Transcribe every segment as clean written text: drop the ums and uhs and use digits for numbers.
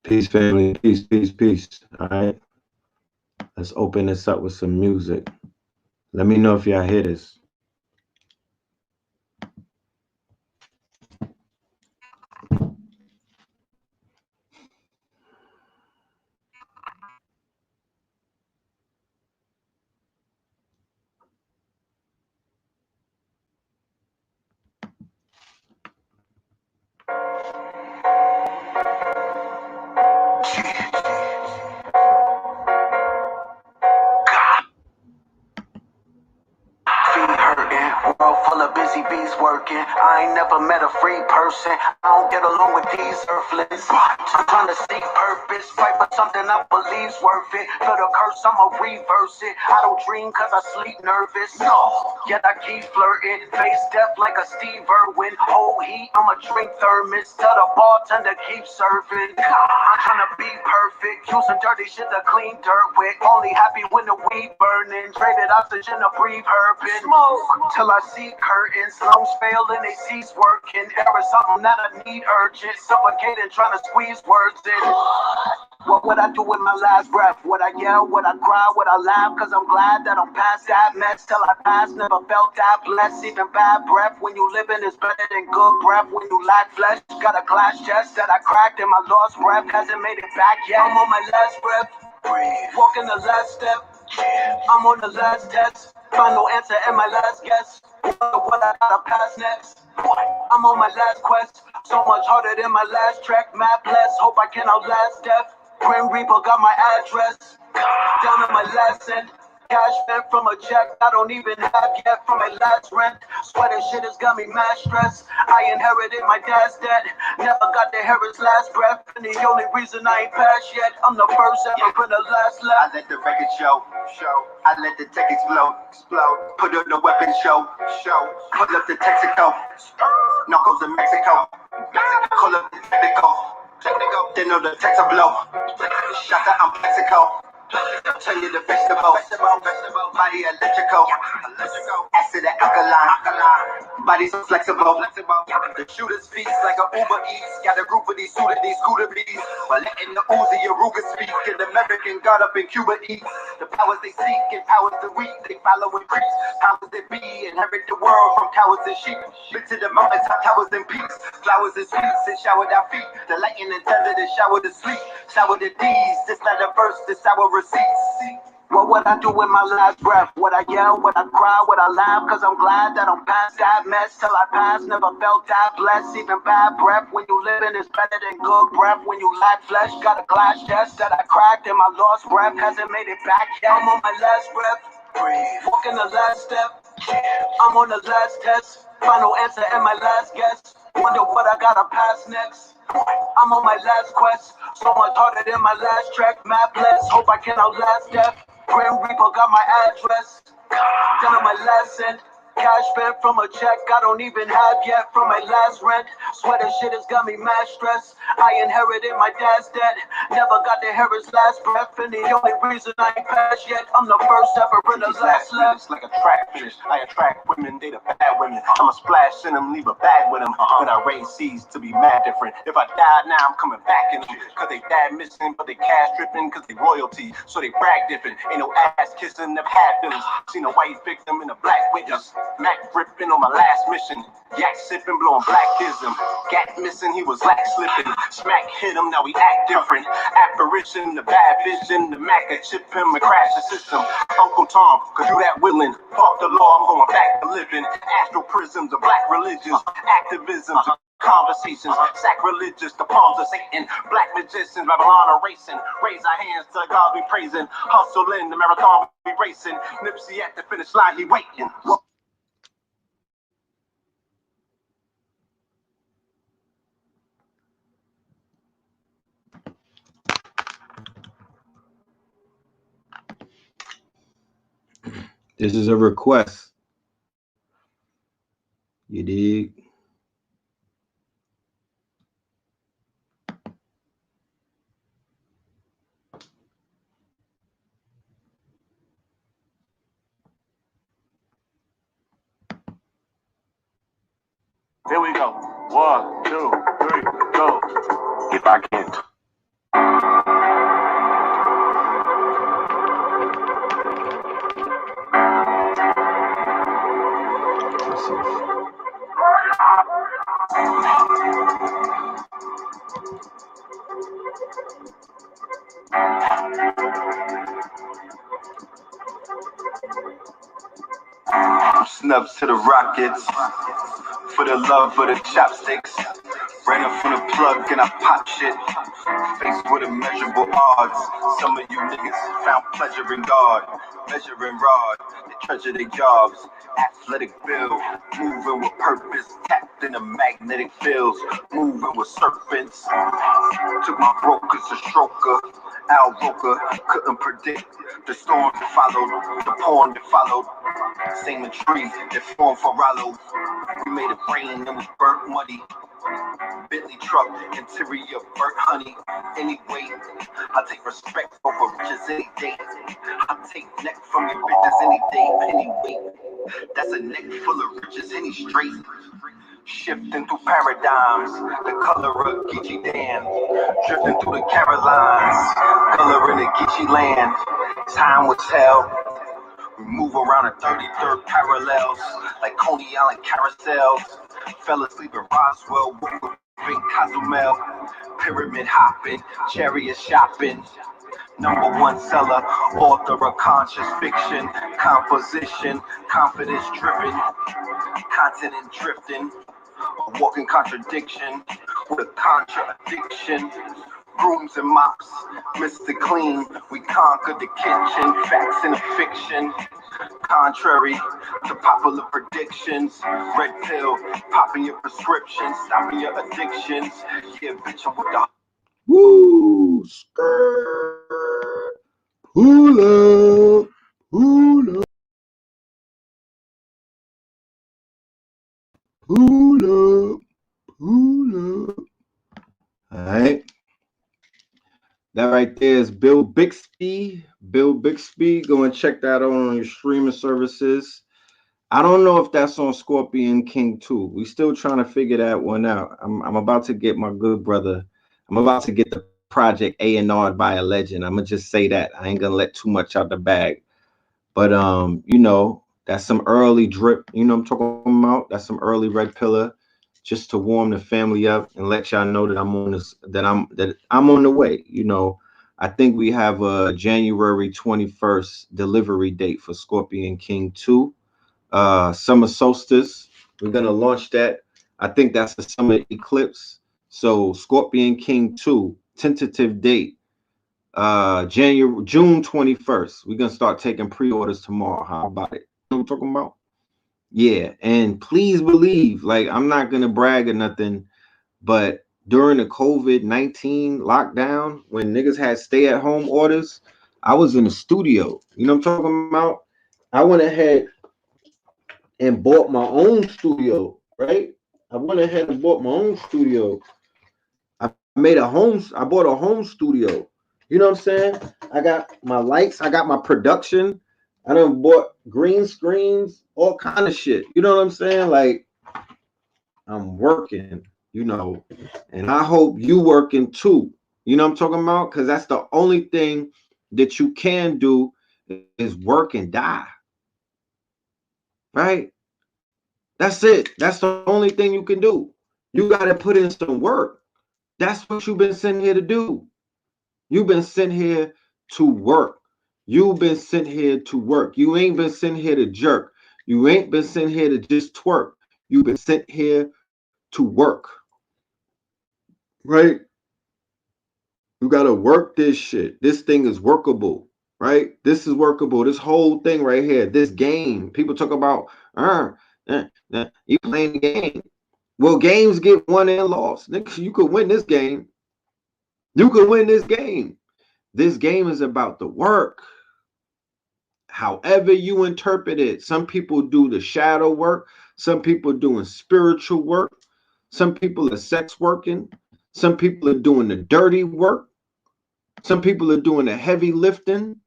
Peace, family. Peace, peace, peace. All right. Let's open this up with some music. Let me know if y'all hear this. World full of busy bees working. I ain't never met a free person. I don't get along with these earthlings. I'm trying to seek purpose, fight for something I believe's worth it. For the curse, I'ma reverse it. I don't dream cause I sleep nervous. No, yet I keep flirting. Face death like a Steve Irwin. Whole heat, I'ma drink thermos. Tell the bartender keep serving. I'm trying to be perfect. Using dirty shit to clean dirt with. Only happy when the weed burning. Traded oxygen to breathe urban. Smoke till I see curtains. Lungs fail and they cease working. Error something that I need urgent. Suffocating trying to squeeze words in. What would I do with my last breath? Would I yell? Would I cry? Would I laugh? Cause I'm glad that I'm past that mess. Till I pass, never felt that blessed. Even bad breath when you living is better than good breath. When you lack flesh, got a glass chest that I cracked and my lost breath hasn't made it back yet. I'm on my last breath. Walking the last step. I'm on the last test. Final answer and my last guess. What I gotta pass next. I'm on my last quest. So much harder than my last track. Mad bless. Hope I can outlast death. Grim Reaper got my address. Down on my last cent. Cash spent from a check I don't even have yet from my last rent. Sweater shit has got me mad stressed. I inherited my dad's debt. Never got to hear his last breath. And the only reason I ain't passed yet, I'm the first ever for the last left. I let the record show. I let the tech explode. Put up the weapon show. Pull up the Texaco. Knuckles in Mexico. Call up the technical. They know the text will blow. Shot that I'm Mexico. Turn you to vegetable. Body electrical. Acid and alkaline. Body so flexible. The shooter's feast like an Uber Eats. Got a group of these scooter bees. But letting the Uzi Aruga speak. An American got up in Cuba eats. The powers they seek and powers the weak. They follow and creeps. Powers that be. Inherit the world from cowards and sheep. Bit to the mountains, top towers and peaks. Flowers and sweets and showered our feet. The lightning and thunder that shower the sleep. Shower the D's. This not a verse, this our receipts. What would I do with my last breath? Would I yell? Would I cry? Would I laugh? Cause I'm glad that I'm past that mess. Till I pass, never felt that blessed. Even bad breath when you living is better than good breath. When you lack flesh, got a glass chest that I cracked and my lost breath hasn't made it back yet. I'm on my last breath. Walking the last step. I'm on the last test. Final answer and my last guess. Wonder what I gotta pass next. I'm on my last quest. So much harder than my last track. Mad bless. Hope I can outlast death. Grim Reaper got my address. Down on my last cent. Cash spent from a check I don't even have yet from my last rent. Sweater shit has got me mad stressed. I inherited my dad's debt. Never got to hear his last breath. And the only reason I ain't passed yet, I'm the first ever in the last left. Like a track finish. I attract women, they the bad women. I'ma splash in them, leave a bag with them. When I raise seeds to be mad different. If I die now, I'm coming back in them. Cause they dad missing, but they cash tripping. Cause they royalty, so they brag different. Ain't no ass kissing, never had feelings. Seen a white victim in a black witness. Mac gripping on my last mission. Yak sipping, blowing blackism. Gat missing, he was lack slipping. Smack hit him, now we act different. Apparition, the bad vision. The Mac that chip him and crash the system. Uncle Tom, cause you that willing. Fuck the law, I'm going back to living. Astral prisms of black religions. Activisms. Conversations, sacrilegious, the palms of Satan, black magicians, Babylon erasing, raise our hands to God we praising, hustling, the marathon we racing, Nipsey at the finish line, he waiting. This is a request. You dig? Here we go. 1, 2, 3, go. If I can't snubs to the rockets. For the love of the chopsticks. Ran up from the plug and I pop shit. Faced with immeasurable odds. Some of you niggas found pleasure in God. Measuring rod, they treasure their jobs. Athletic build, moving with purpose. Tapped in the magnetic fields, moving with serpents. Took my brokers a stroker. Al Roker couldn't predict the storm that followed, the porn that followed. Same a tree that formed for Rollo. We made it rain and we burnt muddy. Bentley truck, interior burnt honey. Anyway, I take respect over riches any day. I take neck from your bitches any day. Anyway, that's a neck full of riches any straight. Shifting through paradigms, the color of Geechee Dan. Drifting through the Carolines, color in the Geechee land. Time will tell. We move around the 33rd parallels, like Coney Island carousels. Fell asleep in Roswell, woke up in Cozumel. Pyramid hopping, chariot shopping. #1 seller, author of conscious fiction. Composition, confidence driven. Continent drifting, a walking contradiction with a contradiction. Brooms and mops, Mr. Clean, we conquered the kitchen. Facts and fiction, contrary to popular predictions. Red pill, popping your prescriptions, stopping your addictions. Yeah, bitch, I'm with the Woo! Skirt! Pull up! Pull up! Pull up! Pull up! All right. That right there is Bill Bixby. Bill Bixby. Go and check that out on your streaming services. I don't know if that's on Scorpion King 2. We still trying to figure that one out. I'm about to get my good brother. I'm about to get the project A&R'd by a legend. I'm gonna just say that. I ain't gonna let too much out the bag. But you know, that's some early drip. You know what I'm talking about? That's some early Red Pillar, just to warm the family up and let y'all know that I'm on this, that I'm on the way. You know, I think we have a January 21st delivery date for Scorpion King 2. Summer solstice. We're gonna launch that. I think that's the summer eclipse. So Scorpion King 2, tentative date, June 21st. We're gonna start taking pre-orders tomorrow. How about it? You know what I'm talking about? Yeah, and please believe, like, I'm not gonna brag or nothing, but during the COVID-19 lockdown, when niggas had stay-at-home orders, I was in the studio. You know what I'm talking about? I went ahead and bought my own studio, right? I went ahead and bought my own studio. I bought a home studio. You know what I'm saying? I got my lights, I got my production. I done bought green screens, all kind of shit. You know what I'm saying? Like, I'm working, you know, and I hope you working too. You know what I'm talking about? Because that's the only thing that you can do is work and die. Right? That's it. That's the only thing you can do. You got to put in some work. That's what you've been sent here to do. You've been sent here to work. You've been sent here to work. You ain't been sent here to jerk. You ain't been sent here to just twerk. You've been sent here to work. Right? You got to work this shit. This thing is workable. Right? This is workable. This whole thing right here, this game. People talk about, you playing the game. Well, games get won and lost. You could win this game. You could win this game. This game is about the work. However you interpret it. Some people do the shadow work. Some people doing spiritual work. Some people are sex working. Some people are doing the dirty work. Some people are doing the heavy lifting.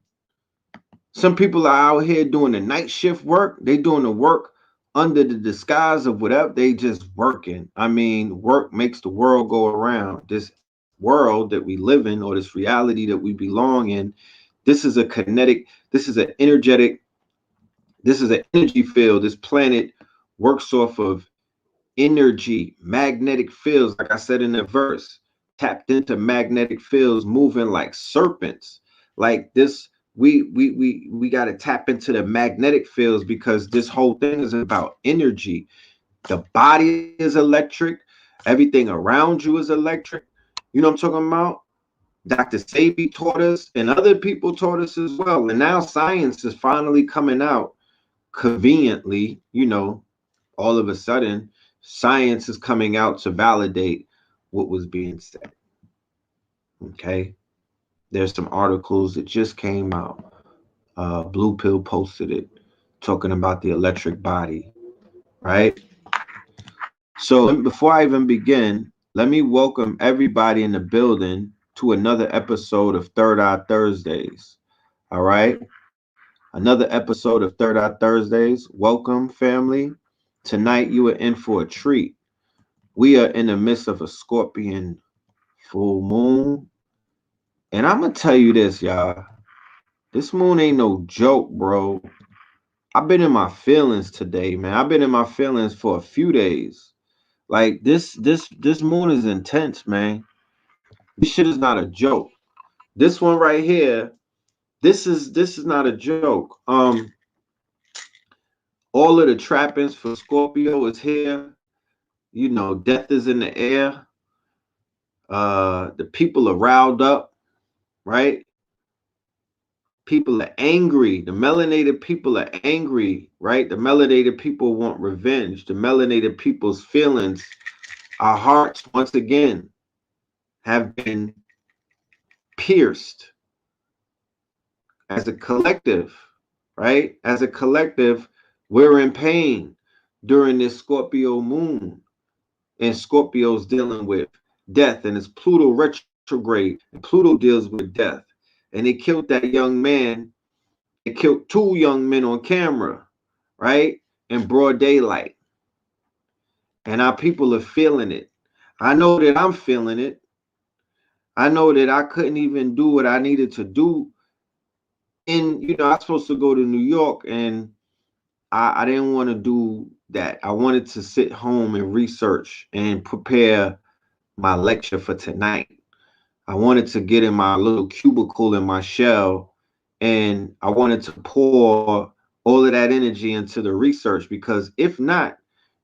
Some people are out here doing the night shift work. They doing the work under the disguise of whatever. They just working. I mean, work makes the world go around. This world that we live in, or this reality that we belong in, this is a kinetic, this is an energetic, this is an energy field. This planet works off of energy, magnetic fields, like I said in the verse, tapped into magnetic fields, moving like serpents. Like this we got to tap into the magnetic fields, because this whole thing is about energy. The body is electric. Everything around you is electric. You know what I'm talking about? Dr. Sabi taught us, and other people taught us as well. And now science is finally coming out conveniently, all of a sudden, science is coming out to validate what was being said. Okay. There's some articles that just came out. Blue Pill posted it, talking about the electric body, right? So before I even begin, let me welcome everybody in the building to another episode of Third Eye Thursdays. All right. Another episode of Third Eye Thursdays. Welcome, family. Tonight you are in for a treat. We are in the midst of a Scorpion full moon. And I'm going to tell you this, y'all. This moon ain't no joke, bro. I've been in my feelings today, man. I've been in my feelings for a few days. Like this moon is intense, man. This shit is not a joke. This one right here, this is not a joke. All of the trappings for Scorpio is here. Death is in the air. The people are riled up, right? People are angry. The melanated people are angry, right? The melanated people want revenge. The melanated people's feelings, our hearts, once again, have been pierced as a collective, right? As a collective, we're in pain during this Scorpio moon. And Scorpio's dealing with death, and it's Pluto retrograde, and Pluto deals with death. And they killed that young man. They killed 2 young men on camera, right? In broad daylight. And our people are feeling it. I know that I'm feeling it. I know that I couldn't even do what I needed to do. And, I was supposed to go to New York, and I didn't want to do that. I wanted to sit home and research and prepare my lecture for tonight. I wanted to get in my little cubicle in my shell, and I wanted to pour all of that energy into the research, because if not,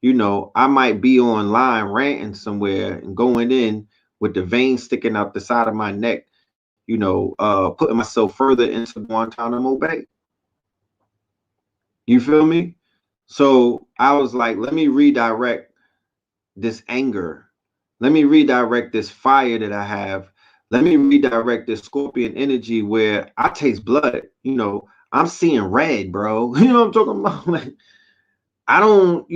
I might be online ranting somewhere and going in with the veins sticking out the side of my neck, putting myself further into Guantanamo Bay. You feel me? So I was like, let me redirect this anger. Let me redirect this fire that I have. Let me redirect this Scorpion energy where I taste blood. I'm seeing red, bro. You know what I'm talking about? Like, I don't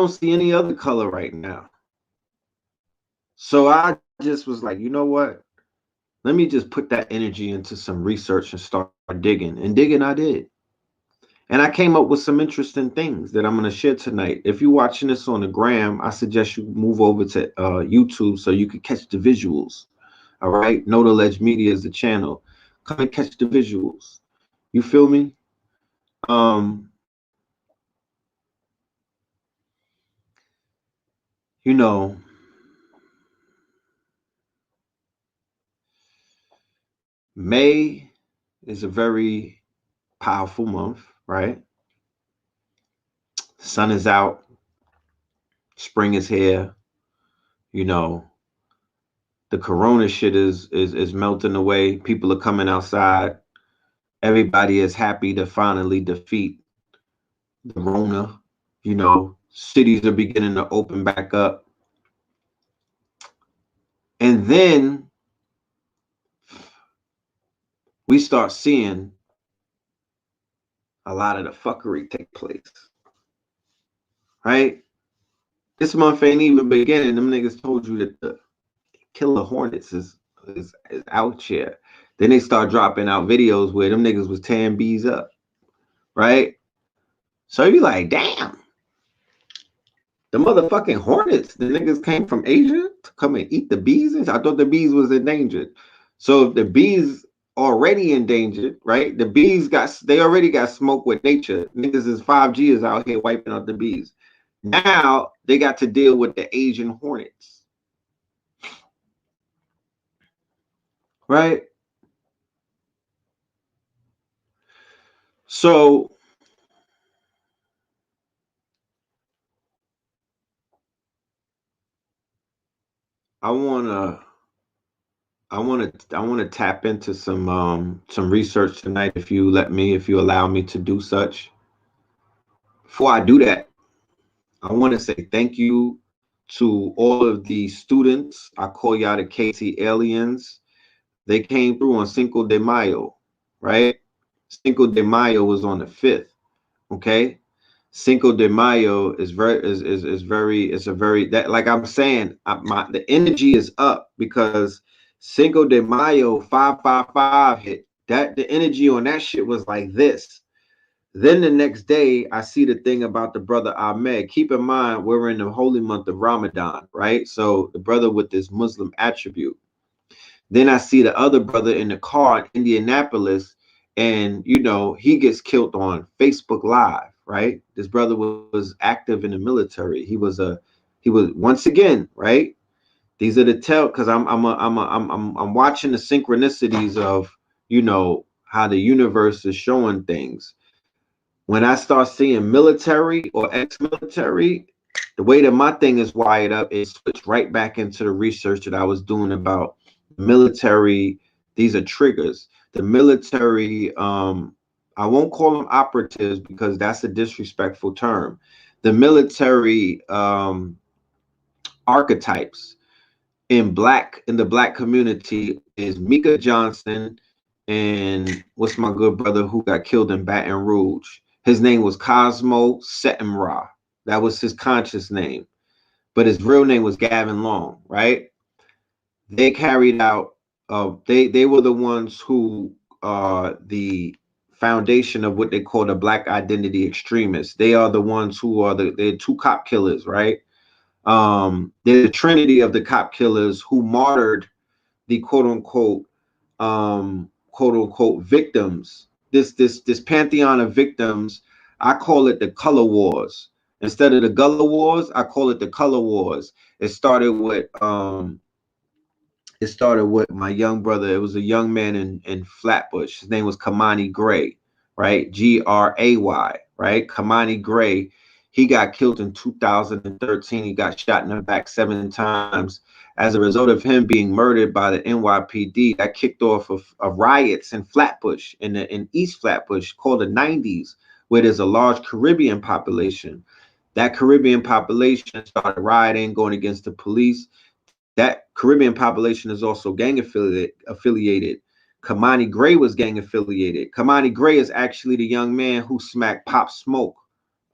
see any other color right now. So I just was like, you know what? Let me just put that energy into some research and start digging. And digging I did. And I came up with some interesting things that I'm going to share tonight. If you're watching this on the gram, I suggest you move over to YouTube so you can catch the visuals. All right. Know the Ledge Media is the channel. Come and catch the visuals. You feel me? May is a very powerful month, right? Sun is out. Spring is here. The corona shit is melting away. People are coming outside. Everybody is happy to finally defeat the Rona. Cities are beginning to open back up. And then we start seeing a lot of the fuckery take place. Right? This month ain't even beginning. Them niggas told you that the killer hornets is out here. Then they start dropping out videos where them niggas was tearing bees up. Right? So you like, damn. The motherfucking hornets, the niggas came from Asia to come and eat the bees. I thought the bees was endangered. So if the bees already endangered, right? The bees they already got smoked with nature. Niggas is 5G is out here wiping out the bees. Now they got to deal with the Asian hornets. Right? So I wanna tap into some research tonight if you allow me to do such. Before I do that, I want to say thank you to all of the students. I call y'all the KT aliens. They came through on Cinco de Mayo, right? Cinco de Mayo was on the 5th. Okay. Cinco de Mayo is it's a very that like I'm saying, the energy is up because Cinco de Mayo 555 hit. That the energy on that shit was like this. Then the next day, I see the thing about the brother Ahmed. Keep in mind, we're in the holy month of Ramadan, right? So the brother with this Muslim attribute. Then I see the other brother in the car in Indianapolis, and he gets killed on Facebook Live, right? This brother was active in the military. He was once again, right? These are the tell because I'm watching the synchronicities of how the universe is showing things. When I start seeing military or ex-military, the way that my thing is wired up is switch right back into the research that I was doing about military. These are triggers. The military, I won't call them operatives because that's a disrespectful term. The military archetypes in the black community is Mika Johnson and what's my good brother who got killed in Baton Rouge. His name was Cosmo Setemra. That was his conscious name, but his real name was Gavin Long, right? They carried out they were the ones who are the foundation of what they call the black identity extremists. They are the ones who are they're two cop killers, right? They're the trinity of the cop killers who martyred the quote unquote victims. This pantheon of victims, I call it the color wars. Instead of the Gullah wars, I call it the color wars. It started with my young brother. It was a young man in Flatbush. His name was Kamani Gray, right? Gray, right? Kamani Gray. He got killed in 2013. He got shot in the back 7 times. As a result of him being murdered by the NYPD, that kicked off of riots in Flatbush, in East Flatbush, called the 90s, where there's a large Caribbean population. That Caribbean population started rioting, going against the police. That Caribbean population is also gang affiliated. Kamani Gray was gang affiliated. Kamani Gray is actually the young man who smacked Pop Smoke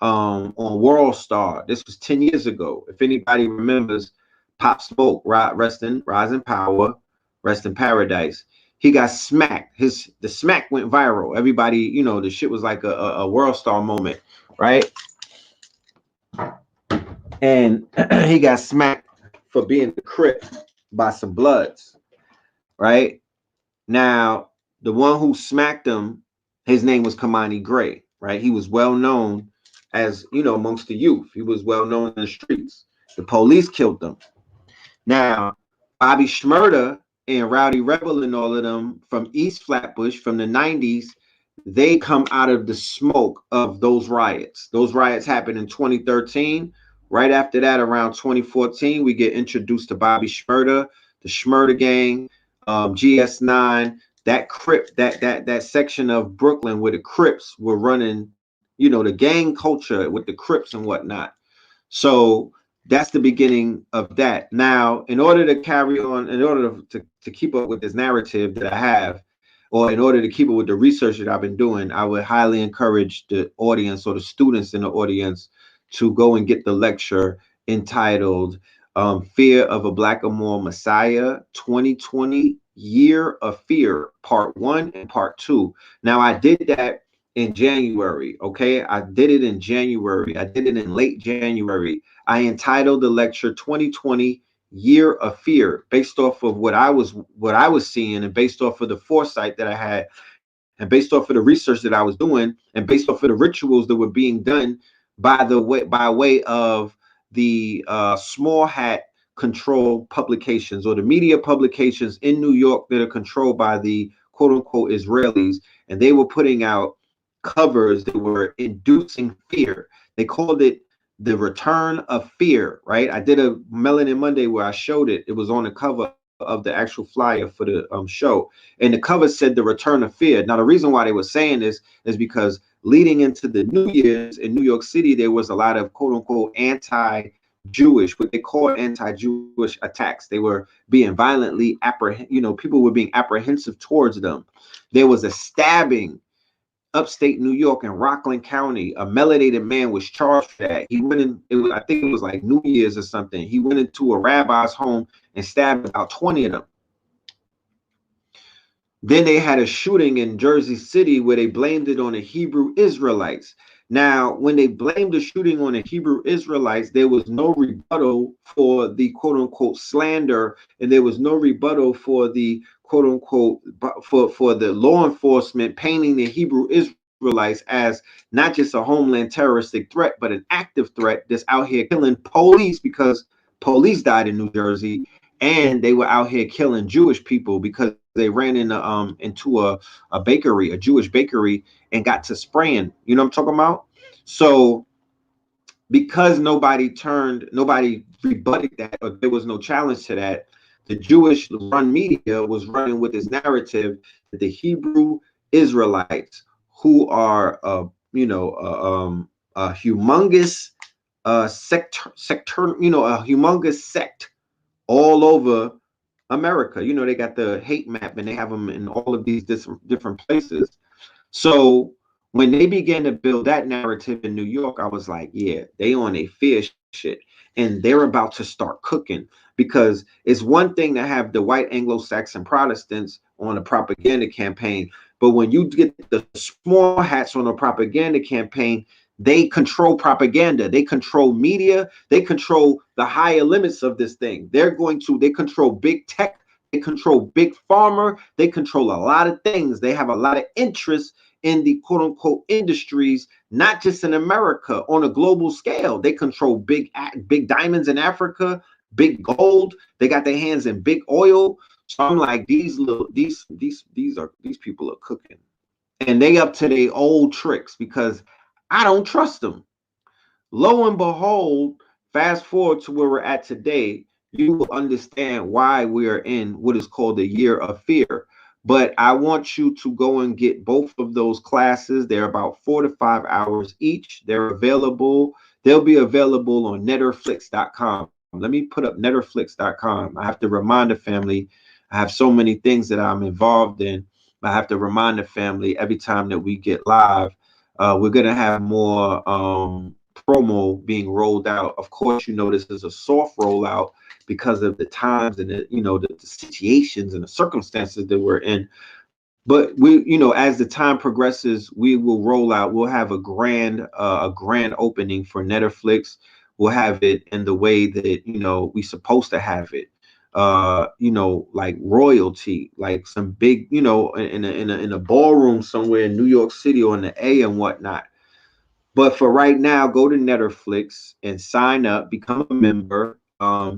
on World Star. This was 10 years ago. If anybody remembers Pop Smoke, rise in power, rest in paradise. He got smacked. The smack went viral. Everybody, the shit was like a World Star moment, right? And he got smacked for being the Crip by some Bloods, right? Now, the one who smacked him, his name was Kamani Gray, right? He was well known as, amongst the youth. He was well known in the streets. The police killed him. Now, Bobby Shmurda and Rowdy Rebel and all of them from East Flatbush from the 90s, they come out of the smoke of those riots. Those riots happened in 2013. Right after that, around 2014, we get introduced to Bobby Shmurda, the Shmurda gang, GS9, that Crip, that section of Brooklyn where the Crips were running, the gang culture with the Crips and whatnot. So that's the beginning of that. Now, in order to carry on, in order to keep up with this narrative that I have, or in order to keep up with the research that I've been doing, I would highly encourage the audience or the students in the audience to go and get the lecture entitled Fear of a Blackamoor Messiah 2020 Year of Fear, Part 1 and Part 2. Now, I did that in January. Okay, I did it in January. I did it in late January. I entitled the lecture 2020 Year of Fear, based off of what I was seeing, and based off of the foresight that I had, and based off of the research that I was doing, and based off of the rituals that were being done by way of the small hat control publications, or the media publications in New York that are controlled by the quote unquote Israelis, and they were putting out covers that were inducing fear. They called it the return of fear, right? I did a Melanin Monday where I showed it. It was on the cover of the actual flyer for the show, and the cover said the return of fear. Now, the reason why they were saying this is because leading into the New Year's in New York City, there was a lot of quote unquote anti-Jewish, what they call anti-Jewish attacks. They were being violently people were being apprehensive towards them. There was a stabbing upstate New York in Rockland County. A melanated man was charged for that. He went in, I think it was like New Year's or something. He went into a rabbi's home and stabbed about 20 of them. Then they had a shooting in Jersey City where they blamed it on the Hebrew Israelites. Now, when they blamed the shooting on the Hebrew Israelites, there was no rebuttal for the quote unquote slander, and there was no rebuttal for the quote unquote for the law enforcement painting the Hebrew Israelites as not just a homeland terroristic threat, but an active threat that's out here killing police, because police died in New Jersey, and they were out here killing Jewish people because they ran into a bakery, a Jewish bakery, and got to spraying. You know what I'm talking about? So because nobody rebutted that, or there was no challenge to that, the Jewish run media was running with this narrative that the Hebrew Israelites, who are a humongous a humongous sect all over America. You know, they got the hate map and they have them in all of these different places. So when they began to build that narrative in New York, I was like, yeah, they on a fear shit, and they're about to start cooking, because it's one thing to have the white Anglo-Saxon Protestants on a propaganda campaign, but when you get the small hats on a propaganda campaign, they control propaganda, they control media, they control the higher limits of this thing. They control big tech, they control big pharma, they control a lot of things. They have a lot of interest in the quote unquote industries, not just in America, on a global scale. They control big diamonds in Africa, big gold. They got their hands in big oil. So I'm like, these people are cooking, and they up to their old tricks, because I don't trust them. Lo and behold, fast forward to where we're at today, you will understand why we are in what is called the year of fear. But I want you to go and get both of those classes. They're about 4 to 5 hours each. They're available. They'll be available on netterflix.com. Let me put up netterflix.com. I have to remind the family, I have so many things that I'm involved in. I have to remind the family every time that we get live. We're going to have more promo being rolled out. Of course, you know, this is a soft rollout because of the times and the situations and the circumstances that we're in. But as the time progresses, we will roll out. We'll have a grand opening for Netterflix. We'll have it in the way that we're supposed to have it. Like royalty, like some big, in a ballroom somewhere in New York City or in the A and whatnot. But for right now, go to Netterflix and sign up, become a member,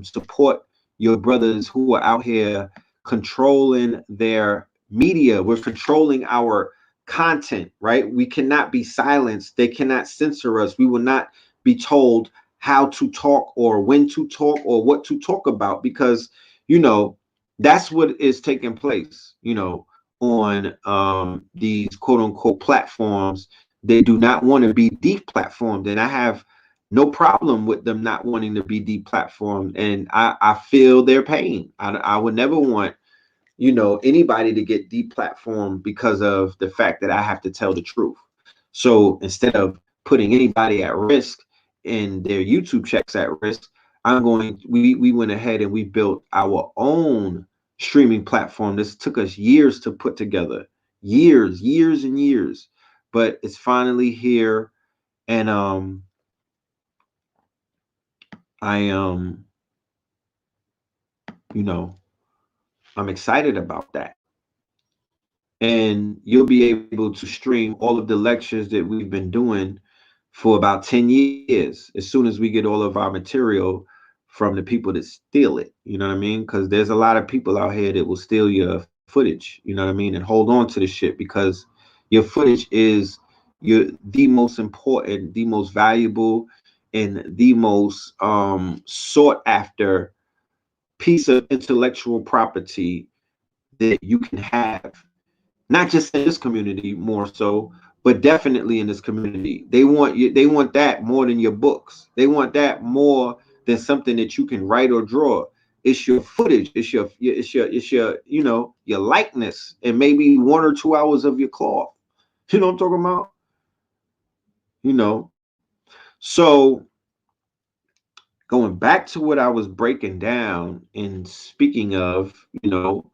support your brothers who are out here controlling their media. We're controlling our content, right? We cannot be silenced. They cannot censor us. We will not be told how to talk or when to talk or what to talk about, because, that's what is taking place, on these quote unquote platforms. They do not want to be deplatformed, and I have no problem with them not wanting to be deplatformed. And I feel their pain. I would never want, anybody to get deplatformed because of the fact that I have to tell the truth. So instead of putting anybody at risk and their YouTube checks at risk, we went ahead and we built our own streaming platform. This took us years to put together, years and years, but it's finally here. And I'm excited about that. And you'll be able to stream all of the lectures that we've been doing for about 10 years as soon as we get all of our material from the people that steal it. You know what I mean? Because there's a lot of people out here that will steal your footage, you know what I mean, and hold on to the shit, because your footage is you're the most important, the most valuable, and the most sought after piece of intellectual property that you can have, not just in this community more so, but definitely in this community. They want you, they want that more than your books. They want that more than something that you can write or draw. It's your footage, it's your you know, your likeness, and maybe 1 or 2 hours of your cloth. You know what I'm talking about? You know. So going back to what I was breaking down and speaking of, you know,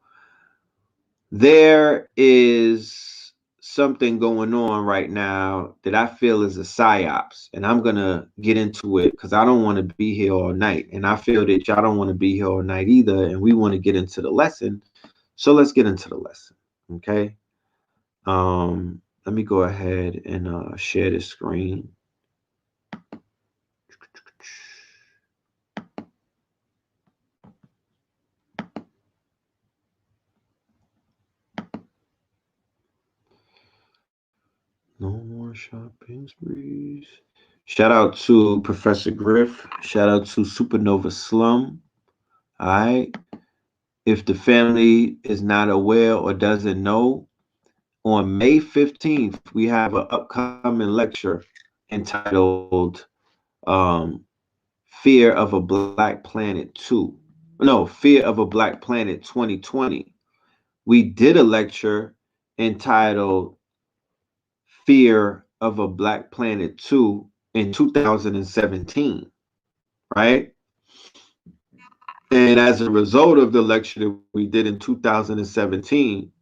there is something going on right now that I feel is a psyops, and I'm gonna get into it because I don't want to be here all night, and I feel that y'all don't want to be here all night either, and we want to get into the lesson. So let's get into the lesson, okay? Let me go ahead and share the screen. No more shopping sprees. Shout out to Professor Griff. Shout out to Supernova Slum. All right. If the family is not aware or doesn't know, on May 15th, we have an upcoming lecture entitled Fear of a Black Planet 2. No, Fear of a Black Planet 2020. We did a lecture entitled Fear of a Black Planet 2 in 2017, right? And as a result of the lecture that we did in 2017,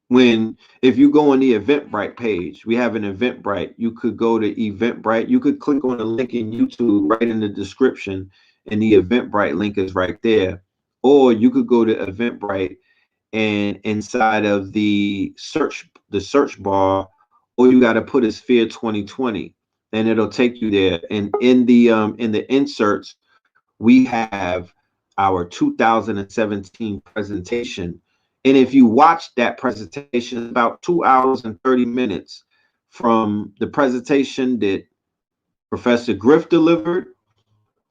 when if you go on the Eventbrite page, we have an Eventbrite. You could go to Eventbrite. You could click on the link in YouTube right in the description, and the Eventbrite link is right there. Or you could go to Eventbrite, and inside of the search bar, all you got to put is Fear 2020, and it'll take you there. And in the inserts, we have our 2017 presentation. And if you watch that presentation, about 2 hours and 30 minutes from the presentation that Professor Griff delivered,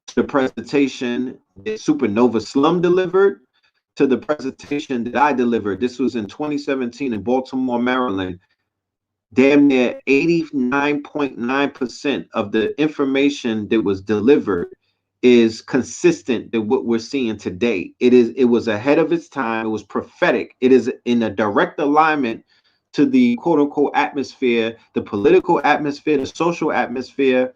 to the presentation that Supernova Slum delivered, to the presentation that I delivered. This was in 2017 in Baltimore, Maryland. Damn near 89.9% of the information that was delivered is consistent to what we're seeing today. It was ahead of its time. It was prophetic. It is in a direct alignment to the quote unquote atmosphere, the political atmosphere, the social atmosphere,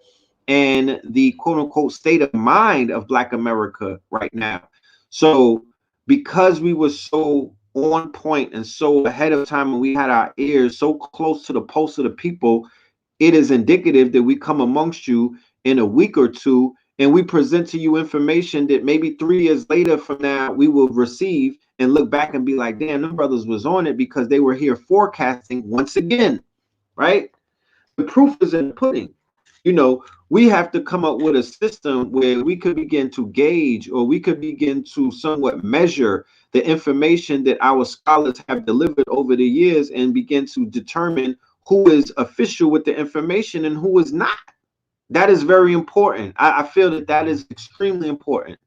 and the quote unquote state of mind of Black America right now. So because we were so on point and so ahead of time, and we had our ears so close to the pulse of the people, it is indicative that we come amongst you in a week or two and we present to you information that maybe 3 years later from now we will receive and look back and be like, damn, them brothers was on it because they were here forecasting once again, right? The proof is in the pudding. You know, we have to come up with a system where we could begin to gauge, or we could begin to somewhat measure the information that our scholars have delivered over the years and begin to determine who is official with the information and who is not. That is very important. I feel that that is extremely important.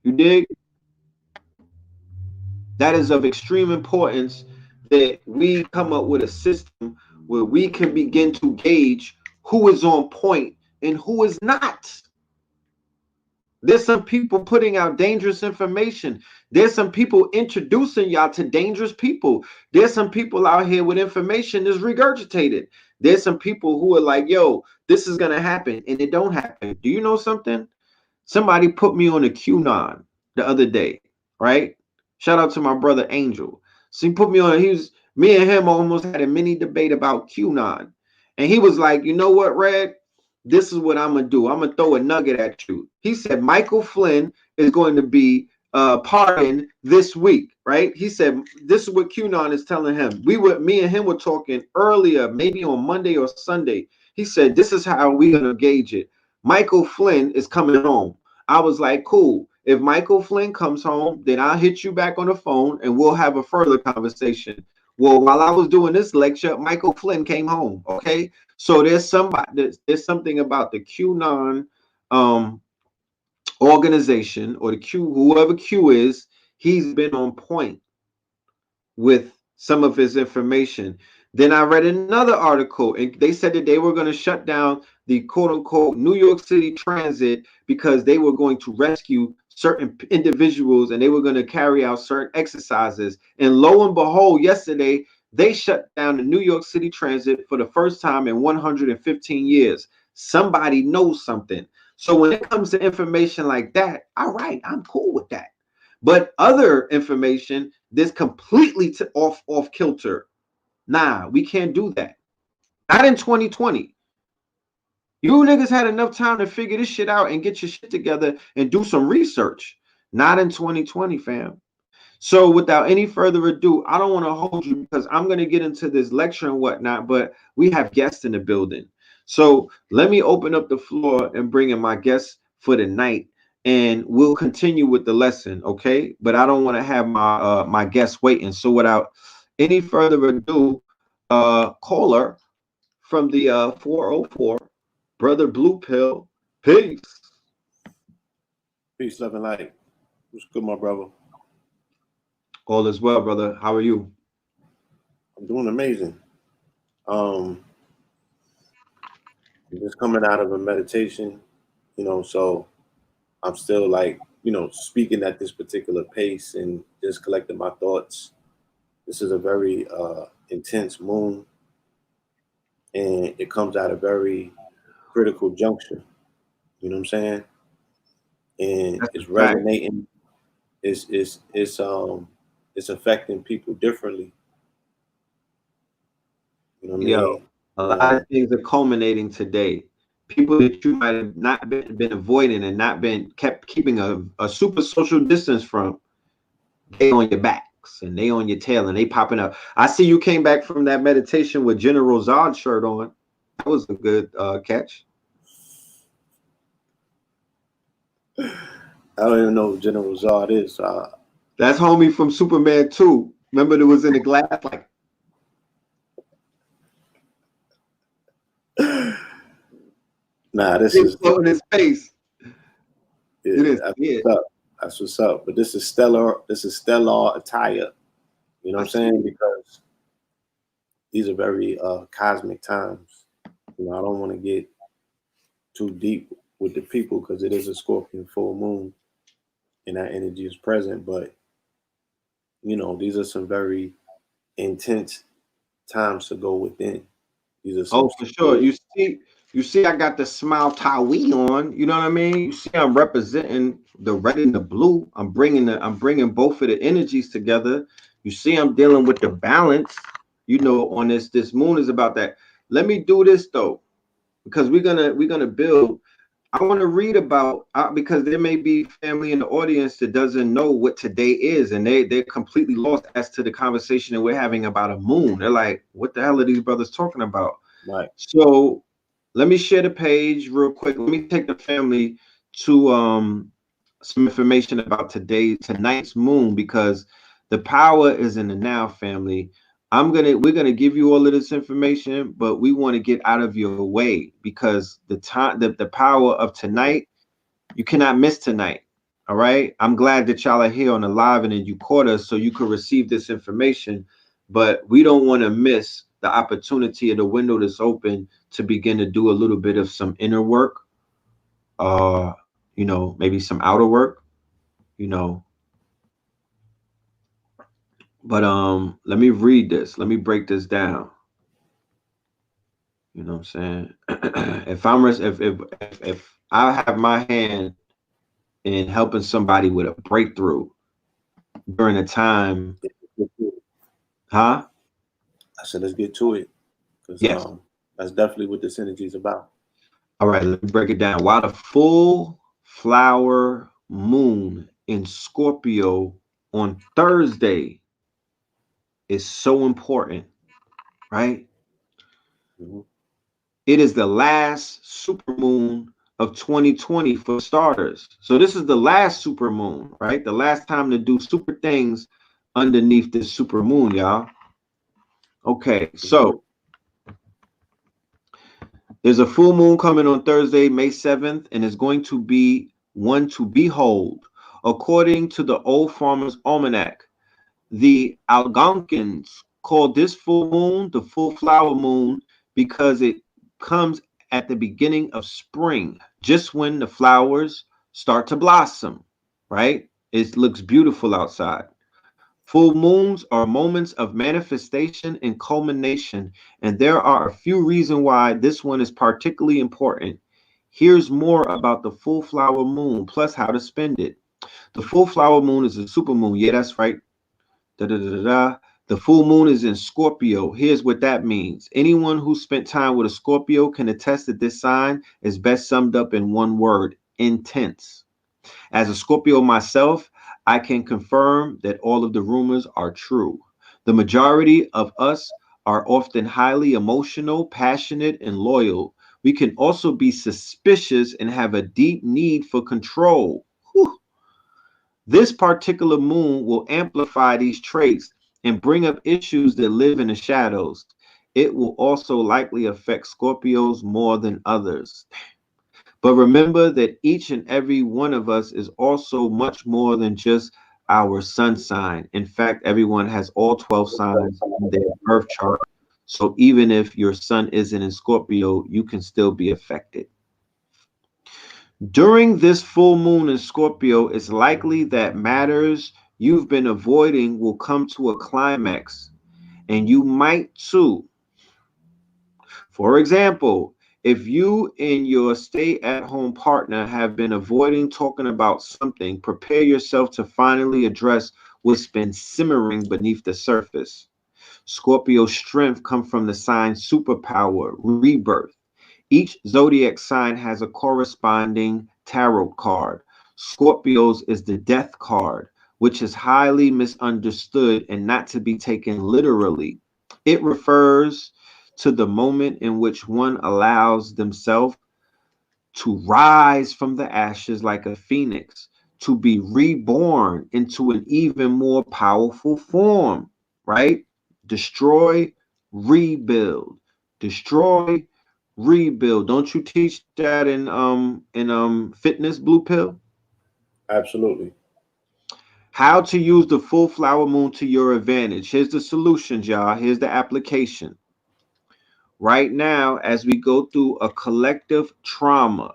You dig? That is of extreme importance that we come up with a system where we can begin to gauge who is on point and who is not. There's some people putting out dangerous information. There's some people introducing y'all to dangerous people. There's some people out here with information that's regurgitated. There's some people who are like, yo, this is going to happen, and it don't happen. Do you know something? Somebody put me on a QAnon the other day, right? Shout out to my brother Angel. So he put me on, me and him almost had a mini debate about QAnon. And he was like, you know what, Red? This is what I'm going to do. I'm going to throw a nugget at you. He said Michael Flynn is going to be pardoned this week, right? He said, this is what QAnon is telling him. Me and him were talking earlier, maybe on Monday or Sunday. He said, this is how we're going to gauge it. Michael Flynn is coming home. I was like, cool. If Michael Flynn comes home, then I'll hit you back on the phone and we'll have a further conversation. Well, while I was doing this lecture, Michael Flynn came home. Okay, so there's something about the QAnon organization, or the Q, whoever Q is. He's been on point with some of his information. Then I read another article, and they said that they were going to shut down the quote unquote New York City Transit because they were going to rescue certain individuals and they were going to carry out certain exercises. And lo and behold, yesterday they shut down the New York City Transit for the first time in 115 years. Somebody knows something. So when it comes to information like that, all right, I'm cool with that. But other information that's completely off kilter, nah, we can't do that. Not in 2020. You niggas had enough time to figure this shit out and get your shit together and do some research. Not in 2020, fam. So without any further ado, I don't want to hold you because I'm going to get into this lecture and whatnot, but we have guests in the building. So let me open up the floor and bring in my guests for the night, and we'll continue with the lesson, okay? But I don't want to have my guests waiting. So without any further ado, caller from the 404, Brother Blue Pill, peace. Peace, love, and light. What's good, my brother? All is well, brother. How are you? I'm doing amazing. I'm just coming out of a meditation, so I'm still speaking at this particular pace and just collecting my thoughts. This is a very intense moon, and it comes at a very critical juncture. You know what I'm saying? And That's it's resonating. It's affecting people differently. You know what I mean? A lot of things are culminating today. People that you might have not been avoiding and not been keeping a super social distance from, they on your backs and they on your tail and they popping up. I see you came back from that meditation with General Zod shirt on. That was a good catch. I don't even know who General Zod is. That's homie from Superman 2. Remember, there was in the glass like. Nah, this is in his face. Yeah, that's what's up. But this is stellar. This is stellar attire. You know what I'm saying? Because these are very cosmic times. I don't want to get too deep with the people because it is a Scorpion full moon, and that energy is present. But these are some very intense times to go within. These are some for sure. You see, I got the smile Tawi on. You know what I mean? You see, I'm representing the red and the blue. I'm bringing both of the energies together. You see, I'm dealing with the balance. On this moon is about that. Let me do this though, because we're gonna build. I want to read about because there may be family in the audience that doesn't know what today is, and they're completely lost as to the conversation that we're having about a moon. They're like, "What the hell are these brothers talking about?" Right. So let me share the page real quick. Let me take the family to some information about tonight's moon, because the power is in the now, family. We're gonna give you all of this information, but we want to get out of your way because the power of tonight, you cannot miss tonight. All right. I'm glad that y'all are here on the live and that you caught us so you could receive this information, but we don't want to miss the opportunity of the window that's open to begin to do a little bit of some inner work, maybe some outer work, but let me read this. Let me break this down. You know what I'm saying? if I have my hand in helping somebody with a breakthrough during a time, huh? I said, let's get to it. Yes. That's definitely what this energy is about. All right, let me break it down. While the full flower moon in Scorpio on Thursday is so important, right? Mm-hmm. It is the last supermoon of 2020 for starters. So this is the last supermoon, right? The last time to do super things underneath this supermoon, y'all. Okay, so there's a full moon coming on Thursday, May 7th, and it's going to be one to behold. According to the Old Farmer's Almanac, the Algonquins called this full moon the full flower moon because it comes at the beginning of spring, just when the flowers start to blossom, right? It looks beautiful outside. Full moons are moments of manifestation and culmination, and there are a few reasons why this one is particularly important. Here's more about the full flower moon, plus how to spend it. The full flower moon is a super moon. Yeah, that's right. Da, da, da, da, da. The full moon is in Scorpio. Here's what that means. Anyone who spent time with a Scorpio can attest that this sign is best summed up in one word: intense. As a Scorpio myself, I can confirm that all of the rumors are true. The majority of us are often highly emotional, passionate, and loyal. We can also be suspicious and have a deep need for control. Whew. This particular moon will amplify these traits and bring up issues that live in the shadows. It will also likely affect Scorpios more than others. But remember that each and every one of us is also much more than just our sun sign. In fact, everyone has all 12 signs in their birth chart. So even if your sun isn't in Scorpio, you can still be affected. During this full moon in Scorpio, it's likely that matters you've been avoiding will come to a climax, and you might too. For example, if you and your stay-at-home partner have been avoiding talking about something, prepare yourself to finally address what's been simmering beneath the surface. Scorpio's strength comes from the sign superpower, rebirth. Each zodiac sign has a corresponding tarot card. Scorpio's is the death card, which is highly misunderstood and not to be taken literally. It refers to the moment in which one allows themselves to rise from the ashes like a phoenix, to be reborn into an even more powerful form, right? Destroy, rebuild. Destroy, rebuild. Don't you teach that in fitness blue pill? Absolutely. How to use the full flower moon to your advantage. Here's the solutions, y'all. Here's the application. Right now, as we go through a collective trauma,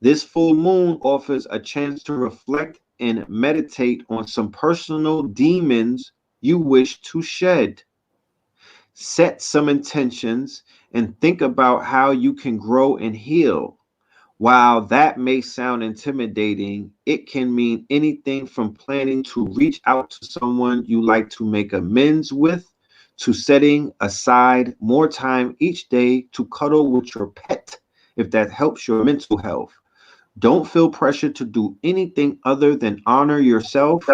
this full moon offers a chance to reflect and meditate on some personal demons you wish to shed. Set some intentions and think about how you can grow and heal. While that may sound intimidating, it can mean anything from planning to reach out to someone you like to make amends with, to setting aside more time each day to cuddle with your pet, if that helps your mental health. Don't feel pressure to do anything other than honor yourself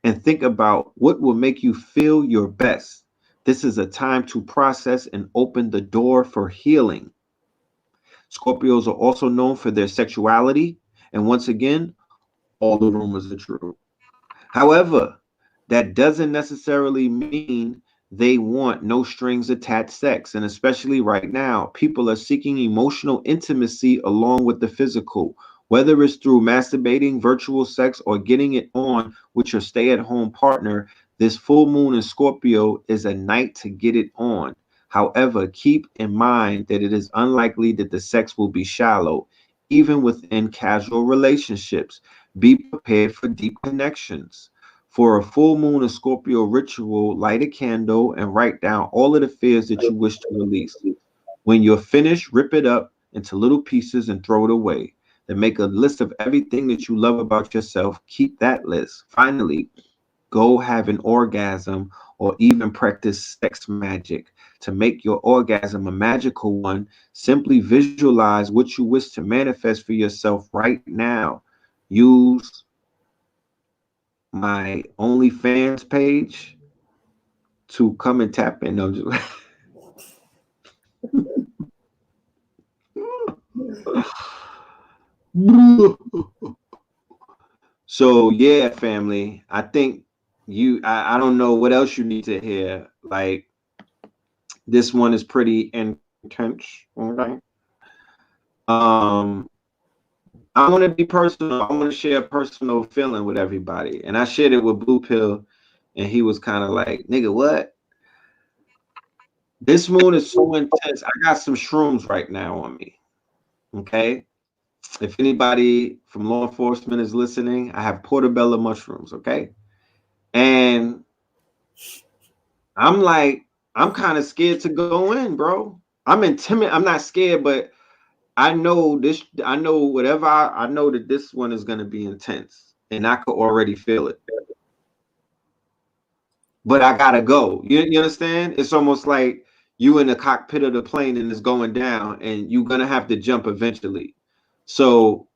and think about what will make you feel your best. This is a time to process and open the door for healing. Scorpios are also known for their sexuality, and once again, all the rumors are true. However, that doesn't necessarily mean they want no strings attached sex, and especially right now, people are seeking emotional intimacy along with the physical, whether it's through masturbating, virtual sex, or getting it on with your stay-at-home partner. This full moon in Scorpio is a night to get it on. However, keep in mind that it is unlikely that the sex will be shallow, even within casual relationships. Be prepared for deep connections. For a full moon in Scorpio ritual, light a candle and write down all of the fears that you wish to release. When you're finished, rip it up into little pieces and throw it away. Then make a list of everything that you love about yourself. Keep that list. Finally, go have an orgasm or even practice sex magic. To make your orgasm a magical one, simply visualize what you wish to manifest for yourself right now. Use my OnlyFans page to come and tap in. No, just so yeah, family. I think I don't know what else you need to hear. Like, this one is pretty intense. Okay. I want to be personal. I want to share a personal feeling with everybody. And I shared it with Blue Pill, and he was kind of like, nigga, what? This moon is so intense. I got some shrooms right now on me. Okay. If anybody from law enforcement is listening, I have portobello mushrooms. Okay. And I'm like, I'm kind of scared to go in, bro. I'm intimidated. I'm not scared, but I know this. I know whatever. I know that this one is going to be intense, and I could already feel it. But I gotta go. You understand? It's almost like you in the cockpit of the plane and it's going down, and you're gonna have to jump eventually. So,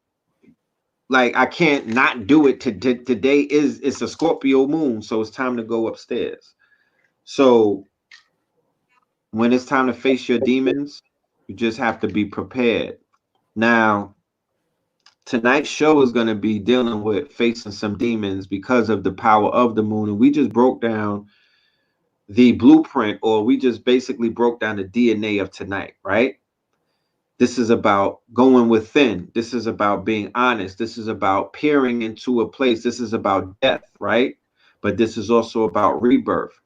like, I can't not do it. Today it's a Scorpio moon, so it's time to go upstairs. So when it's time to face your demons, you just have to be prepared. Now, tonight's show is going to be dealing with facing some demons because of the power of the moon. And we just broke down the blueprint, or we just basically broke down the DNA of tonight, right? This is about going within. This is about being honest. This is about peering into a place. This is about death, right? But this is also about rebirth.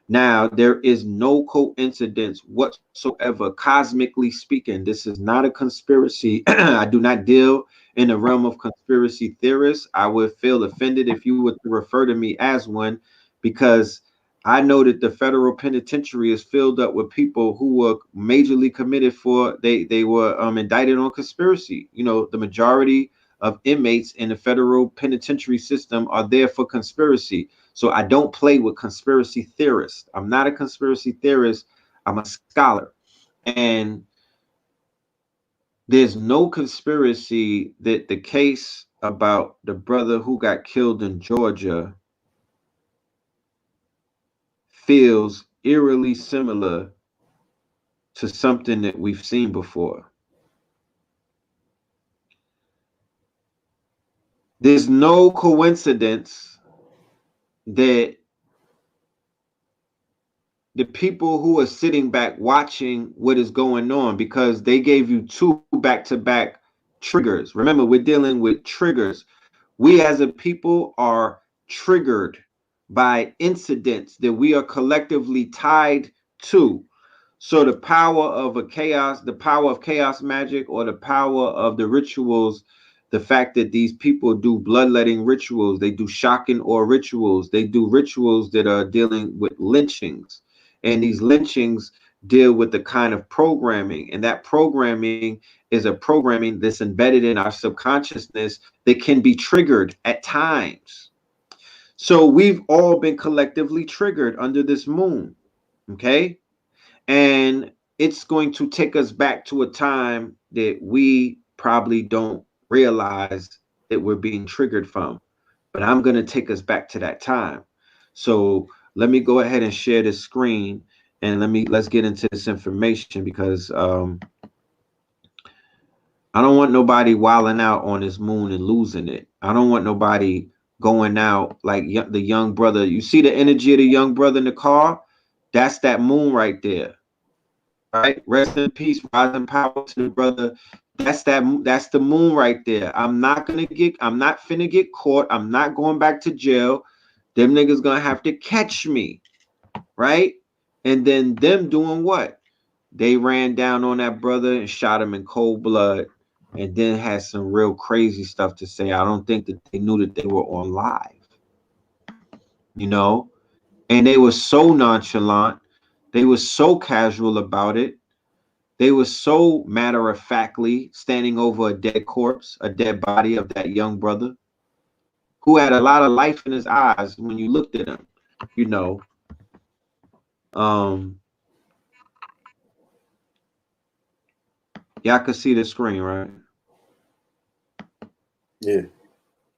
Now, there is no coincidence whatsoever, cosmically speaking. This is not a conspiracy. I do not deal in the realm of conspiracy theorists. I would feel offended if you would refer to me as one, because I know that the federal penitentiary is filled up with people who were majorly committed for, they were indicted on conspiracy. You know, the majority of inmates in the federal penitentiary system are there for conspiracy. So I don't play with conspiracy theorists. I'm not a conspiracy theorist. I'm a scholar. And there's no conspiracy that the case about the brother who got killed in Georgia feels eerily similar to something that we've seen before. There's no coincidence that the people who are sitting back watching what is going on, because they gave you 2 back-to-back triggers. Remember, we're dealing with triggers. We as a people are triggered by incidents that we are collectively tied to. So the power of the power of chaos magic, or the power of the rituals, the fact that these people do bloodletting rituals, they do shocking or rituals, they do rituals that are dealing with lynchings. And these lynchings deal with the kind of programming. And that programming is a programming that's embedded in our subconsciousness that can be triggered at times. So we've all been collectively triggered under this moon. Okay. And it's going to take us back to a time that we probably don't realize that we're being triggered from. But I'm going to take us back to that time. So let me go ahead and share this screen, and let's get into this information, because I don't want nobody wilding out on this moon and losing it. I don't want nobody going out like the young brother. You see the energy of the young brother in the car? That's that moon right there. Right? Rest in peace, rising power to the brother. That's the moon right there. I'm not finna get caught. I'm not going back to jail. Them niggas gonna have to catch me. Right? And then them doing what? They ran down on that brother and shot him in cold blood, and then had some real crazy stuff to say. I don't think that they knew that they were on live. You know? And they were so nonchalant. They were so casual about it. They were so matter-of-factly standing over a dead corpse, a dead body of that young brother, who had a lot of life in his eyes when you looked at him, you know. Y'all can see the screen, right? Yeah.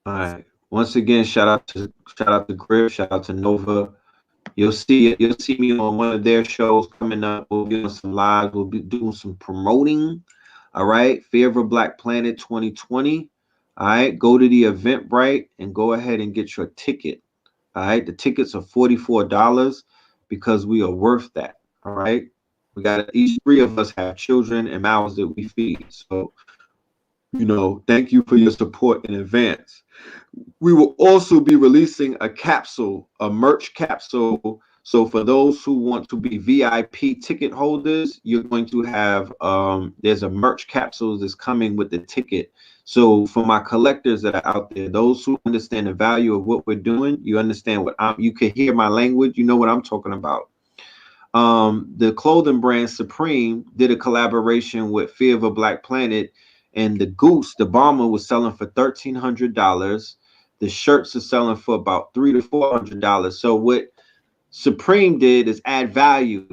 All right. Once again, shout out to Griff, shout out to Nova. You'll see me on one of their shows coming up. We'll be on some lives. We'll be doing some promoting. All right. Fear of a Black Planet 2020. All right. Go to the Eventbrite and go ahead and get your ticket. All right. The tickets are $44, because we are worth that. All right. We got each 3 of us have children and mouths that we feed. So, you know, thank you for your support in advance. We will also be releasing a capsule, a merch capsule. So for those who want to be VIP ticket holders, you're going to have there's a merch capsule that's coming with the ticket. So for my collectors that are out there, those who understand the value of what we're doing, you understand what you can hear my language, you know what I'm talking about. The clothing brand Supreme did a collaboration with Fear of a Black Planet, and the Goose, the bomber, was selling for $1,300. The shirts are selling for about $300 to $400. So what Supreme did is add value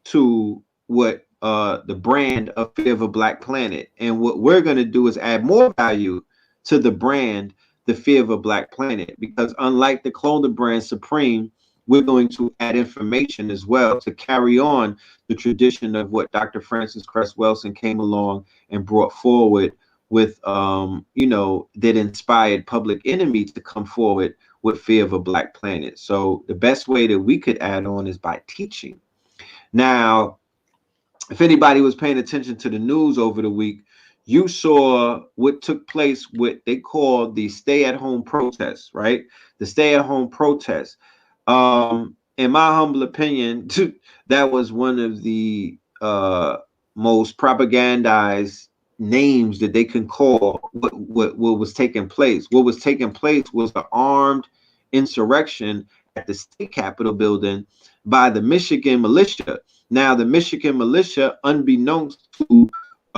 to what the brand of Fear of a Black Planet, and what we're going to do is add more value to the brand, the Fear of a Black Planet, because unlike the clothing brand Supreme, we're going to add information as well to carry on the tradition of what Dr. Francis Cress Welsing came along and brought forward with, you know, that inspired Public Enemy to come forward with Fear of a Black Planet. So the best way that we could add on is by teaching. Now, if anybody was paying attention to the news over the week, you saw what took place with they call the stay-at-home protests, right? The stay-at-home protests. In my humble opinion, that was one of the most propagandized names that they can call what was taking place. What was taking place was the armed insurrection at the state capitol building by the Michigan Militia. Now, the Michigan Militia, unbeknownst to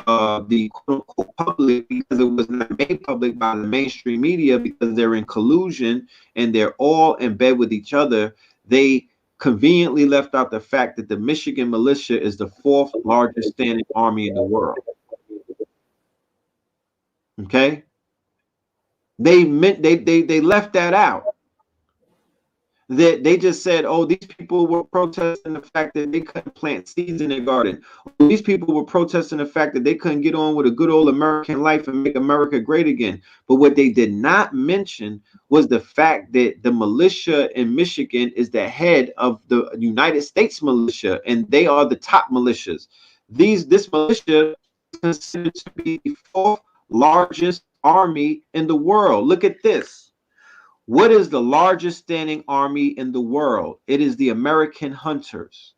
the quote-unquote public, because it was not made public by the mainstream media, because they're in collusion and they're all in bed with each other, they conveniently left out the fact that the Michigan Militia is the 4th largest standing army in the world. Okay, they left that out. That they just said, oh, these people were protesting the fact that they couldn't plant seeds in their garden. These people were protesting the fact that they couldn't get on with a good old American life and make America great again. But what they did not mention was the fact that the militia in Michigan is the head of the United States militia, and they are the top militias. This militia is considered to be the 4th largest army in the world. Look at this. What is the largest standing army in the world? It is the American hunters.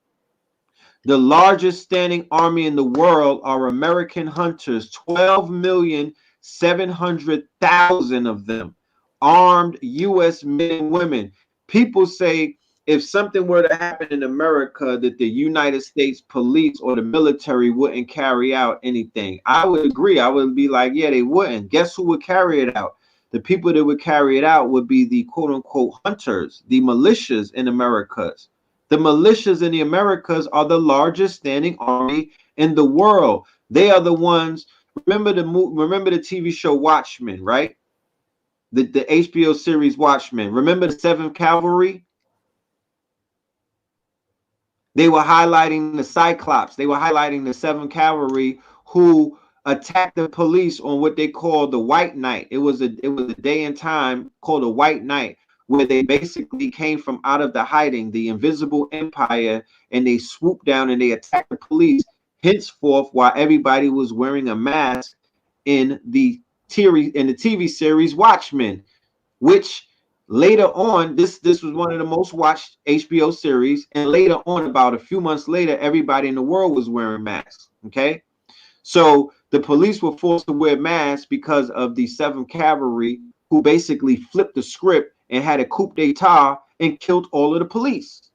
The largest standing army in the world are American hunters, 12,700,000 of them, armed U.S. men and women. People say if something were to happen in America, that the United States police or the military wouldn't carry out anything. I would agree. I would be like, yeah, they wouldn't. Guess who would carry it out? The people that would carry it out would be the quote-unquote hunters, the militias in Americas. The militias in the Americas are the largest standing army in the world. They are the ones. Remember the TV show Watchmen, right? The HBO series Watchmen. Remember the 7th Cavalry? They were highlighting the Cyclops. They were highlighting the 7th Cavalry who attacked the police on what they called the White Night. It was a day and time called a White Night, where they basically came from out of the hiding, the invisible empire, and they swooped down and they attacked the police. Henceforth, while everybody was wearing a mask in the TV series Watchmen, which later on, this was one of the most watched HBO series, and later on, about a few months later, everybody in the world was wearing masks. Okay, so the police were forced to wear masks because of the 7th Cavalry, who basically flipped the script and had a coup d'etat and killed all of the police,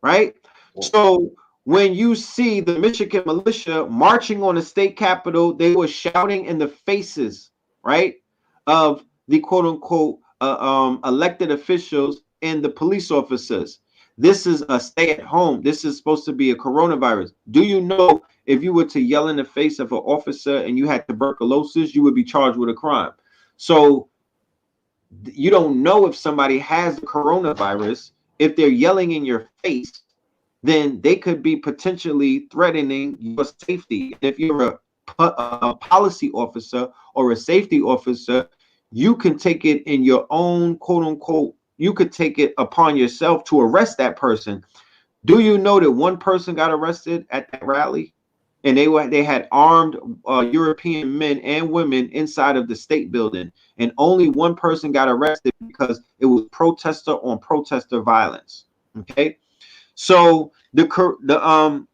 right? So when you see the Michigan militia marching on the state capitol, they were shouting in the faces, right, of the quote-unquote elected officials and the police officers. This is a stay at home. This is supposed to be a coronavirus. Do you know if you were to yell in the face of an officer and you had tuberculosis, you would be charged with a crime? So you don't know if somebody has the coronavirus. If they're yelling in your face, then they could be potentially threatening your safety. If you're a policy officer or a safety officer, you can take it in your own quote unquote, you could take it upon yourself to arrest that person. Do you know that one person got arrested at that rally, and they had armed European men and women inside of the state building, and only one person got arrested because it was protester on protester violence. Okay, so the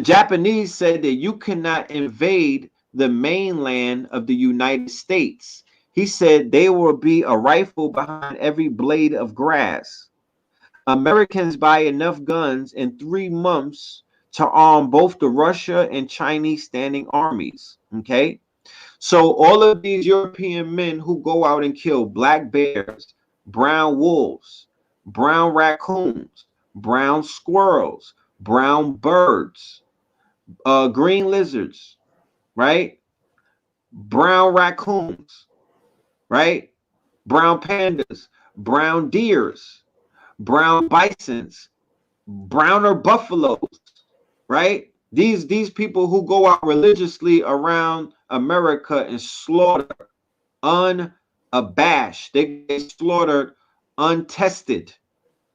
Japanese said that you cannot invade the mainland of the United States. He said there will be a rifle behind every blade of grass. Americans buy enough guns in 3 months to arm both the Russia and Chinese standing armies. Okay. So all of these European men who go out and kill black bears, brown wolves, brown raccoons, brown squirrels, brown birds, green lizards, right? Brown raccoons, right? Brown pandas, brown deers, brown bisons, browner buffaloes, right? These people who go out religiously around America and slaughter unabashed. They slaughtered untested.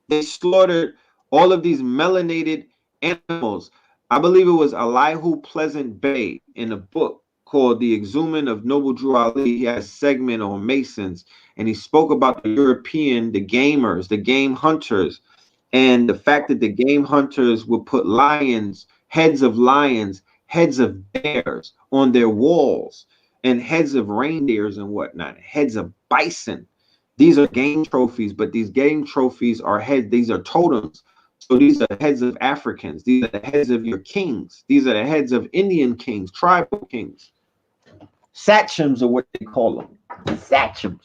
They slaughtered all of these melanated animals. I believe it was Elihu Pleasant Bay in a book called The Exhument of Noble Drew Ali. He had a segment on Masons, and he spoke about the European, the gamers, the game hunters, and the fact that the game hunters would put lions, heads of bears on their walls, and heads of reindeers and whatnot, heads of bison. These are game trophies, but these game trophies are heads. These are totems. So these are heads of Africans. These are the heads of your kings. These are the heads of Indian kings, tribal kings. Sachems are what they call them. Sachems.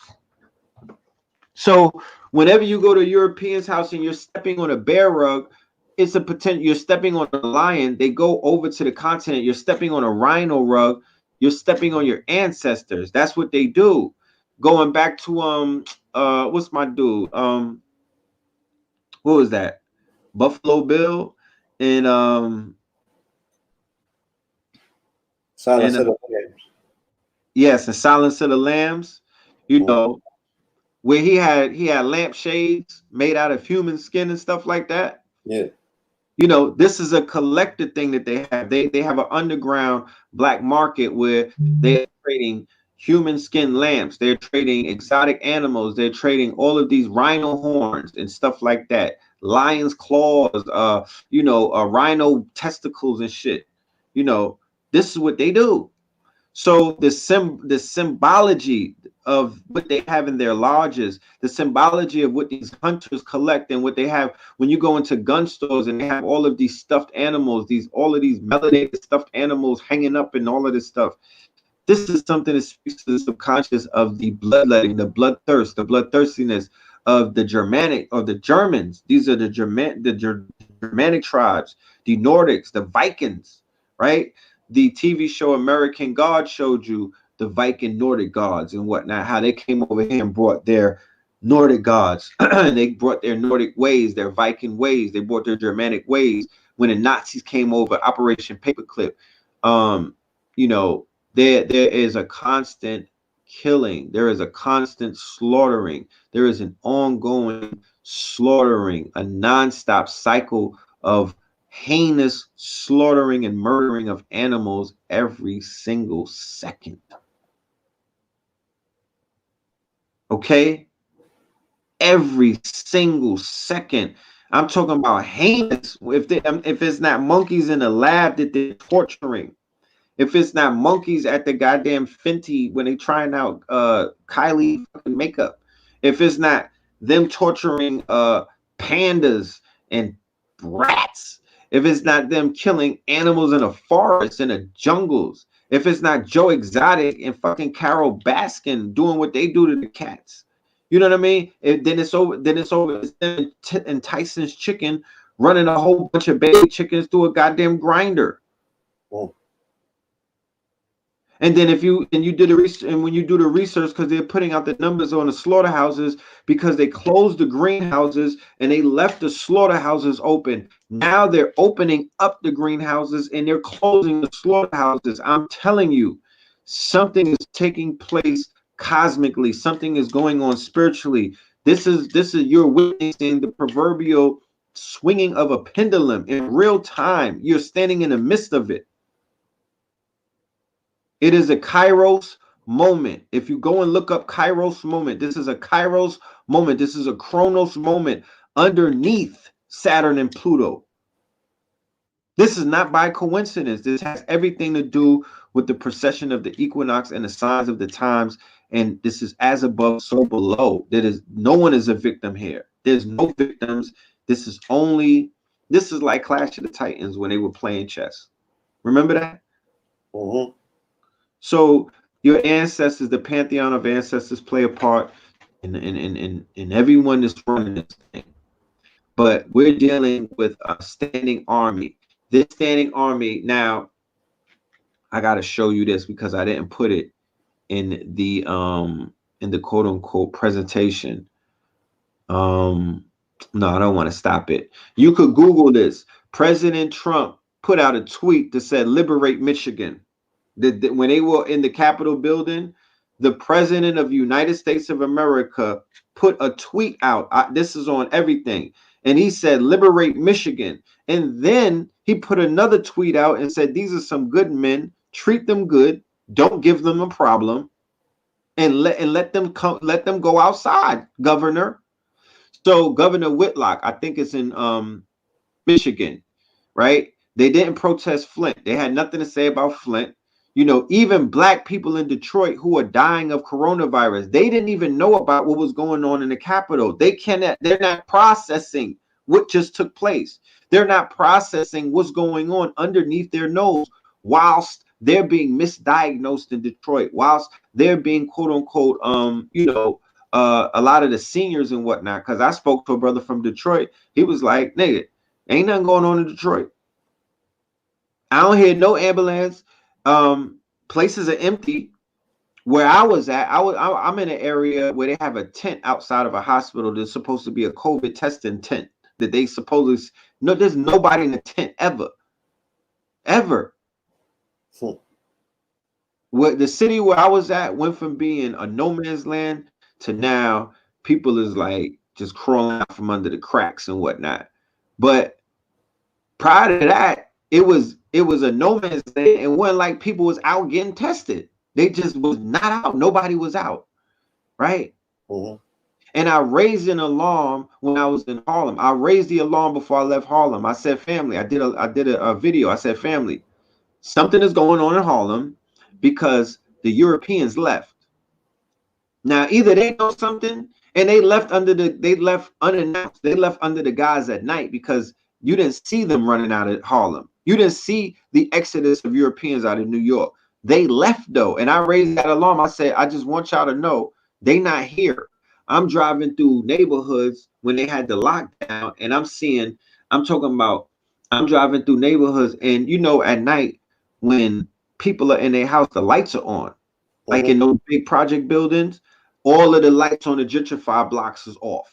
So whenever you go to a European's house and you're stepping on a bear rug, it's a potential. You're stepping on a lion. They go over to the continent. You're stepping on a rhino rug. You're stepping on your ancestors. That's what they do. Going back to what's my dude? What was that? Buffalo Bill and Silence of the Lambs. Yes, and Silence of the Lambs. You know, where he had lampshades made out of human skin and stuff like that. Yeah. You know, this is a collective thing that they have. They have an underground black market where they're trading human skin lamps. They're trading exotic animals. They're trading all of these rhino horns and stuff like that. Lion's claws, rhino testicles and shit. You know, this is what they do. So the symbology of what they have in their lodges, the symbology of what these hunters collect, and what they have when you go into gun stores and they have all of these stuffed animals, all of these melanated stuffed animals hanging up and all of this stuff. This is something that speaks to the subconscious of the bloodletting, the bloodthirst, the bloodthirstiness of the Germanic or the Germans. These are the Germanic tribes, the Nordics, the Vikings, right? The TV show American God showed you the Viking Nordic gods and whatnot, how they came over here and brought their Nordic gods. And they brought their Nordic ways, their Viking ways. They brought their Germanic ways. When the Nazis came over, Operation Paperclip, there is a constant killing. There is a constant slaughtering. There is an ongoing slaughtering, a nonstop cycle of heinous slaughtering and murdering of animals every single second. Okay? Every single second. I'm talking about heinous. If it's not monkeys in the lab that they're torturing, if it's not monkeys at the goddamn Fenty when they trying out Kylie fucking makeup, if it's not them torturing pandas and rats, if it's not them killing animals in the forest, in the jungles, if it's not Joe Exotic and fucking Carol Baskin doing what they do to the cats, you know what I mean? Then it's over. It's them and Tyson's chicken running a whole bunch of baby chickens through a goddamn grinder. Oh. And then when you do the research, because they're putting out the numbers on the slaughterhouses, because they closed the greenhouses and they left the slaughterhouses open. Now they're opening up the greenhouses and they're closing the slaughterhouses. I'm telling you, something is taking place cosmically. Something is going on spiritually. This is you're witnessing the proverbial swinging of a pendulum in real time. You're standing in the midst of it. It is a Kairos moment. If you go and look up Kairos moment, this is a Kairos moment. This is a Chronos moment underneath Saturn and Pluto. This is not by coincidence. This has everything to do with the precession of the equinox and the signs of the times. And this is as above, so below. No one is a victim here. There's no victims. This is like Clash of the Titans when they were playing chess. Remember that? Mm-hmm. So your ancestors, the pantheon of ancestors, play a part in everyone that's running this thing. But we're dealing with a standing army. This standing army, now I gotta show you this because I didn't put it in the quote unquote presentation. No, I don't want to stop it. You could Google this. President Trump put out a tweet that said liberate Michigan. When they were in the Capitol building, the president of the United States of America put a tweet out. This is on everything. And he said, liberate Michigan. And then he put another tweet out and said, these are some good men. Treat them good. Don't give them a problem. And let them go outside, Governor. So Governor Whitlock, I think it's in Michigan, right? They didn't protest Flint. They had nothing to say about Flint. You know, even black people in Detroit who are dying of coronavirus, they didn't even know about what was going on in the Capitol. They're not processing what just took place. They're not processing what's going on underneath their nose whilst they're being misdiagnosed in Detroit, whilst they're being quote unquote, a lot of the seniors and whatnot. Because I spoke to a brother from Detroit. He was like, nigga, ain't nothing going on in Detroit. I don't hear no ambulance. Places are empty. Where I was at, I'm in an area where they have a tent outside of a hospital that's supposed to be a COVID testing tent that they supposedly no. There's nobody in the tent ever. What the city where I was at went from being a no man's land to now people is like just crawling out from under the cracks and whatnot. But prior to that, it was a no man's land, and wasn't like people was out getting tested. They just was not out. Nobody was out, right? Mm-hmm. And I raised an alarm when I was in Harlem. I raised the alarm before I left Harlem. I said, family, I did a video. I said, family, something is going on in Harlem because the Europeans left. Now, either they know something and they left unannounced. They left under the guys at night because you didn't see them running out of Harlem. You didn't see the exodus of Europeans out of New York. They left though. And I raised that alarm. I said, I just want y'all to know they not here. I'm driving through neighborhoods when they had the lockdown, and I'm driving through neighborhoods, and you know, at night when people are in their house, the lights are on. Like in those big project buildings, all of the lights on the gentrified blocks is off.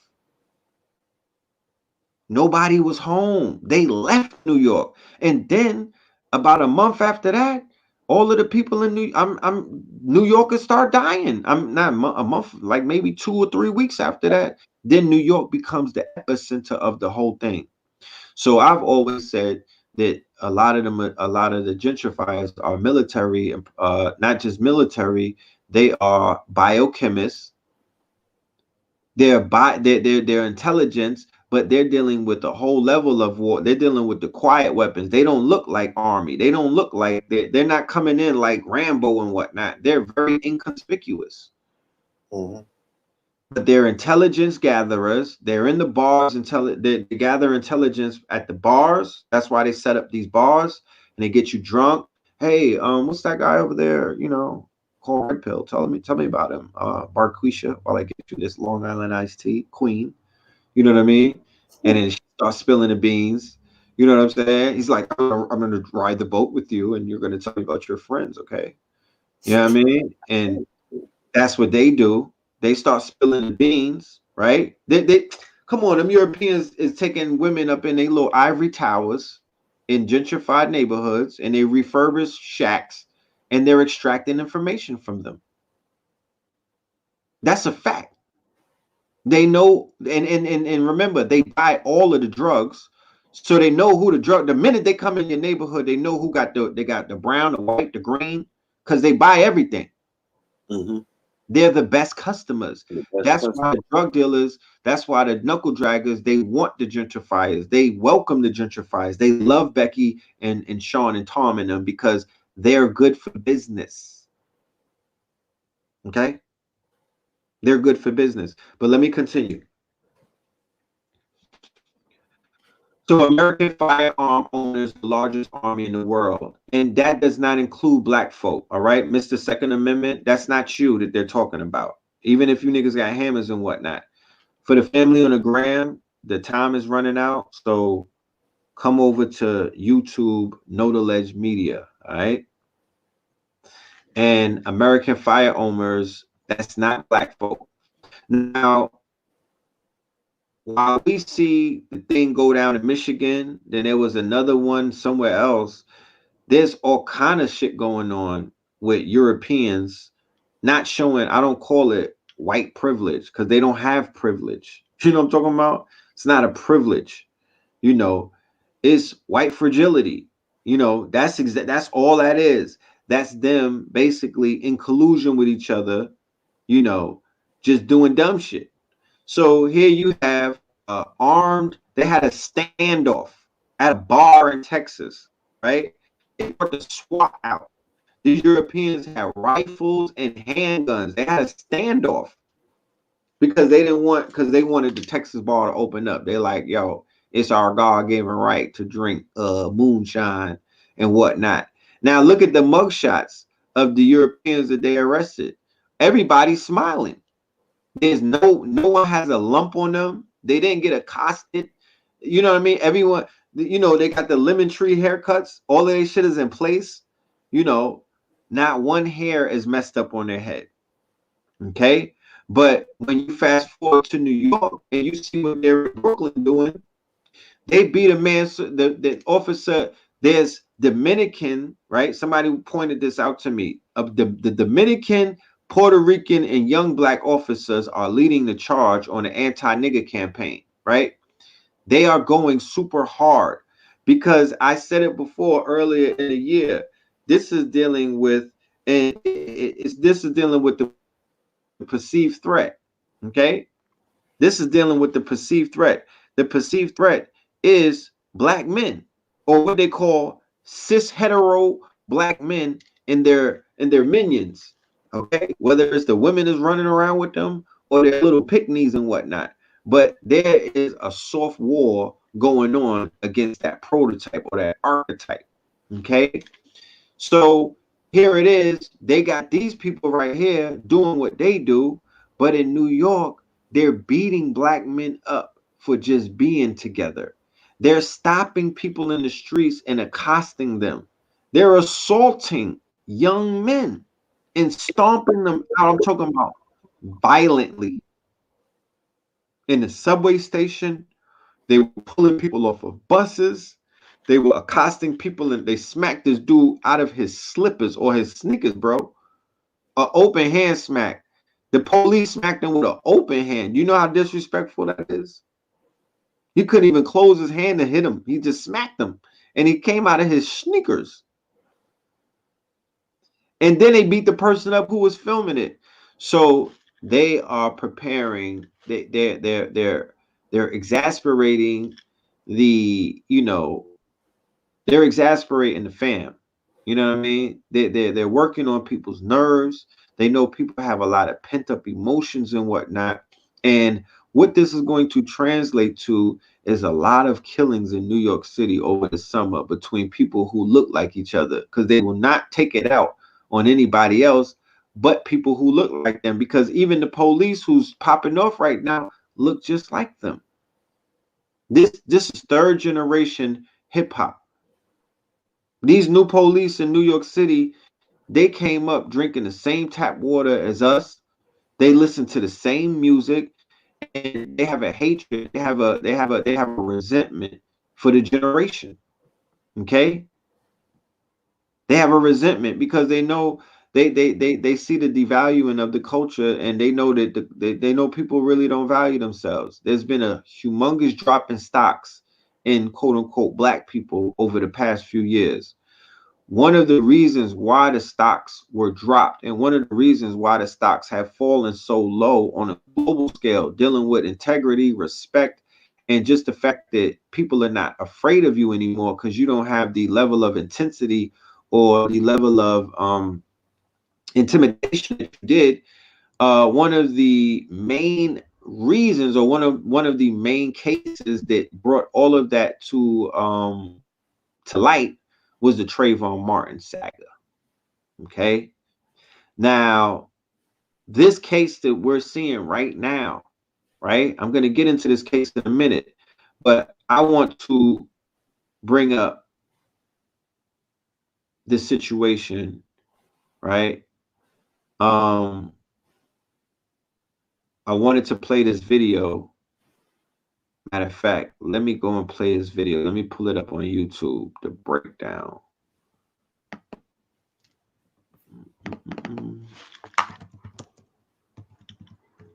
Nobody was home. They left New York. And then about a month after that, all of the people in New Yorkers start dying. I'm not a month, like maybe 2 or 3 weeks after that, then New York becomes the epicenter of the whole thing. So I've always said that a lot of the gentrifiers are military, not just military, they are biochemists. They're intelligence, but they're dealing with a whole level of war. They're dealing with the quiet weapons. They don't look like army. They don't look like they're not coming in like Rambo and whatnot. They're very inconspicuous. But they're intelligence gatherers. They're in the bars they gather intelligence at the bars. That's why they set up these bars and they get you drunk. Hey, what's that guy over there? You know, called Red Pill. Tell me about him. Barquisha, while I get you this Long Island iced tea, Queen. You know what I mean? And then she starts spilling the beans. You know what I'm saying? He's like, I'm gonna ride the boat with you, and you're gonna tell me about your friends, okay? You know what I mean? And that's what they do. They start spilling the beans, right? They come on, them Europeans is taking women up in their little ivory towers in gentrified neighborhoods, and they refurbish shacks, and they're extracting information from them. That's a fact. They know, and remember, they buy all of the drugs, so they know who the drug. The minute they come in your neighborhood, they know who got they got the brown, the white, the green, because they buy everything. Mm-hmm. They're the best customers. That's Customer. why the drug dealers, that's why the knuckle draggers, they want the gentrifiers. They welcome the gentrifiers. They love Becky and Sean and Tom and them because they're good for business. Okay? They're good for business. But let me continue. So American firearm owners, the largest army in the world. And that does not include black folk. All right, Mr. Second Amendment, that's not you that they're talking about. Even if you niggas got hammers and whatnot. For the family on the gram, the time is running out. So come over to YouTube, Know the Ledge Media. All right. And American fire owners, that's not black folk. Now, while we see the thing go down in Michigan, then there was another one somewhere else. There's all kind of shit going on with Europeans not showing, I don't call it white privilege because they don't have privilege. You know what I'm talking about? It's not a privilege. You know, it's white fragility. You know, that's all that is. That's them basically in collusion with each other, you know, just doing dumb shit. So here you have armed, they had a standoff at a bar in Texas, right? They brought the SWAT out. These Europeans had rifles and handguns. They had a standoff because they wanted the Texas bar to open up. They're like, yo, it's our God-given right to drink moonshine and whatnot. Now look at the mugshots of the Europeans that they arrested. Everybody's smiling. There's no one has a lump on them. They didn't get accosted. You know what I mean? Everyone, you know, they got the lemon tree haircuts. All of their shit is in place. You know, not one hair is messed up on their head. Okay. But when you fast forward to New York and you see what they're in Brooklyn doing, they beat a man. The officer, there's Dominican, right? Somebody pointed this out to me. The Dominican, Puerto Rican, and young black officers are leading the charge on the anti-nigger campaign, right? They are going super hard because I said it before earlier in the year. This is dealing with, and this is dealing with the perceived threat. Okay, this is dealing with the perceived threat. The perceived threat is black men, or what they call cis hetero black men and their minions. Okay, whether it's the women is running around with them or their little picnics and whatnot. But there is a soft war going on against that prototype or that archetype. Okay, so here it is. They got these people right here doing what they do, but in New York, they're beating black men up for just being together. They're stopping people in the streets and accosting them. They're assaulting young men and stomping them out. I'm talking about violently. In the subway station, they were pulling people off of buses. They were accosting people and they smacked this dude out of his slippers or his sneakers, bro. An open hand smack. The police smacked him with an open hand. You know how disrespectful that is? He couldn't even close his hand to hit him. He just smacked him. And he came out of his sneakers. And then they beat the person up who was filming it. So they are preparing, they're exasperating the, you know, they're exasperating the fam. You know what I mean? They're working on people's nerves. They know people have a lot of pent up emotions and whatnot. And what this is going to translate to is a lot of killings in New York City over the summer between people who look like each other, because they will not take it out on anybody else but people who look like them, because even the police who's popping off right now look just like them. This is third generation hip hop. These new police in New York City, they came up drinking the same tap water as us. They listen to the same music, and they have a hatred. They have a resentment for the generation. Okay, they have a resentment because they know They see the devaluing of the culture, and they know that they know people really don't value themselves. There's been a humongous drop in stocks in quote unquote black people over the past few years. One of the reasons why the stocks were dropped, and one of the reasons why the stocks have fallen so low on a global scale, dealing with integrity, respect, and just the fact that people are not afraid of you anymore because you don't have the level of intensity or the level of intimidation that you did. One of the main reasons, or one of the main cases that brought all of that to light was the Trayvon Martin saga. Okay, now this case that we're seeing right now, right? I'm going to get into this case in a minute, but I want to bring up this situation, right? I wanted to play this video. Matter of fact, let me go and play this video. Let me pull it up on YouTube, the breakdown.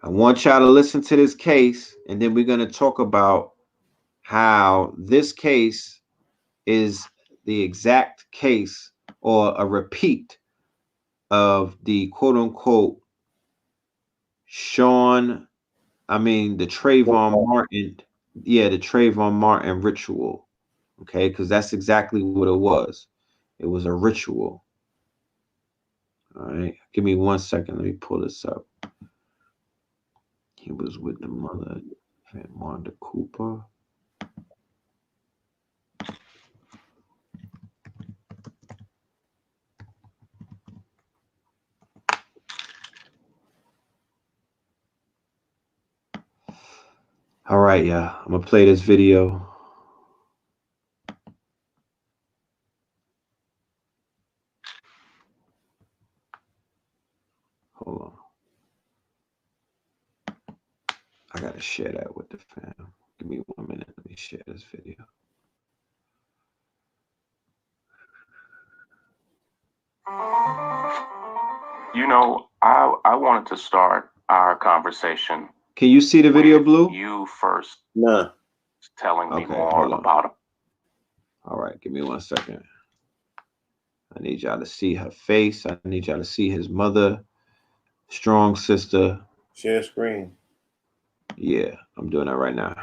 I want y'all to listen to this case, and then we're going to talk about how this case is the exact case or a repeat of the quote unquote the Trayvon Martin, the Trayvon Martin ritual. Okay, because that's exactly what it was. It was a ritual. All right, give me 1 second. Let me pull this up. He was with the mother, Wanda Cooper. All right, yeah, I'm gonna play this video. Hold on. I gotta share that with the fam. Give me 1 minute. Let me share this video. You know, I wanted to start our conversation. Can you see the video, Blue? You first No. telling me more about him. All right, give me 1 second. I need y'all to see her face. I need y'all to see his mother, strong sister. Share screen. Yeah, I'm doing that right now.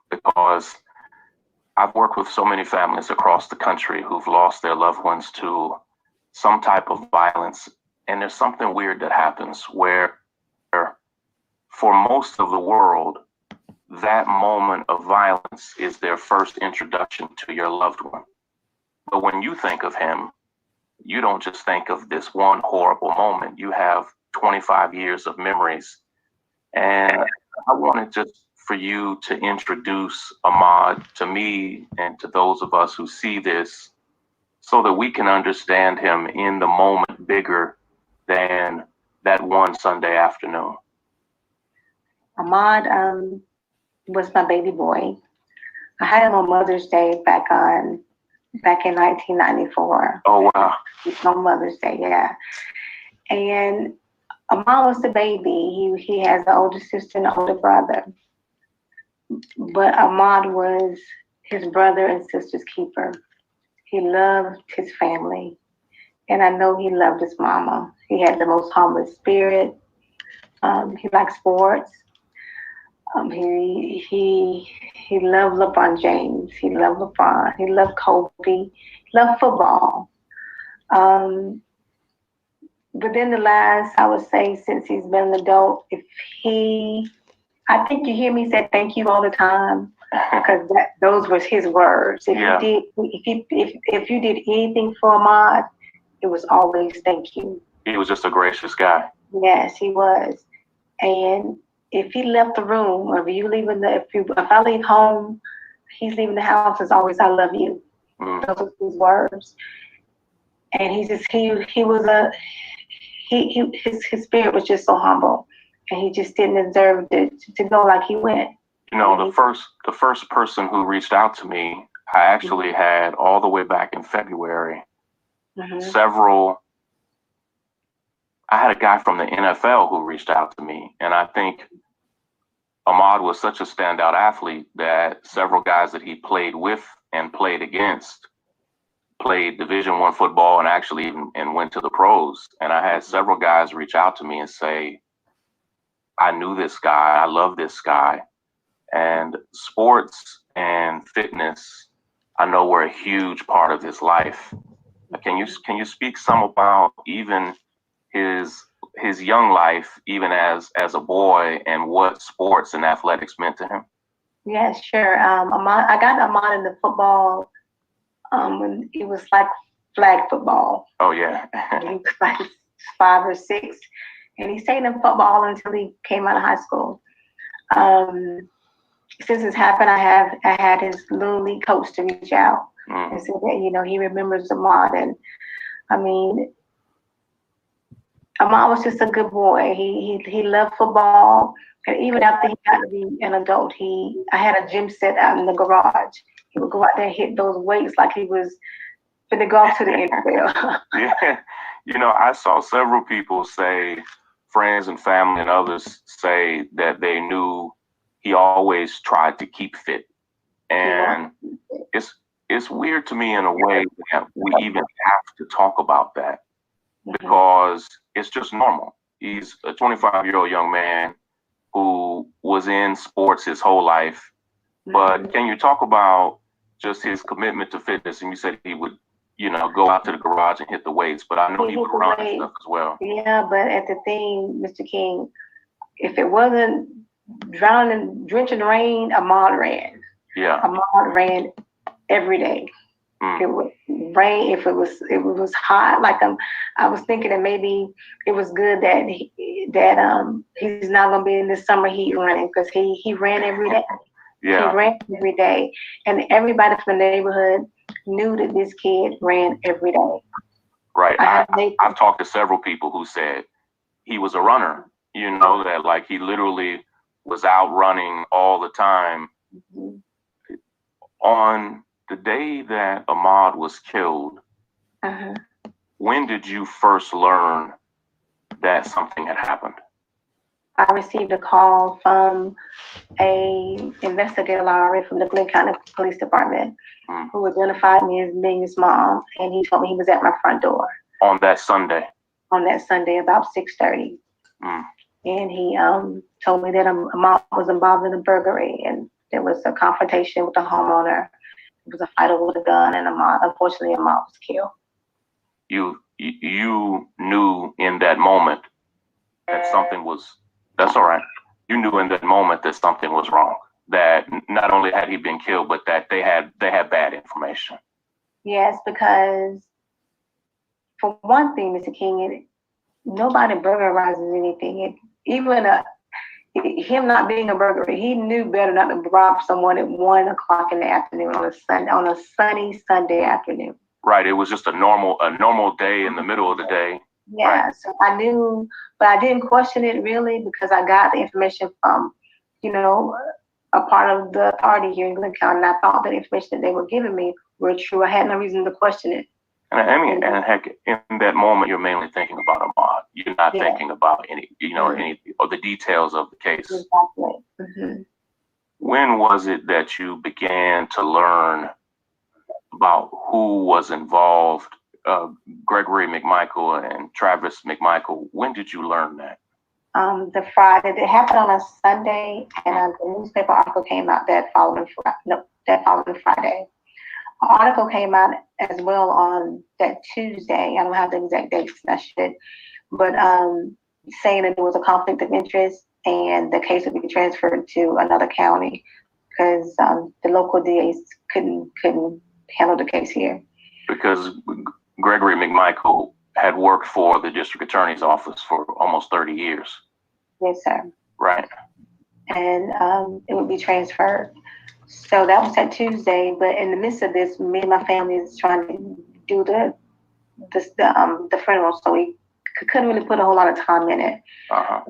Because I've worked with so many families across the country who've lost their loved ones to some type of violence. And there's something weird that happens where, for most of the world, that moment of violence is their first introduction to your loved one. But when you think of him, you don't just think of this one horrible moment. You have 25 years of memories. And I wanted just for you to introduce Ahmaud to me and to those of us who see this so that we can understand him in the moment bigger than that one Sunday afternoon. Ahmaud was my baby boy. I had him on Mother's Day back in 1994. Oh, wow. On Mother's Day, yeah. And Ahmaud was the baby. He has an older sister and an older brother. But Ahmaud was his brother and sister's keeper. He loved his family. And I know he loved his mama. He had the most humble spirit. He liked sports. He loved LeBron James. He loved LeBron. He loved Kobe. He loved football. But then the last, I would say, since he's been an adult, I think you hear me say thank you all the time because those were his words. If you did anything for Ahmaud, it was always thank you. He was just a gracious guy. Yes, he was. And if he left the room, or if I leave home, he's leaving the house, it's always I love you. Those are his words. And his spirit was just so humble, and he just didn't deserve to go like he went. You know, the first person who reached out to me, I actually had all the way back in February. I had a guy from the NFL who reached out to me, and I think Ahmad was such a standout athlete that several guys that he played with and played against played Division I football and actually even went to the pros. And I had several guys reach out to me and say, I knew this guy, I love this guy. And sports and fitness, I know, were a huge part of his life. Can you speak some about even his young life, even as a boy, and what sports and athletics meant to him? Yeah, sure. I got Ahmad in the football when it was like flag football. Oh yeah. He was like 5 or 6, and he stayed in football until he came out of high school. Since this happened, I had his little league coach to reach out and say that he remembers Ahmad, and I mean, Ahmad was just a good boy. He loved football, and even after he got to be an adult, I had a gym set out in the garage. He would go out there and hit those weights like he was finna go off to the NFL. Yeah, I saw several people say, friends and family and others say that they knew he always tried to keep fit, and it's weird to me in a way that we even have to talk about that. Because it's just normal. He's a 25-year-old young man who was in sports his whole life. But can you talk about just his commitment to fitness? And you said he would, go out to the garage and hit the weights, but I know he would run and stuff as well. Yeah, but at the thing, Mr. King, if it wasn't drowning, drenching rain, Ahmad ran. Yeah. Ahmad ran every day. It would rain, if it was hot. Like I was thinking that maybe it was good that he's not gonna be in the summer heat running, because he ran every day. Yeah. He ran every day, and everybody from the neighborhood knew that this kid ran every day. Right. I've talked to several people who said he was a runner. That like he literally was out running all the time. On the day that Ahmad was killed, when did you first learn that something had happened? I received a call from a investigator from the Glenn County Police Department who identified me as being his mom, and he told me he was at my front door. On that Sunday? On that Sunday, about 6:30. And he told me that Ahmad was involved in a burglary, and there was a confrontation with the homeowner. It was a fight over the gun, and unfortunately, Ahmad was killed. You knew in that moment that something was, that's all right. You knew in that moment that something was wrong. That not only had he been killed, but that they had bad information. Yes, because for one thing, Mr. King, nobody burglarizes anything. Even him not being a burglar, he knew better not to rob someone at 1 o'clock in the afternoon on a sunny Sunday afternoon. Right. It was just a normal day in the middle of the day. Yeah. Right. So I knew, but I didn't question it really, because I got the information from, a part of the authority here in Glenn County, and I thought that the information that they were giving me were true. I had no reason to question it. And heck, in that moment, you're mainly thinking about Ahmad. You're not thinking about any of the details of the case. Exactly. When was it that you began to learn about who was involved? Gregory McMichael and Travis McMichael. When did you learn that? The Friday. It happened on a Sunday, and the newspaper article came out that following Friday. An article came out as well on that Tuesday. I don't have the exact dates, I should, but saying that there was a conflict of interest and the case would be transferred to another county because the local DAs couldn't handle the case here. Because Gregory McMichael had worked for the district attorney's office for almost 30 years. Yes, sir. Right. And it would be transferred. So that was that Tuesday. But in the midst of this, me and my family is trying to do the the funeral, so we couldn't really put a whole lot of time in it.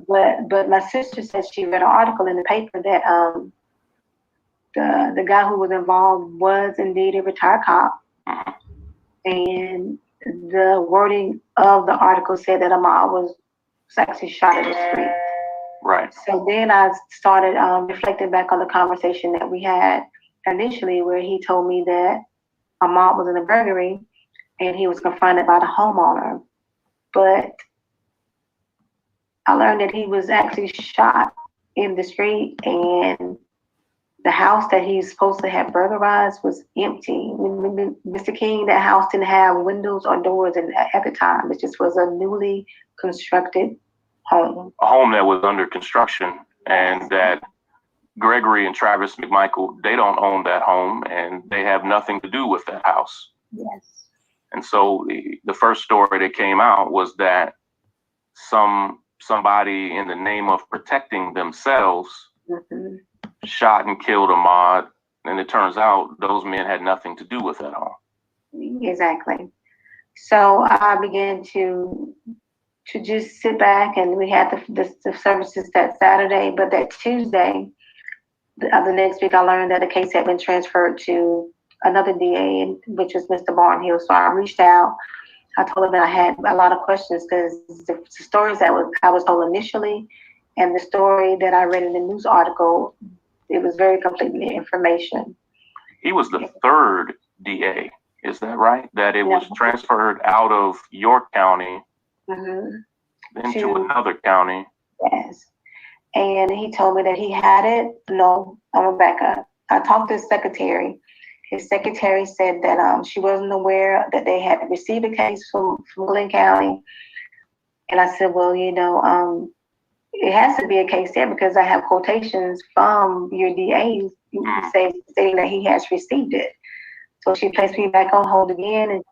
But my sister said she read an article in the paper that the guy who was involved was indeed a retired cop, and the wording of the article said that Ahmaud was actually shot in the street. Right. So then I started reflecting back on the conversation that we had initially, where he told me that Ahmaud was in a burglary and he was confronted by the homeowner. But I learned that he was actually shot in the street, and the house that he's supposed to have burglarized was empty. Mr. King, that house didn't have windows or doors at the time. It just was a newly constructed home. A home that was under construction, and that Gregory and Travis McMichael, they don't own that home, and they have nothing to do with that house. Yes. And so the first story that came out was that somebody in the name of protecting themselves shot and killed Ahmaud, and it turns out those men had nothing to do with that home. Exactly. So I began to just sit back, and we had the services that Saturday, but that Tuesday, the next week, I learned that the case had been transferred to another DA, which was Mr. Barnhill. So I reached out. I told him that I had a lot of questions, because the stories that I was told initially and the story that I read in the news article, it was very conflicting information. He was the third DA, is that right? That it was transferred out of York County then to another county. Yes. And he told me that he had it. No, I'm gonna back up. I talked to his secretary. His secretary said that she wasn't aware that they had received a case from Glenn County. And I said, well, it has to be a case there, because I have quotations from your DA saying that he has received it. So she placed me back on hold again, and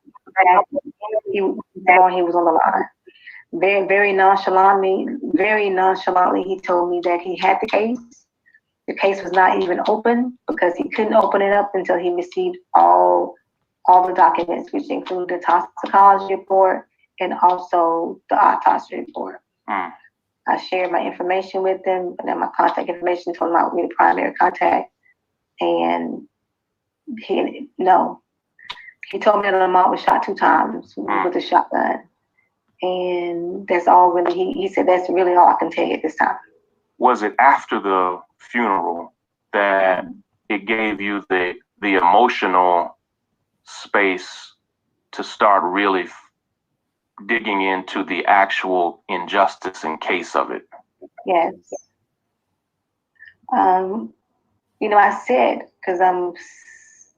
he was on the line. Very nonchalantly, he told me that he had the case. The case was not even open, because he couldn't open it up until he received all the documents, which include the toxicology report and also the autopsy report. I shared my information with them, and then my contact information, told him I would be the primary contact. And he told me that Ahmaud was shot 2 times with a shotgun. And that's all really, he said that's really all I can tell you at this time. Was it after the funeral that it gave you the emotional space to start really digging into the actual injustice and case of it? Yes. I said, because I'm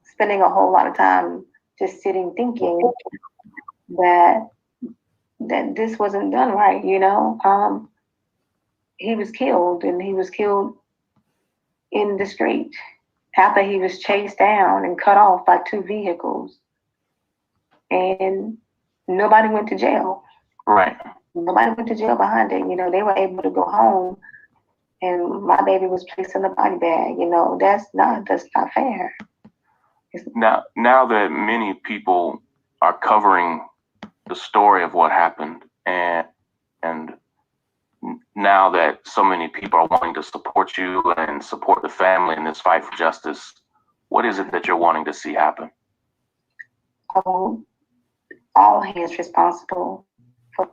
spending a whole lot of time just sitting thinking that this wasn't done right, he was killed, and he was killed in the street after he was chased down and cut off by 2 vehicles, and nobody went to jail. Right. Nobody went to jail behind it. They were able to go home, and my baby was placed in the body bag. That's not fair. Now that many people are covering the story of what happened, and now that so many people are wanting to support you and support the family in this fight for justice, what is it that you're wanting to see happen? All hands responsible for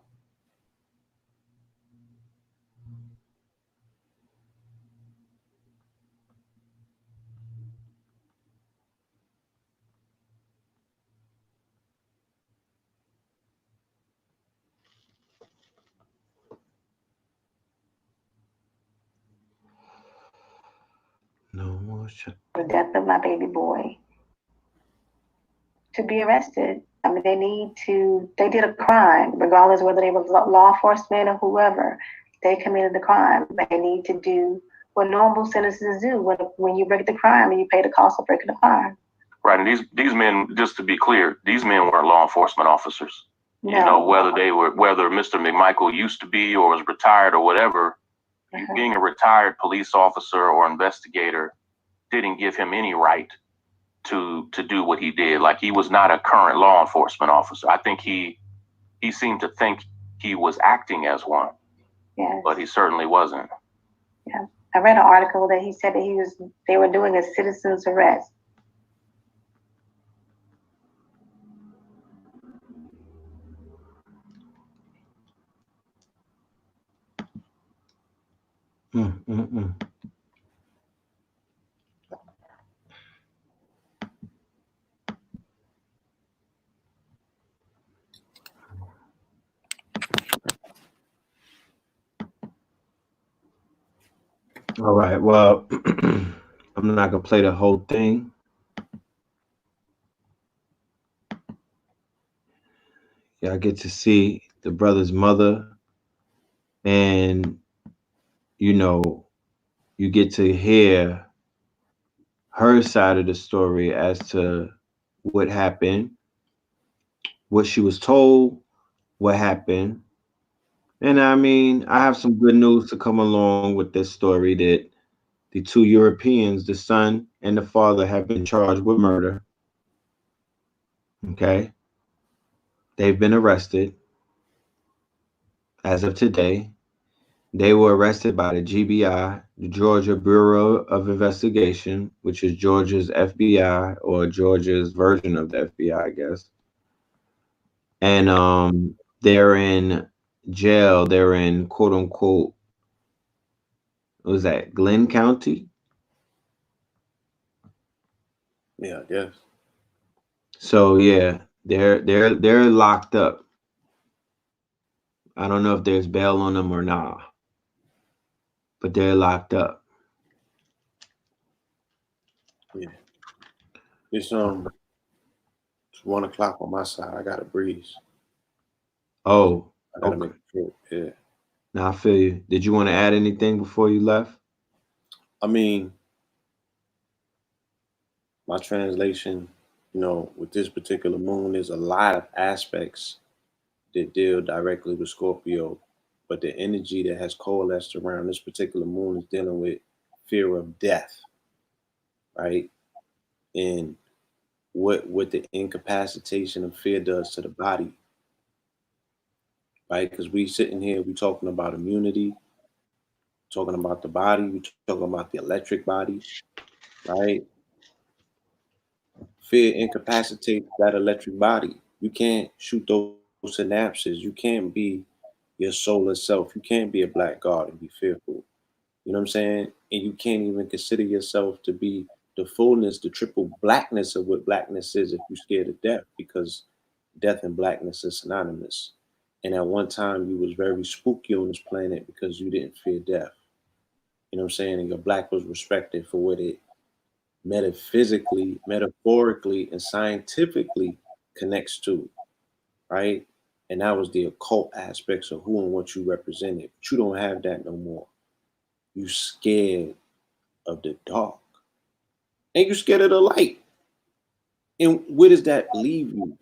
the death of my baby boy to be arrested. I mean, they did a crime, regardless whether they were law enforcement or whoever. They committed the crime. They need to do what normal citizens do when you break the crime and you pay the cost of breaking the crime. Right, and these men, just to be clear, these men weren't law enforcement officers. No. Whether Mr. McMichael used to be or was retired or whatever, being a retired police officer or investigator didn't give him any right to do what he did. Like, he was not a current law enforcement officer. I think he seemed to think he was acting as one. Yes. But he certainly wasn't. Yeah. I read an article that he said that they were doing a citizen's arrest. All right. Well, I'm not gonna play the whole thing. Yeah, I get to see the brother's mother, and you know, you get to hear her side of the story as to what happened, what she was told, what happened. And I mean, I have some good news to come along with this story that the two Europeans, the son and the father, have been charged with murder. Okay. They've been arrested as of today. They were arrested by the GBI, the Georgia Bureau of Investigation, which is Georgia's FBI, or Georgia's version of the FBI, I guess. And they're in jail. They're in, quote unquote, what was that, Glenn County? Yeah, I guess. So yeah, they're locked up. I don't know if there's bail on them or not, but they're locked up. Yeah. It's 1 o'clock on my side. I gotta breeze. Oh, I gotta okay. make a trip. Yeah. Now I feel you. Did you want to add anything before you left? I mean, my translation, with this particular moon, there's a lot of aspects that deal directly with Scorpio, but the energy that has coalesced around this particular moon is dealing with fear of death, right? And what the incapacitation of fear does to the body, right? Because we sitting here, we talking about immunity, talking about the body, we talking about the electric body, right? Fear incapacitates that electric body. You can't shoot those synapses. You can't be your soulless self. You can't be a black god and be fearful. You know what I'm saying? And you can't even consider yourself to be the fullness, the triple blackness of what blackness is if you're scared of death, because death and blackness is synonymous. And at one time you was very spooky on this planet because you didn't fear death. You know what I'm saying? And your black was respected for what it metaphysically, metaphorically, and scientifically connects to, right? And that was the occult aspects of who and what you represented. But you don't have that no more. You scared of the dark. And you scared of the light. And where does that leave you?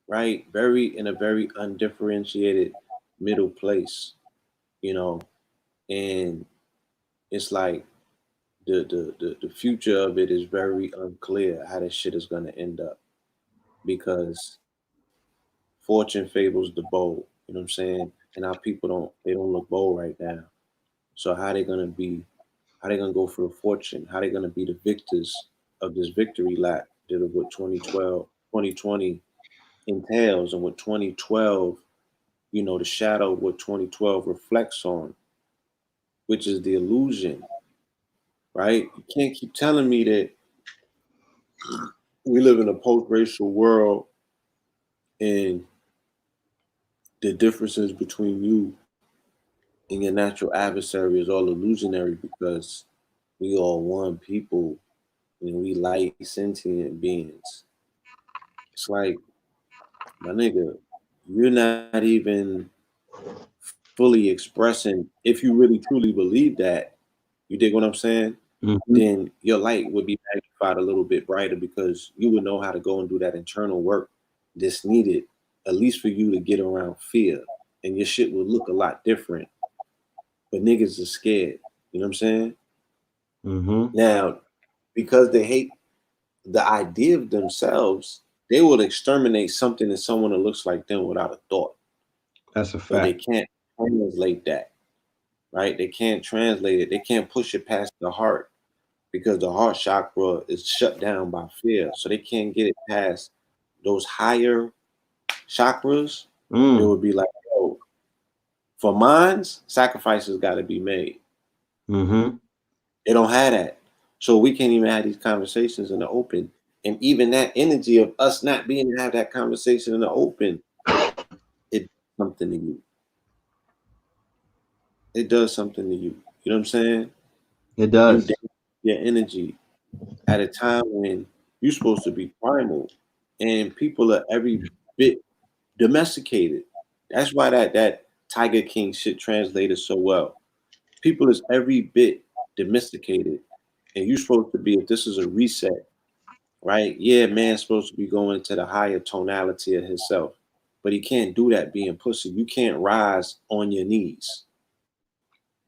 Right? In a very undifferentiated middle place, and it's like the future of it is very unclear how this shit is gonna end up, because fortune favors the bold, you know what I'm saying? And our people don't look bold right now. So how they gonna go for the fortune? How they gonna be the victors of this victory lap that of what 2020 entails, and what 2012, the shadow of what 2012 reflects on, which is the illusion, right? You can't keep telling me that we live in a post-racial world and the differences between you and your natural adversary is all illusionary, because we all one people and we light sentient beings. It's like, my nigga, you're not even fully expressing, if you really truly believe that, you dig what I'm saying? Mm-hmm. Then your light would be magnified a little bit brighter, because you would know how to go and do that internal work that's needed, at least for you to get around fear, and your shit would look a lot different. But niggas are scared. You know what I'm saying? Mm-hmm. Now, because they hate the idea of themselves, they will exterminate something in someone that looks like them without a thought. That's a But they fact. can't translate that, right? They can't translate it. They can't push it past the heart because the heart chakra is shut down by fear. So they can't get it past those higher chakras. It would be like, oh, for minds, sacrifices got to be made. Mm-hmm. They don't have that. So we can't even have these conversations in the open. And even that energy of us not being to have that conversation in the open, it does something to you. It does something to you. You know what I'm saying? It You does. damage your energy at a time when you're supposed to be primal, and people are every bit domesticated. That's why that Tiger King shit translated so well. People is every bit domesticated, and you're supposed to be, if this is a reset, right? Yeah, man's supposed to be going to the higher tonality of himself, but he can't do that being pussy. You can't rise on your knees.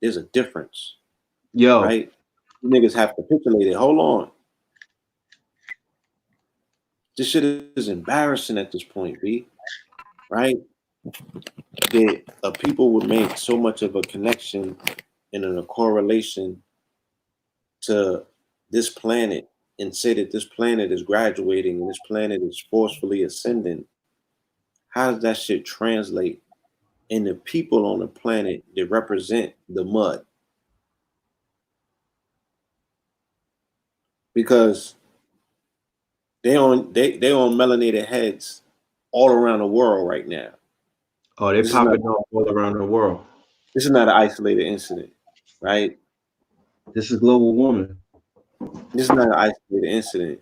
There's a difference, Yo, right? You niggas have capitulated. Hold on. This shit is embarrassing at this point, B. Right? That people would make so much of a connection and a correlation to this planet and say that this planet is graduating and this planet is forcefully ascending. How does that shit translate in the people on the planet that represent the mud? Because they on melanated heads all around the world right now. oh, they This is not popping off all around the world. this is not an isolated incident, right? This is global warming. This is not an isolated incident.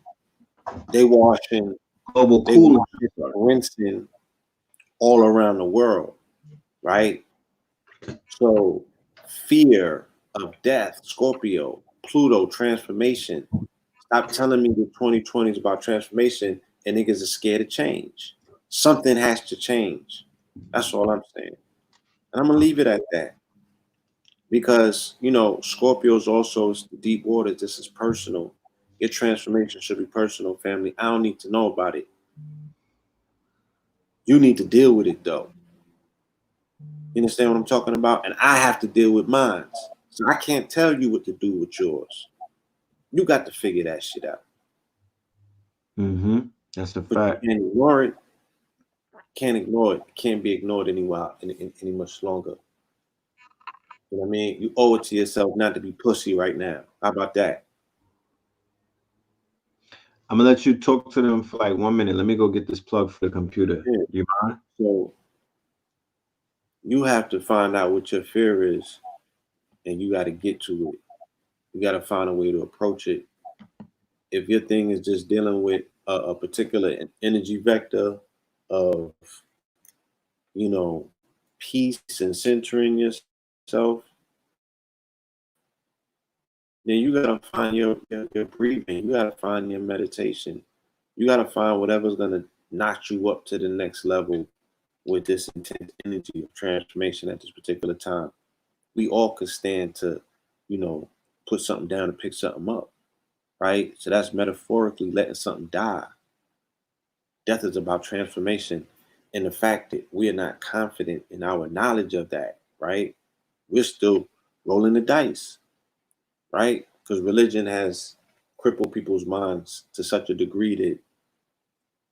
They washing, Global cooling. rinsing all around the world, right? So fear of death, Scorpio, Pluto, transformation. Stop telling me the 2020 is about transformation and niggas are scared of change. Something has to change. That's all I'm saying. And I'm gonna leave it at that. Because, you know, Scorpio's also is the deep waters. This is personal. Your transformation should be personal, family. I don't need to know about it. You need to deal with it though. You understand what I'm talking about? And I have to deal with mine. So I can't tell you what to do with yours. You got to figure that shit out. Mm-hmm. That's a But fact. you can't ignore it. Can't ignore it. Can't be ignored any much longer. You know what I mean? You owe it to yourself not to be pussy right now. How about that? I'm gonna let you talk to them for like 1 minute. Let me go get this plug for the computer. Yeah. You mind? So you have to find out what your fear is, and you got to get to it. You got to find a way to approach it. If your thing is just dealing with a particular energy vector of, you know, peace and centering yourself, then you gotta find your breathing. You gotta find your meditation. You gotta find whatever's gonna knock you up to the next level with this intense energy of transformation at this particular time. We all could stand to, you know, put something down and pick something up, right? So that's metaphorically letting something die. Death is about transformation. And the fact that we are not confident in our knowledge of that, right? We're still rolling the dice, right? Because religion has crippled people's minds to such a degree that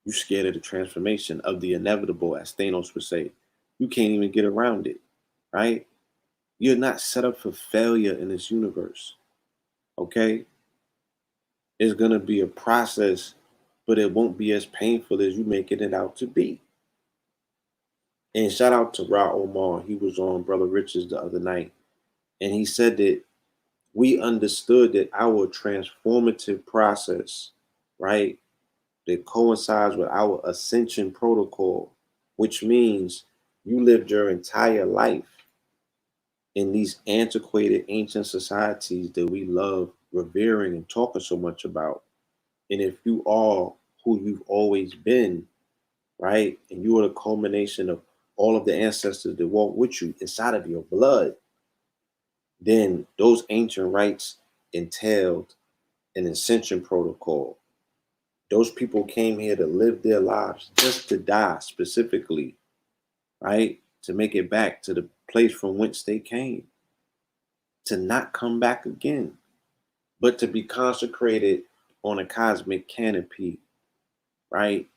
you're scared of the transformation of the inevitable, as Thanos would say. You can't even get around it, right? You're not set up for failure in this universe, okay? It's going to be a process, but it won't be as painful as you making it out to be. And shout out to Ra Omar. He was on Brother Richards the other night, and he said that we understood that our transformative process, right, that coincides with our ascension protocol, which means you lived your entire life in these antiquated ancient societies that we love revering and talking so much about. And if you are who you've always been, right, and you are the culmination of all of the ancestors that walk with you inside of your blood, then those ancient rites entailed an ascension protocol. Those people came here to live their lives just to die specifically, right? To make it back to the place from whence they came, to not come back again, but to be consecrated on a cosmic canopy, right?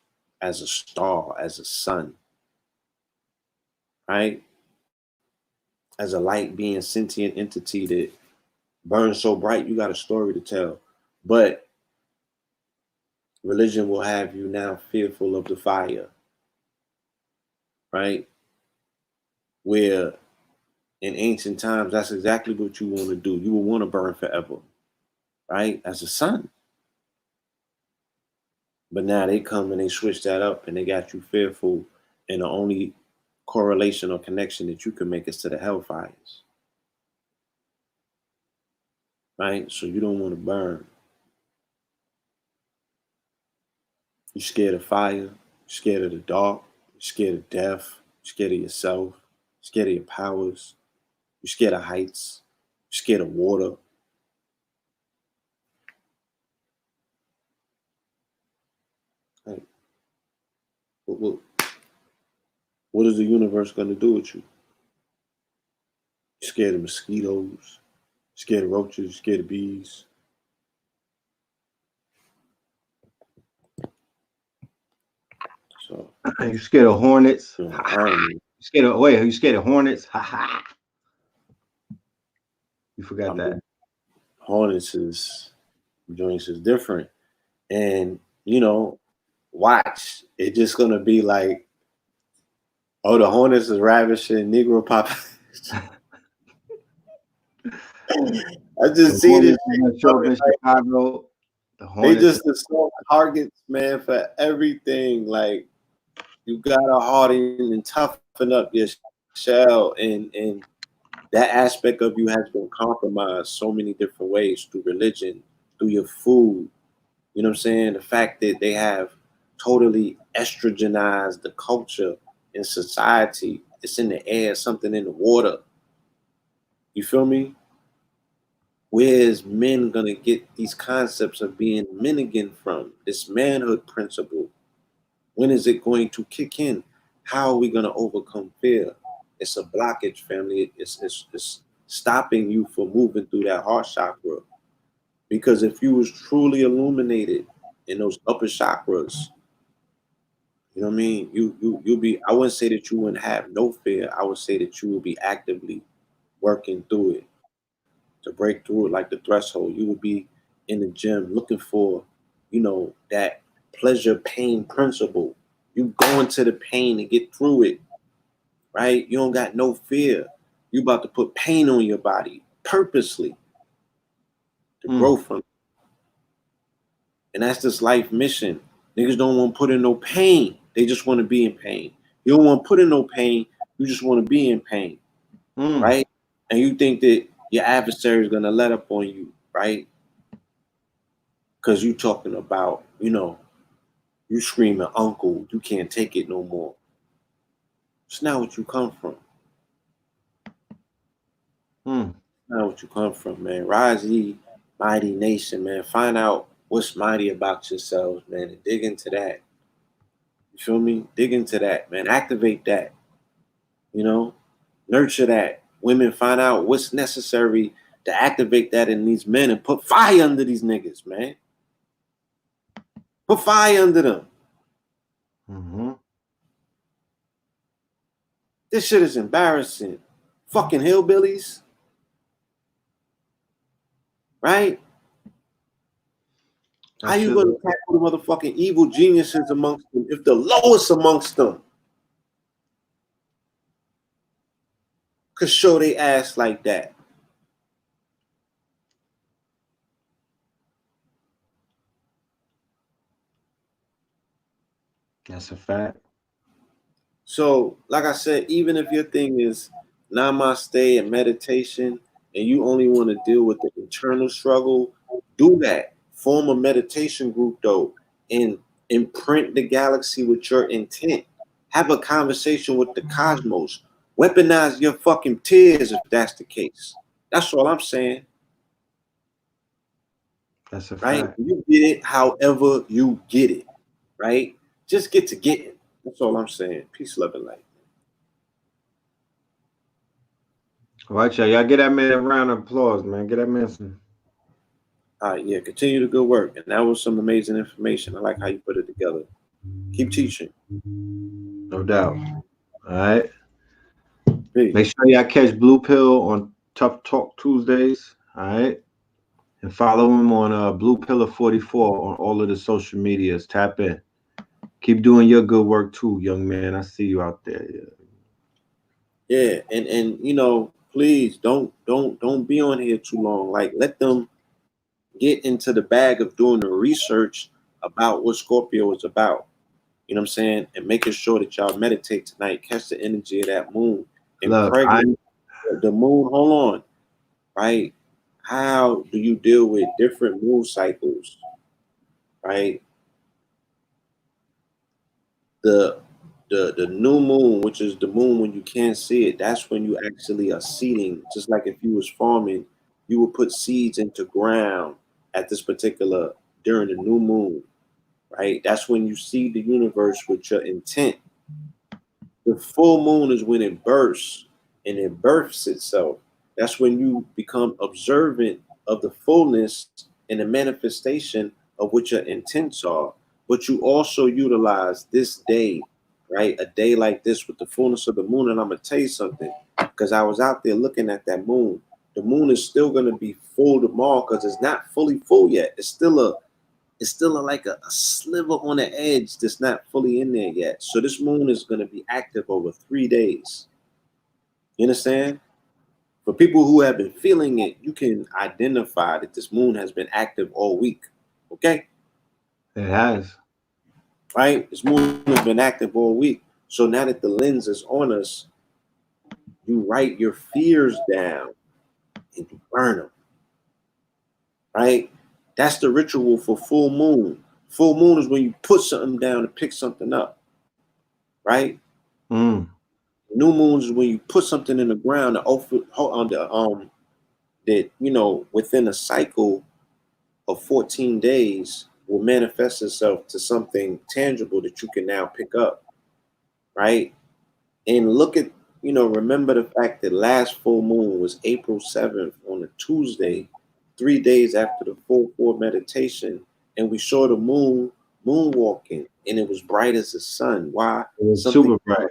As a star, as a sun, right? As a light being, sentient entity that burns so bright, you got a story to tell. But religion will have you now fearful of the fire, right? Where in ancient times, that's exactly what you want to do. You will want to burn forever, right? As a sun. But now they come and they switch that up and they got you fearful, and the only correlation or connection that you can make is to the hellfires, right? So you don't want to burn. You're scared of fire, you're scared of the dark, you're scared of death, you're scared of yourself, you're scared of your powers, you're scared of heights, you're scared of water. Right. What is the universe going to do with you? You're scared of mosquitoes, you're scared of roaches, you're scared of bees. So You scared of hornets? you know, You scared of hornets? Ha ha. You forgot that. Hornets is joints is different. And you know, watch. It's just gonna be like, oh, the hornets is ravishing Negro population. I just see this. Show up in Chicago. They just the soft targets, man, for everything. Like, you gotta harden and toughen up your shell, and that aspect of you has been compromised so many different ways, through religion, through your food. You know what I'm saying? The fact that they have totally estrogenized the culture in society. It's in the air, something in the water. You feel me? Where is men gonna get these concepts of being men again from? This manhood principle. When is it going to kick in? How are we gonna overcome fear? It's a blockage, family. It's stopping you from moving through that heart chakra. Because if you was truly illuminated in those upper chakras, you know what I mean? You'll be, I wouldn't say that you wouldn't have no fear. I would say that you would be actively working through it to break through it, like the threshold. You would be in the gym looking for, you know, that pleasure pain principle. You go into the pain to get through it, right? You don't got no fear. You about to put pain on your body purposely to grow from it. And that's this life mission. Niggas don't want to put in no pain. They just want to be in pain. You don't want to put in no pain. You just want to be in pain, right? And you think that your adversary is going to let up on you, right? Because you talking about, you know, you screaming, uncle, you can't take it no more. It's not what you come from. It's not what you come from, man. Rise ye, mighty nation, man. Find out what's mighty about yourselves, man, and dig into that. You feel me? Dig into that, man. Activate that. You know, nurture that. Women, find out what's necessary to activate that in these men and put fire under these niggas, man. Put fire under them. This shit is embarrassing. Fucking hillbillies. Right? How you gonna tackle the motherfucking evil geniuses amongst them if the lowest amongst them could show they ass like that? That's a fact. So, like I said, even if your thing is namaste and meditation, and you only want to deal with the internal struggle, do that. Form a meditation group, though, and imprint the galaxy with your intent. Have a conversation with the cosmos. Weaponize your fucking tears if that's the case. That's all I'm saying. That's a right? fact. You get it however you get it, right? Just get to getting. That's all I'm saying. Peace, love, and light. All right, y'all. Y'all get that man a round of applause, man. Get that man some. All right, yeah, continue the good work. And that was some amazing information. I like how you put it together. Keep teaching. No doubt. All right. Peace. Make sure y'all catch Blue Pill on Tough Talk Tuesdays. All right. And follow him on Blue Pillar 44 on all of the social medias. Tap in. Keep doing your good work too, young man. I see you out there. Yeah, and you know, please don't be on here too long. Like, let them get into the bag of doing the research about what Scorpio is about. You know what I'm saying? And making sure that y'all meditate tonight, catch the energy of that moon, Look, impregnate the moon. Hold on, right? How do you deal with different moon cycles, right? The the new moon, which is the moon when you can't see it, that's when you actually are seeding. Just like if you was farming, you would put seeds into ground at this particular during the new moon, right? That's when you see the universe with your intent. The full moon is when it bursts and it births itself. That's when you become observant of the fullness and the manifestation of what your intents are. But you also utilize this day, right? A day like this with the fullness of the moon. And I'm going to tell you something, because I was out there looking at that moon. The moon is still going to be full tomorrow because it's not fully full yet. It's still like a sliver on the edge that's not fully in there yet. So this moon is going to be active over 3 days. You understand? For people who have been feeling it, you can identify that this moon has been active all week. Okay? it has. Right? This moon has been active all week. So now that the lens is on us, you write your fears down and you burn them. Right? That's the ritual for full moon. Full moon is when you put something down and pick something up. Right? Mm. New moons is when you put something in the ground that within a cycle of 14 days will manifest itself to something tangible that you can now pick up, right? And look at, remember the fact that last full moon was April 7th on a Tuesday, 3 days after the full 4 meditation, and we saw the moonwalking, and it was bright as the sun. Why? It was Something super bright.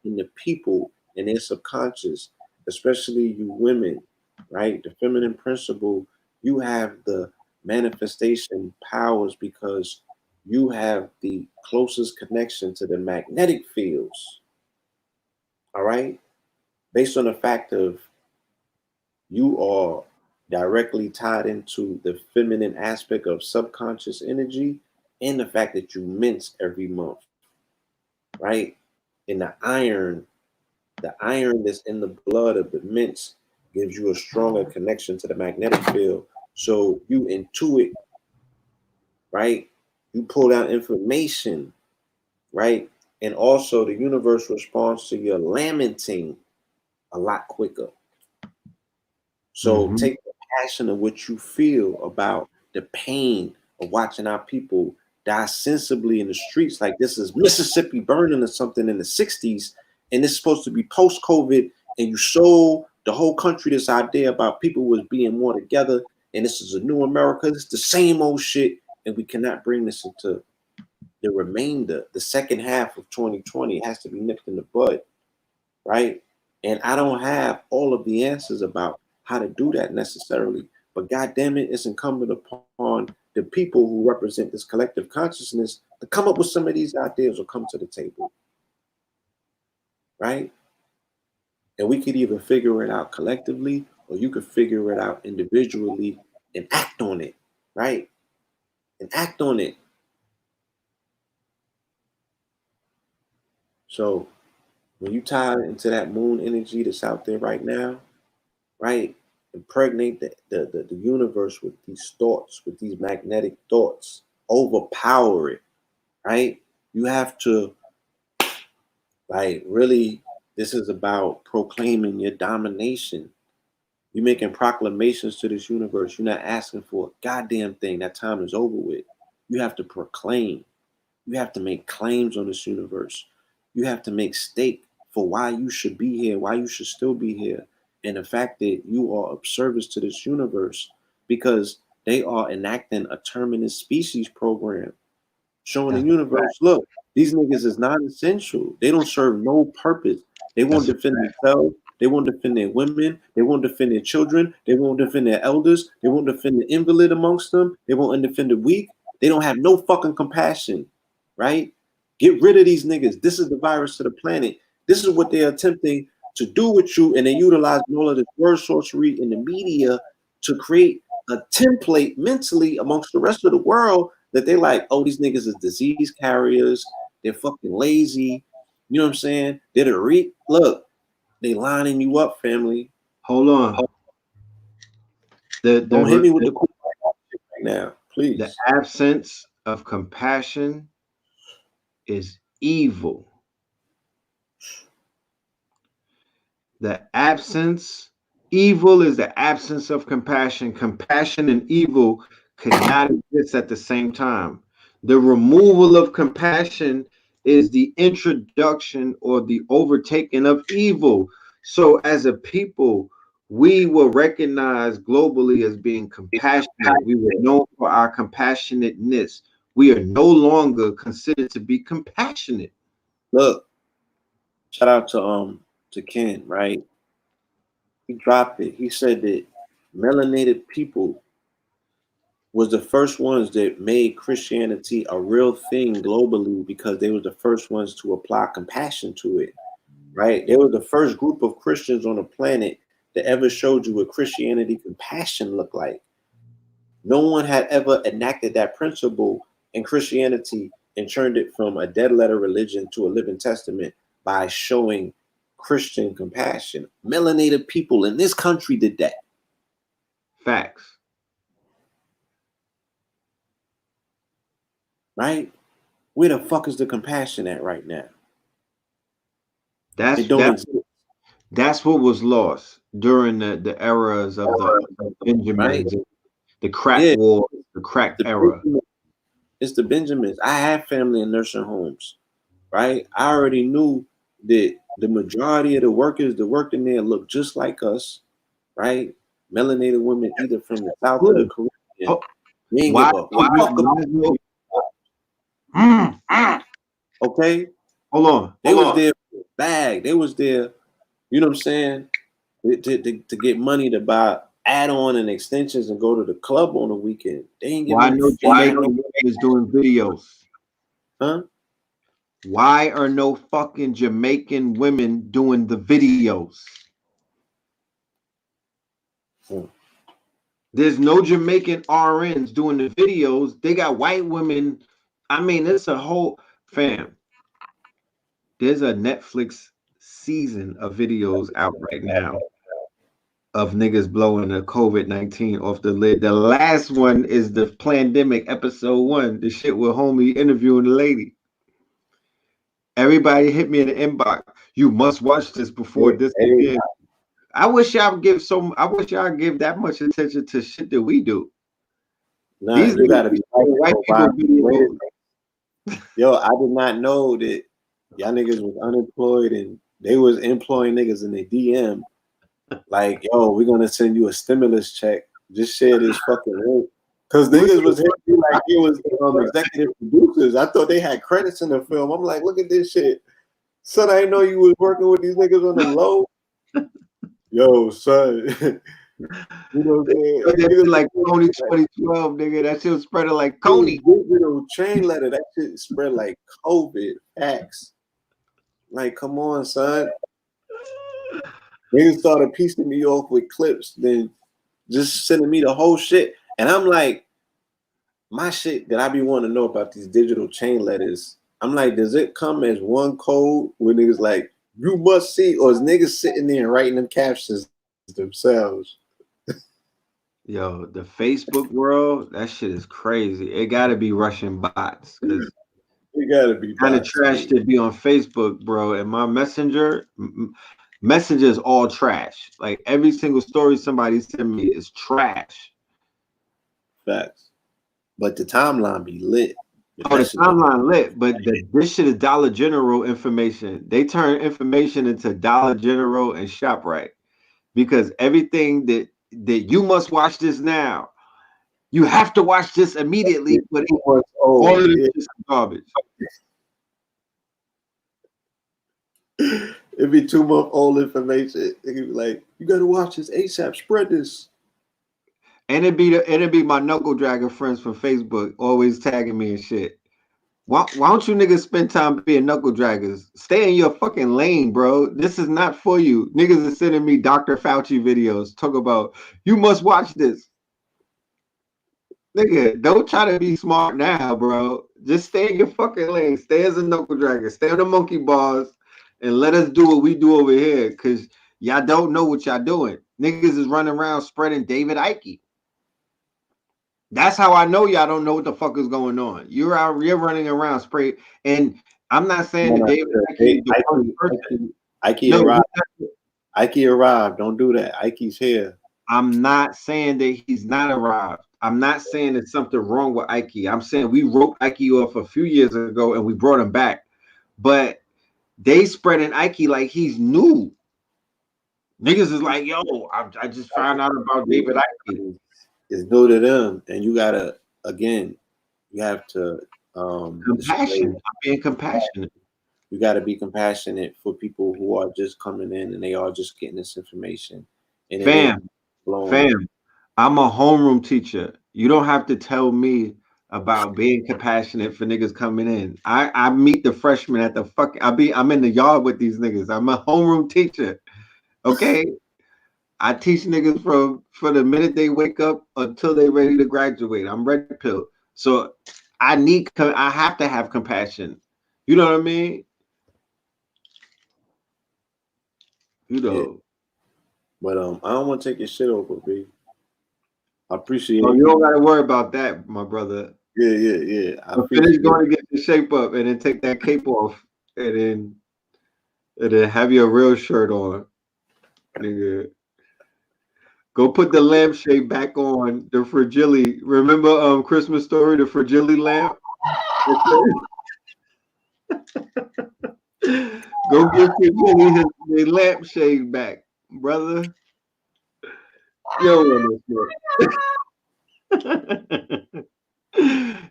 in the people in their subconscious, especially you women, right? The feminine principle, you have the manifestation powers because you have the closest connection to the magnetic fields, all right? Based on the fact of you are directly tied into the feminine aspect of subconscious energy and the fact that you mince every month, right? And the iron that's in the blood of the mints gives you a stronger connection to the magnetic field. So you intuit, right? You pull out information, right? And also the universe responds to your lamenting a lot quicker. So take the passion of what you feel about the pain of watching our people die sensibly in the streets. Like this is Mississippi burning or something in the 60s, and it's supposed to be post-COVID, and you showed the whole country this idea about people was being more together, and this is a new America. It's the same old shit, and we cannot bring this into the remainder, the second half of 2020. It has to be nipped in the bud, right? And I don't have all of the answers about how to do that necessarily. But God damn it, it's incumbent upon the people who represent this collective consciousness to come up with some of these ideas or come to the table. Right? And we could either figure it out collectively or you could figure it out individually and act on it. Right? And act on it. So when you tie into that moon energy that's out there right now, right? Impregnate the universe with these thoughts, with these magnetic thoughts, overpower it, right? You have to, like, really, this is about proclaiming your domination, You're making proclamations to this universe. You're not asking for a goddamn thing. That time is over with. You have to proclaim. You have to make claims on this universe. You have to make stake for why you should be here, why you should still be here, and the fact that you are of service to this universe because they are enacting a terminus species program, showing the universe, look, these niggas is non-essential. They don't serve no purpose. They won't defend themselves. They won't defend their women. They won't defend their children. They won't defend their elders. They won't defend the invalid amongst them. They won't defend the weak. They don't have no fucking compassion, right? Get rid of these niggas. This is the virus to the planet. This is what they're attempting to do with you, and they utilize all of this word sorcery in the media to create a template mentally amongst the rest of the world that they like, oh, these niggas is disease carriers. They're fucking lazy. You know what I'm saying? They're the look, they lining you up, family. Hold on. Don't hit me with the cool right now, please. The absence of compassion is evil. Evil is the absence of compassion. Compassion and evil cannot exist at the same time. The removal of compassion is the introduction or the overtaking of evil. So as a people, we were recognized globally as being compassionate. We were known for our compassionateness. We are no longer considered to be compassionate. Look, shout out to Ken, right? He dropped it. He said that melanated people was the first ones that made Christianity a real thing globally because they were the first ones to apply compassion to it, right? They were the first group of Christians on the planet that ever showed you what Christianity compassion looked like. No one had ever enacted that principle in Christianity and turned it from a dead letter religion to a living testament by showing Christian compassion. Melanated people in this country did that. Facts. Right? Where the fuck is the compassion at right now? That's what was lost during the eras of the Benjamins, right? The crack war, the crack era. It's the Benjamins. I have family in nursing homes, right? I already knew that the majority of the workers that worked in there look just like us, right? Melanated women, either from the South or the Caribbean. Okay, hold on. They was there for a bag. They was there, you know what I'm saying, to get money to buy add-on and extensions and go to the club on the weekend. They ain't getting is doing videos. Huh? Why are no fucking Jamaican women doing the videos? There's no Jamaican RNs doing the videos. They got white women. I mean, it's a whole fam. There's a Netflix season of videos out right now of niggas blowing the COVID-19 off the lid. The last one is the Plandemic episode 1. The shit with homie interviewing the lady. Everybody hit me in the inbox. You must watch this before this again. I wish y'all give that much attention to shit that we do. Nah, these you gotta be white people. Yo, I did not know that y'all niggas was unemployed and they was employing niggas in the DM. Like, yo, we're gonna send you a stimulus check. Just share this fucking link. Cause niggas was hitting me like it was executive producers. I thought they had credits in the film. I'm like, look at this shit. Son, I didn't know you was working with these niggas on the low. Yo, son. You know what I'm saying? Niggas like Coney 2012, nigga. That shit was spreading like Coney. Digital chain letter. That shit spread like COVID. Facts. Like, come on, son. Niggas started piecing me off with clips, then just sending me the whole shit. And I'm like, my shit that I be wanting to know about these digital chain letters, I'm like, does it come as one code where niggas like, you must see, or is niggas sitting there and writing them captions themselves? Yo, the Facebook world, that shit is crazy. It gotta be Russian bots. Cause it gotta be kind of trash to be on Facebook, bro. And my messenger, Messenger is all trash. Like every single story somebody sent me is trash. Facts. But the timeline be lit. Oh, the timeline lit, but this shit is Dollar General information. They turn information into Dollar General and ShopRite because everything that you must watch this now. You have to watch this immediately. But all of this is garbage. It'd be 2-month-old information. It'd be like, you gotta watch this ASAP. Spread this. And it'd be my knuckle dragger friends from Facebook always tagging me and shit. Why don't you niggas spend time being knuckle draggers? Stay in your fucking lane, bro. This is not for you. Niggas are sending me Dr. Fauci videos. Talk about you must watch this. Nigga, don't try to be smart now, bro. Just stay in your fucking lane. Stay as a knuckle dragger. Stay on the monkey bars and let us do what we do over here. Cause y'all don't know what y'all doing. Niggas is running around spreading David Icke. That's how I know y'all don't know what the fuck is going on. You're running around spray, and I'm not saying that David Icke is the one person. Icke arrived. Icke arrived. Don't do that. Ike's here. I'm not saying that he's not arrived. I'm not saying there's something wrong with Icke. I'm saying we wrote Icke off a few years ago and we brought him back, but they spreading Icke like he's new. Niggas is like, yo, I just found out about David Icke. It's new to them, and you gotta you have to compassion. I'm being compassionate. You gotta be compassionate for people who are just coming in and they are just getting this information. And fam, I'm a homeroom teacher. You don't have to tell me about being compassionate for niggas coming in. I meet the freshmen at the I'm in the yard with these niggas. I'm a homeroom teacher. Okay. I teach niggas for the minute they wake up until they ready to graduate. I'm red pill. So I have to have compassion. You know what I mean? You know. Yeah. But I don't want to take your shit over, B. I appreciate it. You don't gotta worry about that, my brother. Yeah. I'm finished going to get the shape up and then take that cape off and then have your real shirt on. Nigga. Go put the lampshade back on the fragile. Remember Christmas Story, the fragile lamp? Go get fragile his lampshade back, brother. Yo,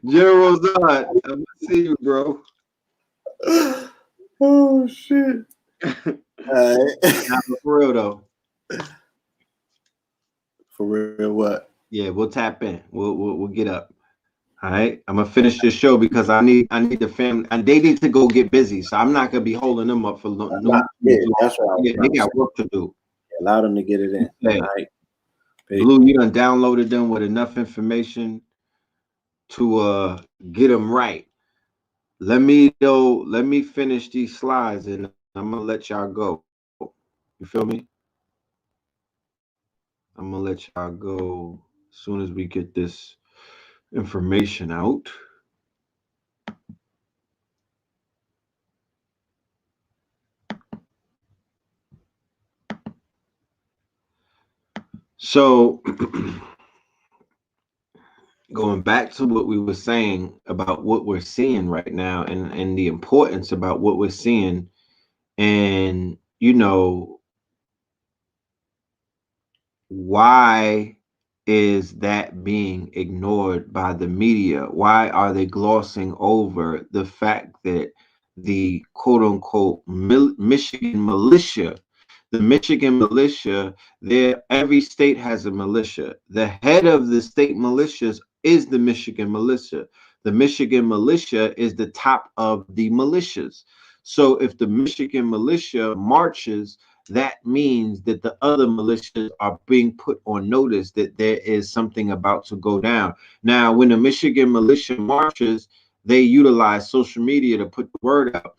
General Zod, I'm gonna see you, bro. Oh shit. All right. Now, for real though. For real, what? Yeah, we'll tap in. We'll get up. All right, I'm gonna finish this show because I need the family, and they need to go get busy. So I'm not gonna be holding them up for long. That's what they got work to do. Allow them to get it in. Yeah. All right. Blue, you done downloaded them with enough information to get them right. Let me finish these slides and I'm gonna let y'all go. You feel me? I'm gonna let y'all go as soon as we get this information out. So going back to what we were saying about what we're seeing right now and the importance about what we're seeing, and you know, why is that being ignored by the media? Why are they glossing over the fact that the quote unquote Michigan militia, the Michigan militia, every state has a militia. The head of the state militias is the Michigan militia. The Michigan militia is the top of the militias. So if the Michigan militia marches, that means that the other militias are being put on notice that there is something about to go down. Now, when the Michigan militia marches, they utilize social media to put the word out.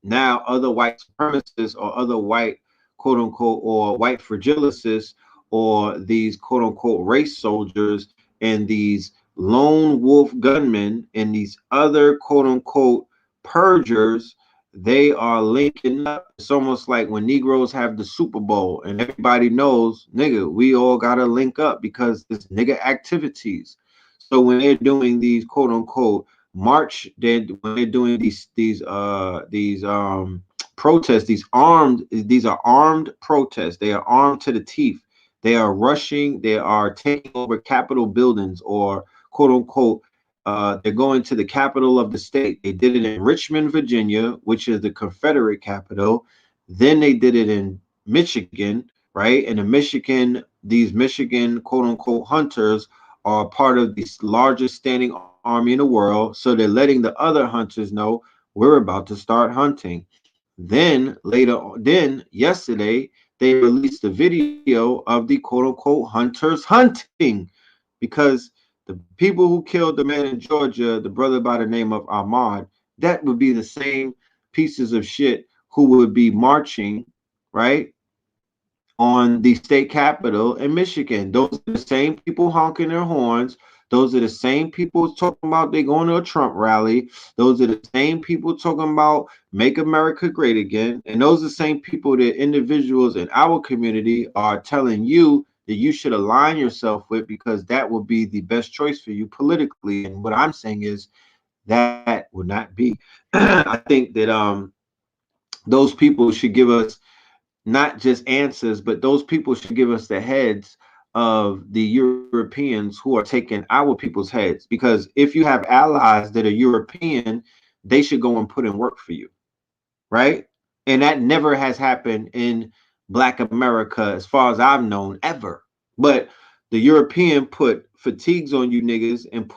Now, other white supremacists or other white, quote unquote, or white fragilicists or these, quote unquote, race soldiers and these lone wolf gunmen and these other, quote unquote, purgers, they are linking up. It's almost like when Negroes have the Super Bowl and everybody knows, nigga, we all gotta link up because it's nigga activities. So when they're doing these quote unquote march, when they're doing these protests, these are armed protests. They are armed to the teeth. They are rushing, they are taking over Capitol buildings, or quote unquote they're going to the capital of the state. They did it in Richmond, Virginia, which is the Confederate capital. Then they did it in Michigan, right? And these Michigan quote unquote hunters are part of the largest standing army in the world. So they're letting the other hunters know we're about to start hunting. Then yesterday, they released a video of the quote unquote hunters hunting, because the people who killed the man in Georgia, the brother by the name of Ahmaud, that would be the same pieces of shit who would be marching, right, on the state capitol in Michigan. Those are the same people honking their horns. Those are the same people talking about they going to a Trump rally. Those are the same people talking about make America great again. And those are the same people that individuals in our community are telling you that you should align yourself with, because that will be the best choice for you politically. And what I'm saying is that will not be. I think that those people should give us not just answers, but those people should give us the heads of the Europeans who are taking our people's heads. Because if you have allies that are European, they should go and put in work for you, right? And that never has happened in Black America, as far as I've known, ever. But the European put fatigues on you niggas and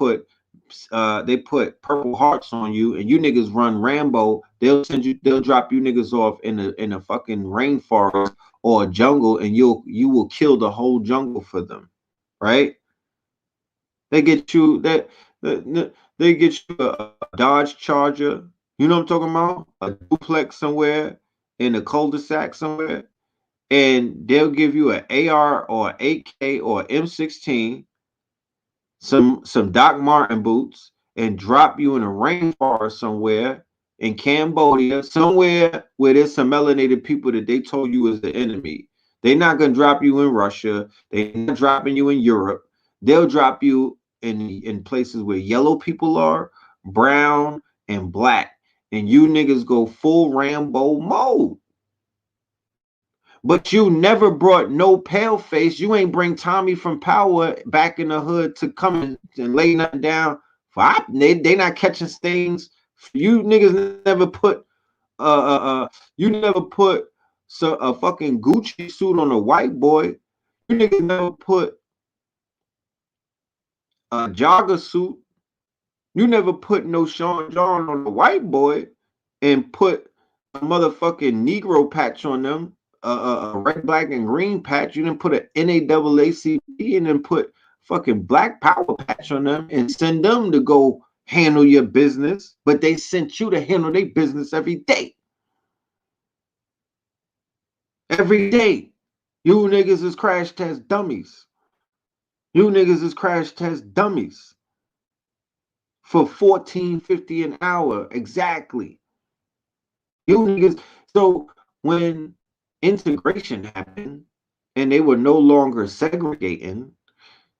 they put purple hearts on you, and you niggas run Rambo. They'll drop you niggas off in a fucking rainforest or a jungle, and you will kill the whole jungle for them, right? They get you they get you a Dodge Charger, you know what I'm talking about? A duplex somewhere in a cul-de-sac somewhere, and they'll give you an AR or AK or M16, some Doc Martin boots, and drop you in a rainforest somewhere in Cambodia, somewhere where there's some melanated people that they told you is the enemy. They're not gonna drop you in Russia. They're not dropping you in Europe. They'll drop you in places where yellow people are, brown and black, and you niggas go full Rambo mode. But you never brought no pale face. You ain't bring Tommy from Power back in the hood to come and lay nothing down. They not catching stains. You niggas never put you never put a fucking Gucci suit on a white boy. You niggas never put a jogger suit. You never put no Sean John on a white boy and put a motherfucking Negro patch on them. A red, black, and green patch. You didn't put an NAACP and then put fucking Black Power patch on them and send them to go handle your business. But they sent you to handle their business every day. Every day. You niggas is crash test dummies. You niggas is crash test dummies. For $14.50 an hour. Exactly. You niggas. So when integration happened and they were no longer segregating,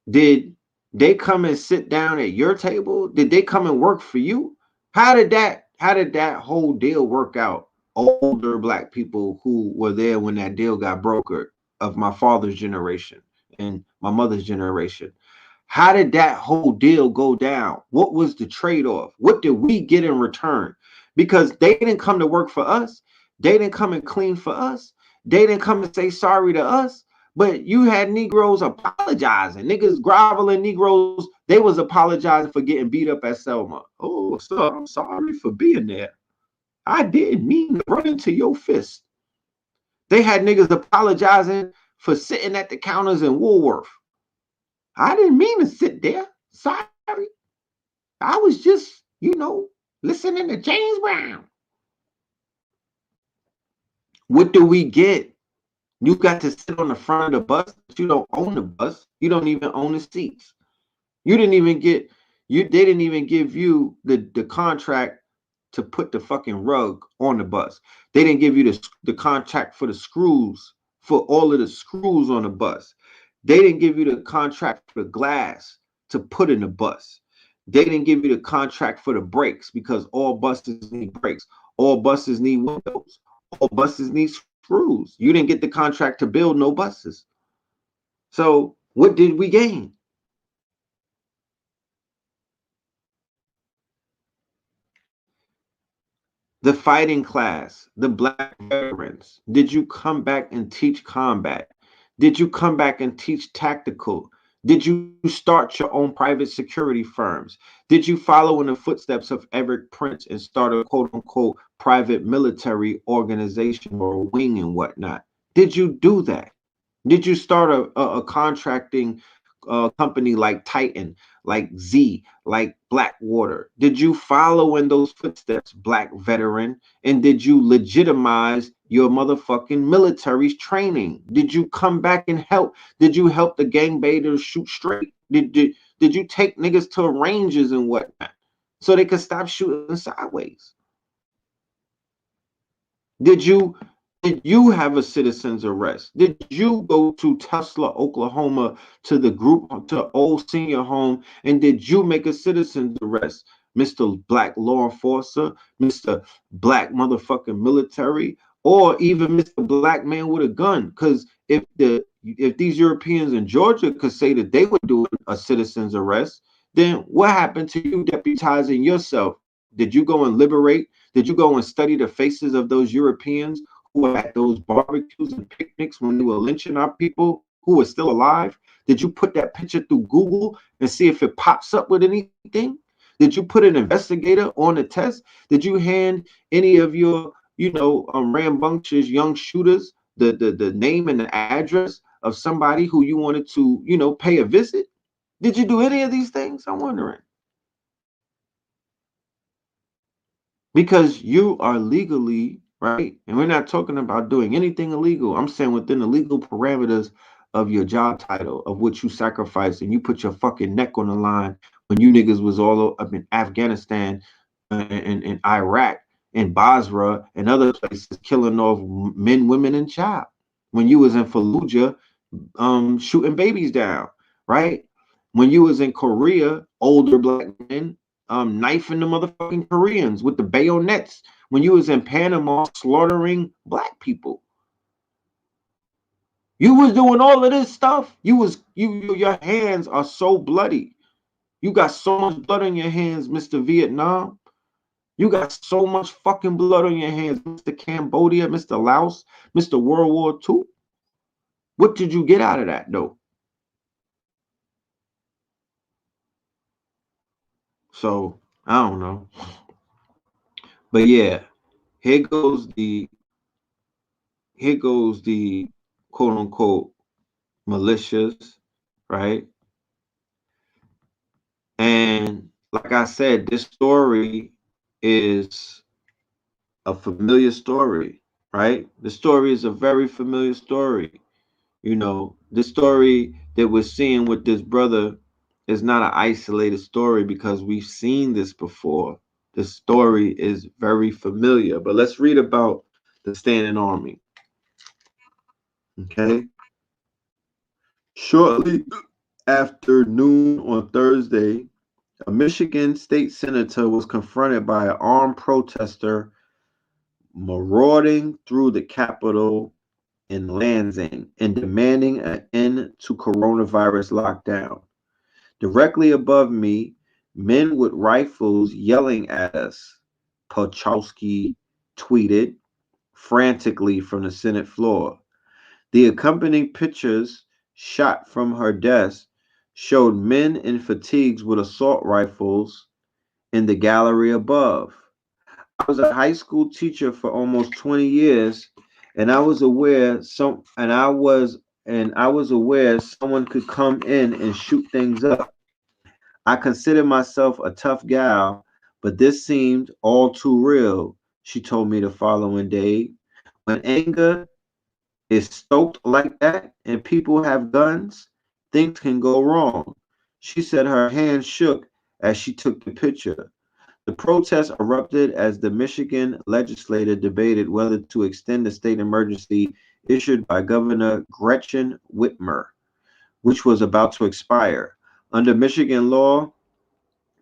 did they come and sit down at your table? Did they come and work for you? How did that whole deal work out? Older Black people who were there when that deal got brokered, of my father's generation and my mother's generation. How did that whole deal go down? What was the trade-off? What did we get in return? Because they didn't come to work for us. They didn't come and clean for us. They didn't come and say sorry to us. But you had Negroes apologizing. Niggas groveling Negroes. They was apologizing for getting beat up at Selma. Oh, sir, I'm sorry for being there. I didn't mean to run into your fist. They had niggas apologizing for sitting at the counters in Woolworth. I didn't mean to sit there. Sorry. I was just, listening to James Brown. What do we get? You got to sit on the front of the bus, but you don't own the bus. You don't even own the seats. They didn't even give you the contract to put the fucking rug on the bus. They didn't give you the contract for the screws, for all of the screws on the bus. They didn't give you the contract for the glass to put in the bus. They didn't give you the contract for the brakes, because all buses need brakes. All buses need windows. All buses need screws. You didn't get the contract to build no buses. So what did we gain? The fighting class, the black veterans. Did you come back and teach combat? Did you come back and teach tactical? Did you start your own private security firms? Did you follow in the footsteps of Eric Prince and start a quote unquote private military organization or a wing and whatnot? Did you do that? Did you start a contracting company like Titan, like Z, like Blackwater? Did you follow in those footsteps, black veteran? And did you legitimize your motherfucking military's training? Did you come back and help? Did you help the gangbangers shoot straight? Did you take niggas to ranges and whatnot so they could stop shooting sideways? Did you have a citizen's arrest? Did you go to Tulsa, Oklahoma, to the group, to old senior home, and did you make a citizen's arrest, Mr. Black law enforcer, Mr. Black motherfucking military, or even Mr. Black man with a gun? Because if these Europeans in Georgia could say that they were doing a citizen's arrest, then what happened to you deputizing yourself? Did you go and liberate? Did you go and study the faces of those Europeans who were at those barbecues and picnics when they were lynching our people who were still alive? Did you put that picture through Google and see if it pops up with anything? Did you put an investigator on the test? Did you hand any of your, rambunctious young shooters the name and the address of somebody who you wanted to, pay a visit? Did you do any of these things? I'm wondering. Because you are legally, right? And we're not talking about doing anything illegal. I'm saying within the legal parameters of your job title, of which you sacrificed and you put your fucking neck on the line when you niggas was all up in Afghanistan and Iraq and Basra and other places killing off men, women, and child. When you was in Fallujah, shooting babies down, right? When you was in Korea, older black men knifing the motherfucking Koreans with the bayonets. When you was in Panama, slaughtering black people. You was doing all of this stuff. Your hands are so bloody. You got so much blood on your hands, Mr. Vietnam. You got so much fucking blood on your hands, Mr. Cambodia, Mr. Laos, Mr. World War II. What did you get out of that, though? So, I don't know. But yeah, here goes the quote unquote militias, right? And like I said, this story is a familiar story, right? The story is a very familiar story. The story that we're seeing with this brother is not an isolated story because we've seen this before. The story is very familiar. But let's read about the Standing Army. Okay. Shortly after noon on Thursday, a Michigan state senator was confronted by an armed protester marauding through the Capitol in Lansing and demanding an end to coronavirus lockdown. Directly above me, men with rifles yelling at us, Pochowski tweeted frantically from the Senate floor. The accompanying pictures shot from her desk showed men in fatigues with assault rifles in the gallery above. I was a high school teacher for almost 20 years, and I was aware someone could come in and shoot things up. I consider myself a tough gal, but this seemed all too real, she told me the following day. When anger is stoked like that and people have guns, things can go wrong. She said her hand shook as she took the picture. The protest erupted as the Michigan legislature debated whether to extend the state emergency issued by Governor Gretchen Whitmer, which was about to expire. Under Michigan law,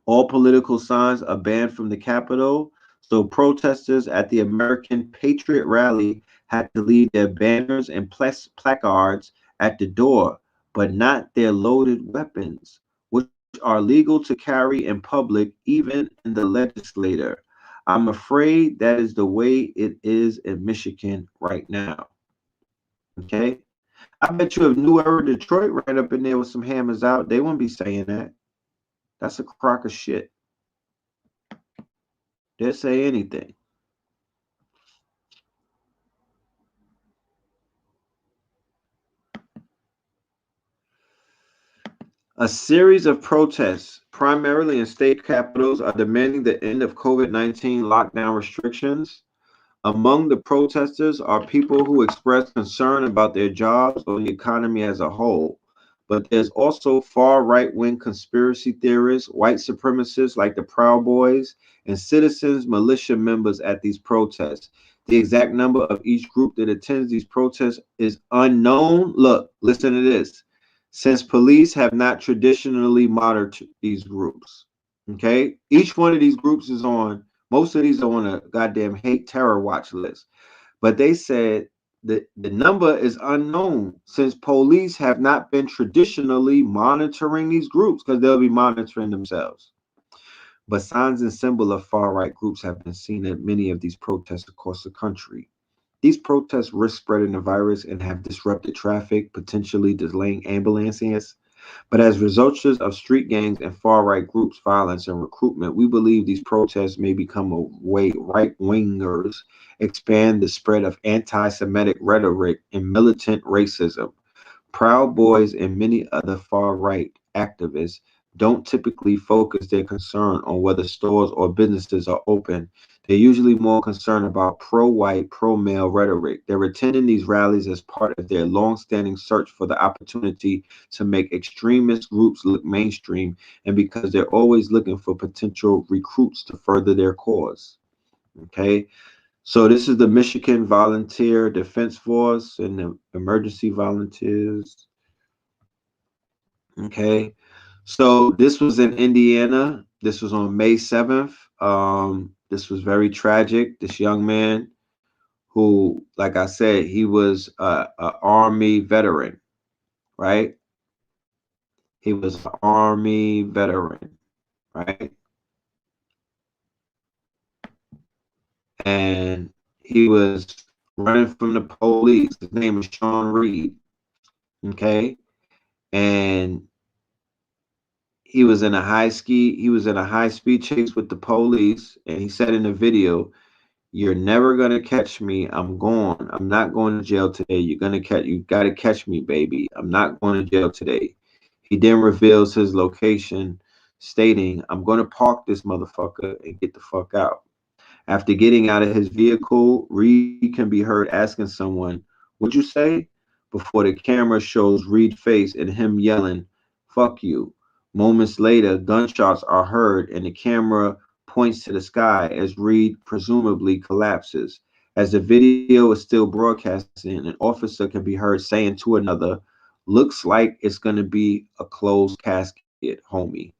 all political signs are banned from the Capitol, so protesters at the American Patriot rally had to leave their banners and placards at the door, but not their loaded weapons, which are legal to carry in public, even in the legislature. I'm afraid that is the way it is in Michigan right now. Okay? I bet you if New Era Detroit ran up in there with some hammers out, they wouldn't be saying that. That's a crock of shit. They'll say anything. A series of protests, primarily in state capitals, are demanding the end of COVID-19 lockdown restrictions. Among the protesters are people who express concern about their jobs or the economy as a whole. But there's also far right-wing conspiracy theorists, white supremacists like the Proud Boys, and citizens, militia members at these protests. The exact number of each group that attends these protests is unknown. Look, listen to this. Since police have not traditionally monitored these groups. Okay? Each one of these groups is on, most of these are on a goddamn hate terror watch list. But they said that the number is unknown since police have not been traditionally monitoring these groups because they'll be monitoring themselves. But signs and symbols of far-right groups have been seen at many of these protests across the country. These protests risk spreading the virus and have disrupted traffic, potentially delaying ambulances. But as results of street gangs and far-right groups' violence and recruitment, we believe these protests may become a way right-wingers expand the spread of anti-Semitic rhetoric and militant racism. Proud Boys and many other far-right activists don't typically focus their concern on whether stores or businesses are open. They're usually more concerned about pro-white, pro-male rhetoric. They're attending these rallies as part of their long-standing search for the opportunity to make extremist groups look mainstream, and because they're always looking for potential recruits to further their cause. Okay? So this is the Michigan Volunteer Defense Force and the emergency volunteers. Okay? So this was in Indiana. This was on May 7th. This was very tragic. This young man who, like I said, he was a Army veteran, right? He was an Army veteran, right? And he was running from the police. His name is Sean Reed, okay? And he was in a high speed chase with the police, and he said in the video, "You're never gonna catch me. I'm gone. I'm not going to jail today. You gotta catch me, baby. I'm not going to jail today." He then reveals his location, stating, "I'm gonna park this motherfucker and get the fuck out." After getting out of his vehicle, Reed can be heard asking someone, "What'd you say?" before the camera shows Reed's face and him yelling, "Fuck you." Moments later, gunshots are heard and the camera points to the sky as Reed presumably collapses. As the video is still broadcasting, an officer can be heard saying to another, "Looks like it's going to be a closed casket, homie."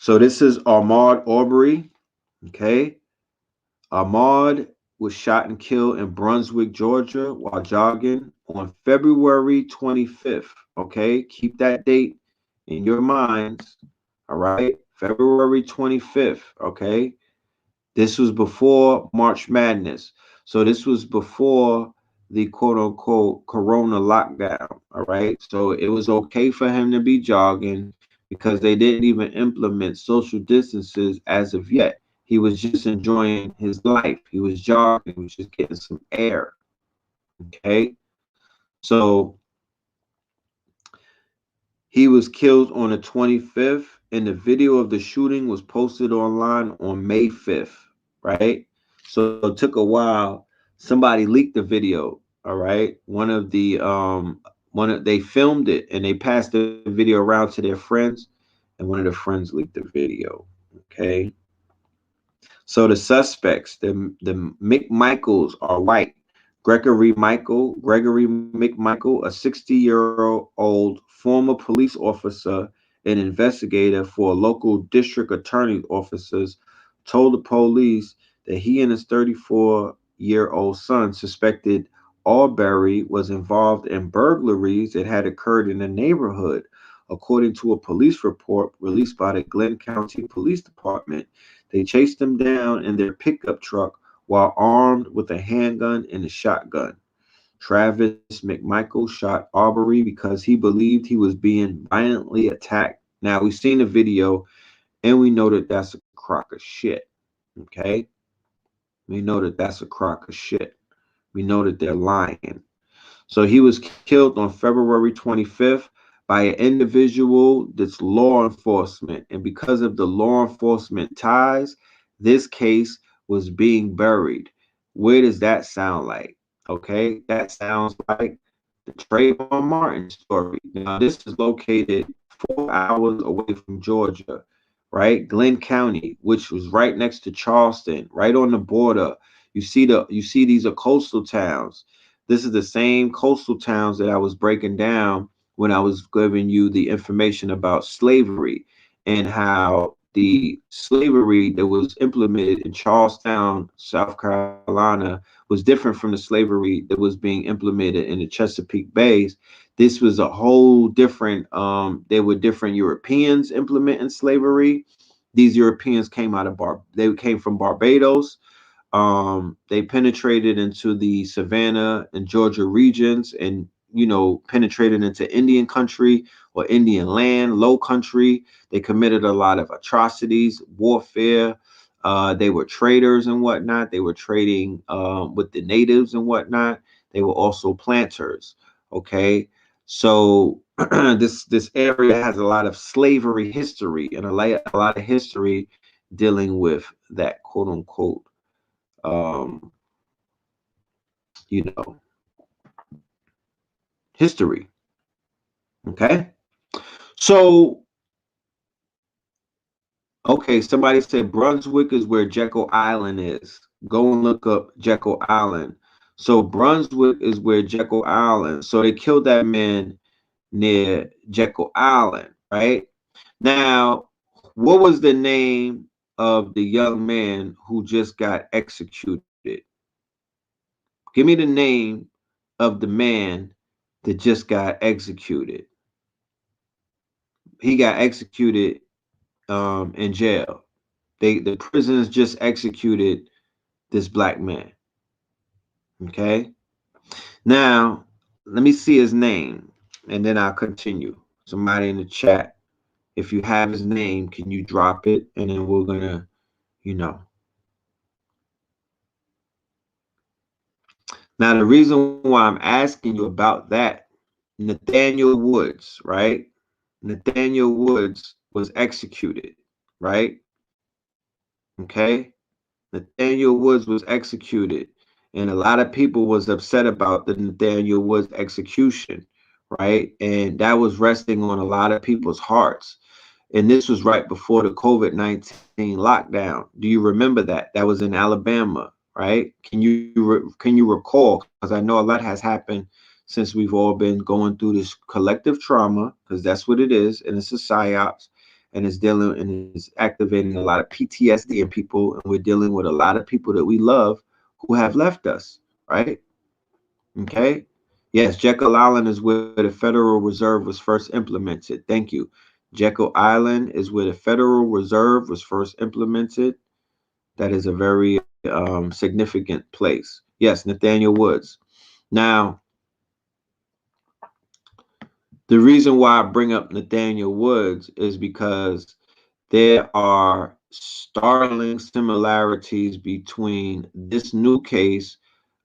So this is Ahmaud Arbery, okay? Ahmaud was shot and killed in Brunswick, Georgia, while jogging on February 25th, okay? Keep that date in your minds, all right? February 25th, okay? This was before March Madness. So this was before the quote-unquote Corona lockdown, all right? So it was okay for him to be jogging because they didn't even implement social distances as of yet. He was just enjoying his life. He was jogging. He was just getting some air, okay? So he was killed on the 25th, and the video of the shooting was posted online on May 5th, right? So it took a while. Somebody leaked the video, all right? They filmed it and they passed the video around to their friends, and one of the friends leaked the video. Okay. So the suspects, the McMichaels, are white. Gregory McMichael, a 60-year-old former police officer and investigator for local district attorney's officers, told the police that he and his 34-year-old son suspected Albury was involved in burglaries that had occurred in the neighborhood. According to a police report released by the Glenn County Police Department, they chased him down in their pickup truck while armed with a handgun and a shotgun. Travis McMichael shot Arbery because he believed he was being violently attacked. Now, we've seen the video, and we know that that's a crock of shit. Okay? We know that that's a crock of shit. We know that they're lying. So he was killed on February 25th by an individual that's law enforcement. And because of the law enforcement ties, this case was being buried. Where does that sound like? Okay, that sounds like the Trayvon Martin story. Now, this is located 4 hours away from Georgia, right? Glenn County, which was right next to Charleston, right on the border. You see these are coastal towns. This is the same coastal towns that I was breaking down when I was giving you the information about slavery and how the slavery that was implemented in Charlestown, South Carolina, was different from the slavery that was being implemented in the Chesapeake Bays. This was a whole different, there were different Europeans implementing slavery. These Europeans came they came from Barbados. They penetrated into the Savannah and Georgia regions and, penetrated into Indian country or Indian land, low country. They committed a lot of atrocities, warfare. They were traders and whatnot. They were trading with the natives and whatnot. They were also planters. Okay. So this area has a lot of slavery history and a lot of history dealing with that quote unquote history. Okay. So, okay, somebody said Brunswick is where Jekyll Island is. Go and look up Jekyll Island. So Brunswick is where Jekyll Island. So they killed that man near Jekyll Island, right? Now, what was the name of the young man who just got executed? Give me the name of the man that just got executed. He got executed in jail. The prisons just executed this black man. Okay. Now, let me see his name, and then I'll continue. Somebody in the chat, if you have his name, can you drop it? And then we're gonna, Now, the reason why I'm asking you about that, Nathaniel Woods, right? Nathaniel Woods was executed, right? Okay. Nathaniel Woods was executed, and a lot of people was upset about the Nathaniel Woods execution, right? And that was resting on a lot of people's hearts. And this was right before the COVID-19 lockdown. Do you remember that? That was in Alabama, right? Can you recall? Because I know a lot has happened since we've all been going through this collective trauma, because that's what it is, and it's a psyops, and it's dealing and it's activating a lot of PTSD in people, and we're dealing with a lot of people that we love who have left us, right? Okay. Yes, Jekyll Island is where the Federal Reserve was first implemented. Thank you. Jekyll Island is where the Federal Reserve was first implemented. That is a very significant place. Yes, Nathaniel Woods. Now, the reason why I bring up Nathaniel Woods is because there are startling similarities between this new case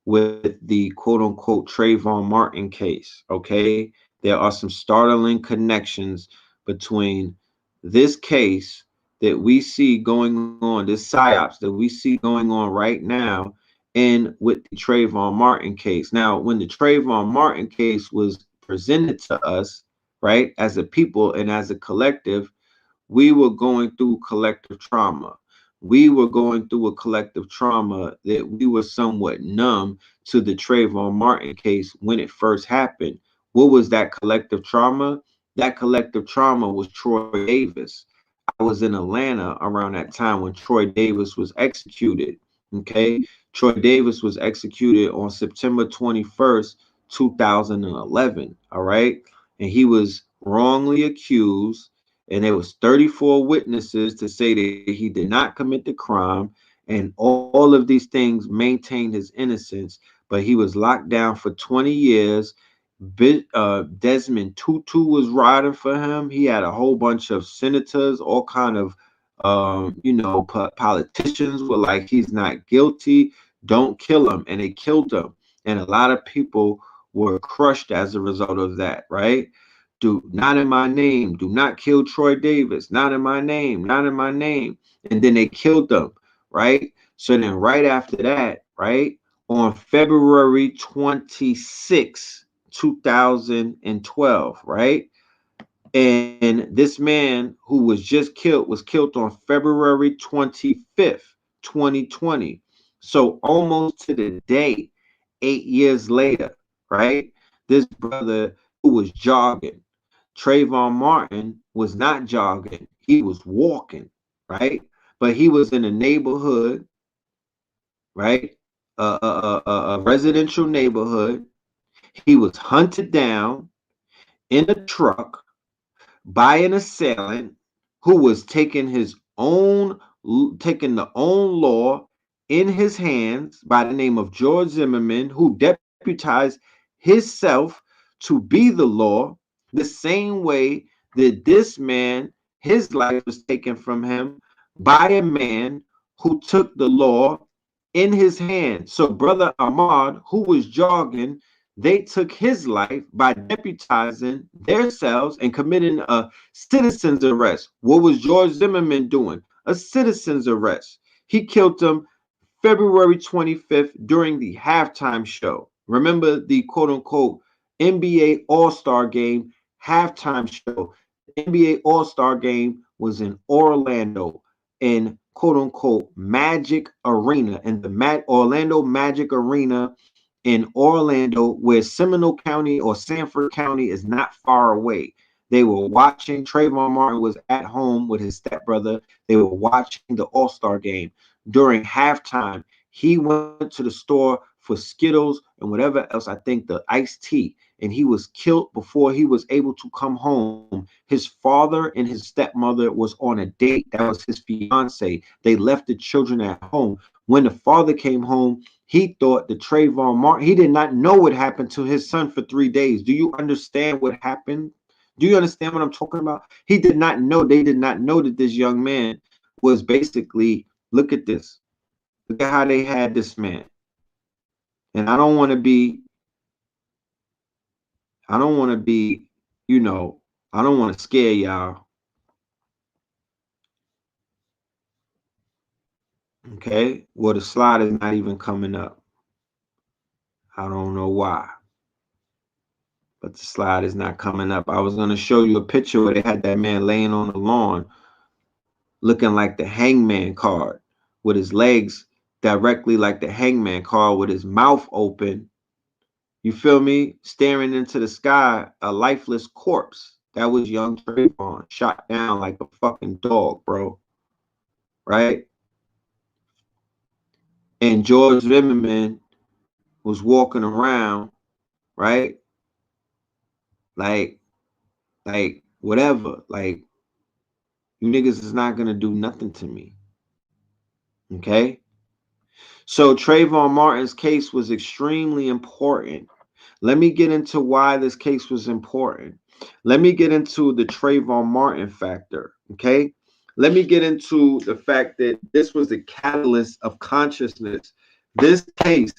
with the quote unquote Trayvon Martin case. Okay. There are some startling connections between this case that we see going on, this psyops that we see going on right now, and with the Trayvon Martin case. Now, when the Trayvon Martin case was presented to us, right, as a people and as a collective, we were going through collective trauma. We were going through a collective trauma that we were somewhat numb to the Trayvon Martin case when it first happened. What was that collective trauma? That collective trauma was Troy Davis. I was in Atlanta around that time when Troy Davis was executed. Okay. Troy Davis was executed on September 21st, 2011. All right. And he was wrongly accused. And there was 34 witnesses to say that he did not commit the crime. And all of these things maintained his innocence. But he was locked down for 20 years. Desmond Tutu was riding for him. He had a whole bunch of senators, all kind of, politicians were like, he's not guilty. Don't kill him. And they killed him. And a lot of people were crushed as a result of that, right? Do not in my name. Do not kill Troy Davis. Not in my name. Not in my name. And then they killed them, right? So then right after that, right, on February 26th, 2012, right? And this man who was just killed was killed on February 25th, 2020. So almost to the day, 8 years later, right? This brother who was jogging, Trayvon Martin, was not jogging. He was walking, right? But he was in a neighborhood, right? A residential neighborhood. He was hunted down in a truck by an assailant who was taking the own law in his hands by the name of George Zimmerman, who deputized himself to be the law, the same way that this man, his life was taken from him by a man who took the law in his hand. So brother Ahmad, who was jogging, they took his life by deputizing themselves and committing a citizen's arrest. What was George Zimmerman doing? A citizen's arrest. He killed him February 25th during the halftime show. Remember the quote unquote NBA All-Star game halftime show. The NBA All-Star game was in Orlando in quote unquote Magic Arena, in the Orlando Magic Arena in Orlando, where Seminole County or Sanford County is not far away. They were watching. Trayvon Martin was at home with his stepbrother. They were watching the All-Star game. During halftime, he went to the store for Skittles and whatever else, I think the iced tea, and he was killed before he was able to come home. His father and his stepmother was on a date. That was his fiance. They left the children at home. When the father came home, he thought that Trayvon Martin, he did not know what happened to his son for 3 days. Do you understand what happened? Do you understand what I'm talking about? He did not know. They did not know that this young man was basically, look at this. Look at how they had this man. And I don't want to be, I don't want to scare y'all. Okay. Well, the slide is not even coming up. I don't know why, but the slide is not coming up. I was going to show you a picture where they had that man laying on the lawn looking like the hangman card with his legs directly like the hangman card with his mouth open. You feel me? Staring into the sky, a lifeless corpse. That was young Trayvon, shot down like a fucking dog, bro. Right? And George Zimmerman was walking around, right? Like whatever. Like, you niggas is not gonna do nothing to me. Okay? So Trayvon Martin's case was extremely important. Let me get into why this case was important. Let me get into the Trayvon Martin factor, okay? Let me get into the fact that this was the catalyst of consciousness. This case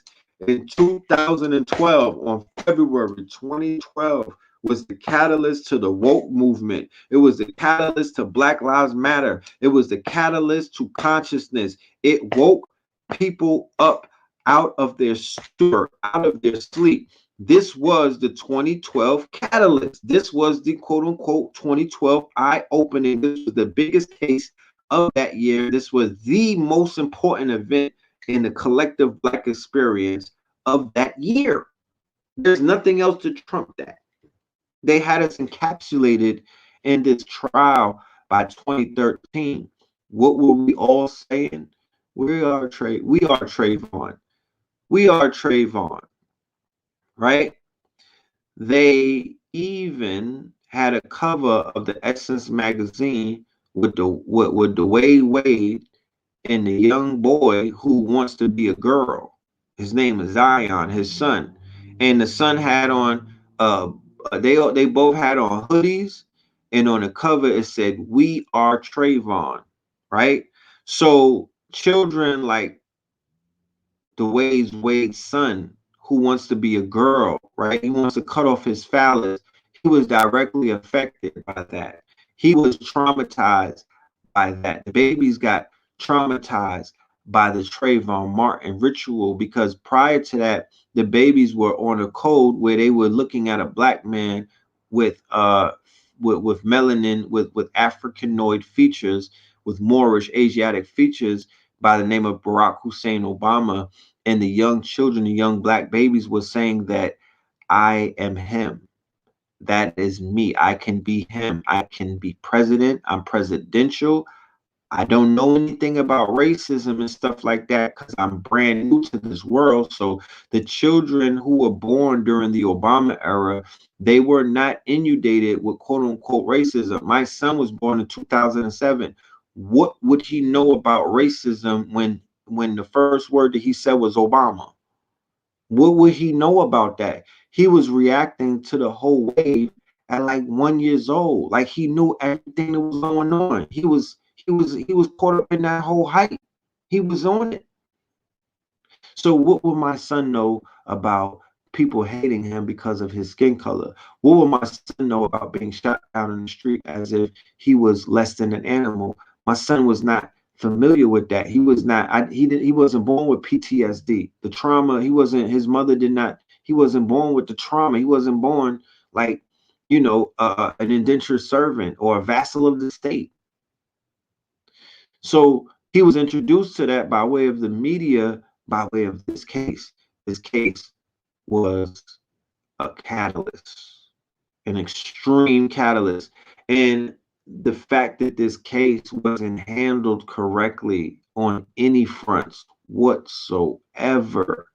in 2012, on February 2012, was the catalyst to the woke movement. It was the catalyst to Black Lives Matter. It was the catalyst to consciousness. It woke people up out of their stupor, out of their sleep. This was the 2012 catalyst. This was the quote unquote 2012 eye opening. This was the biggest case of that year. This was the most important event in the collective Black experience of that year. There's nothing else to trump that. They had us encapsulated in this trial by 2013. What were we all saying? We are Trayvon. We are Trayvon, right? They even had a cover of the Essence magazine with the Wade and the young boy who wants to be a girl. His name is Zion, his son, and the son had on they both had on hoodies, and on the cover it said "We are Trayvon," right? So children like the Wade's son, who wants to be a girl, right? He wants to cut off his phallus. He was directly affected by that. He was traumatized by that. The babies got traumatized by the Trayvon Martin ritual, because prior to that, the babies were on a code where they were looking at a black man with melanin, with Africanoid features, with Moorish Asiatic features, by the name of Barack Hussein Obama, and the young children, the young black babies, were saying that I am him. That is me. I can be him. I can be president. I'm presidential. I don't know anything about racism and stuff like that because I'm brand new to this world. So the children who were born during the Obama era, they were not inundated with quote unquote racism. My son was born in 2007. What would he know about racism when the first word that he said was Obama? What would he know about that? He was reacting to the whole wave at like 1 year old. Like he knew everything that was going on. He was caught up in that whole hype. He was on it. So what would my son know about people hating him because of his skin color? What would my son know about being shot down in the street as if he was less than an animal? My son was not familiar with that. He was not. He wasn't born with PTSD. The trauma. He wasn't. His mother did not. He wasn't born with the trauma. He wasn't born like, an indentured servant or a vassal of the state. So he was introduced to that by way of the media, by way of this case. This case was a catalyst, an extreme catalyst. And the fact that this case wasn't handled correctly on any fronts whatsoever,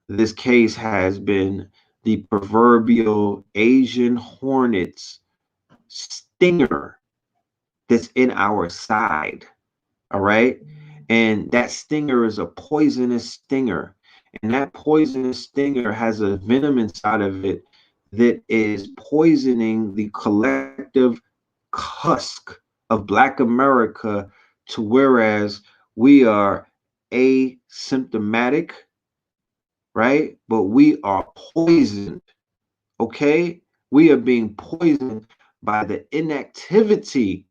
this case has been the proverbial Asian hornet's stinger that's in our side. All right. And that stinger is a poisonous stinger. And that poisonous stinger has a venom inside of it that is poisoning the collective husk of Black America, to whereas we are asymptomatic, right? But we are poisoned. Okay. We are being poisoned by the inactivity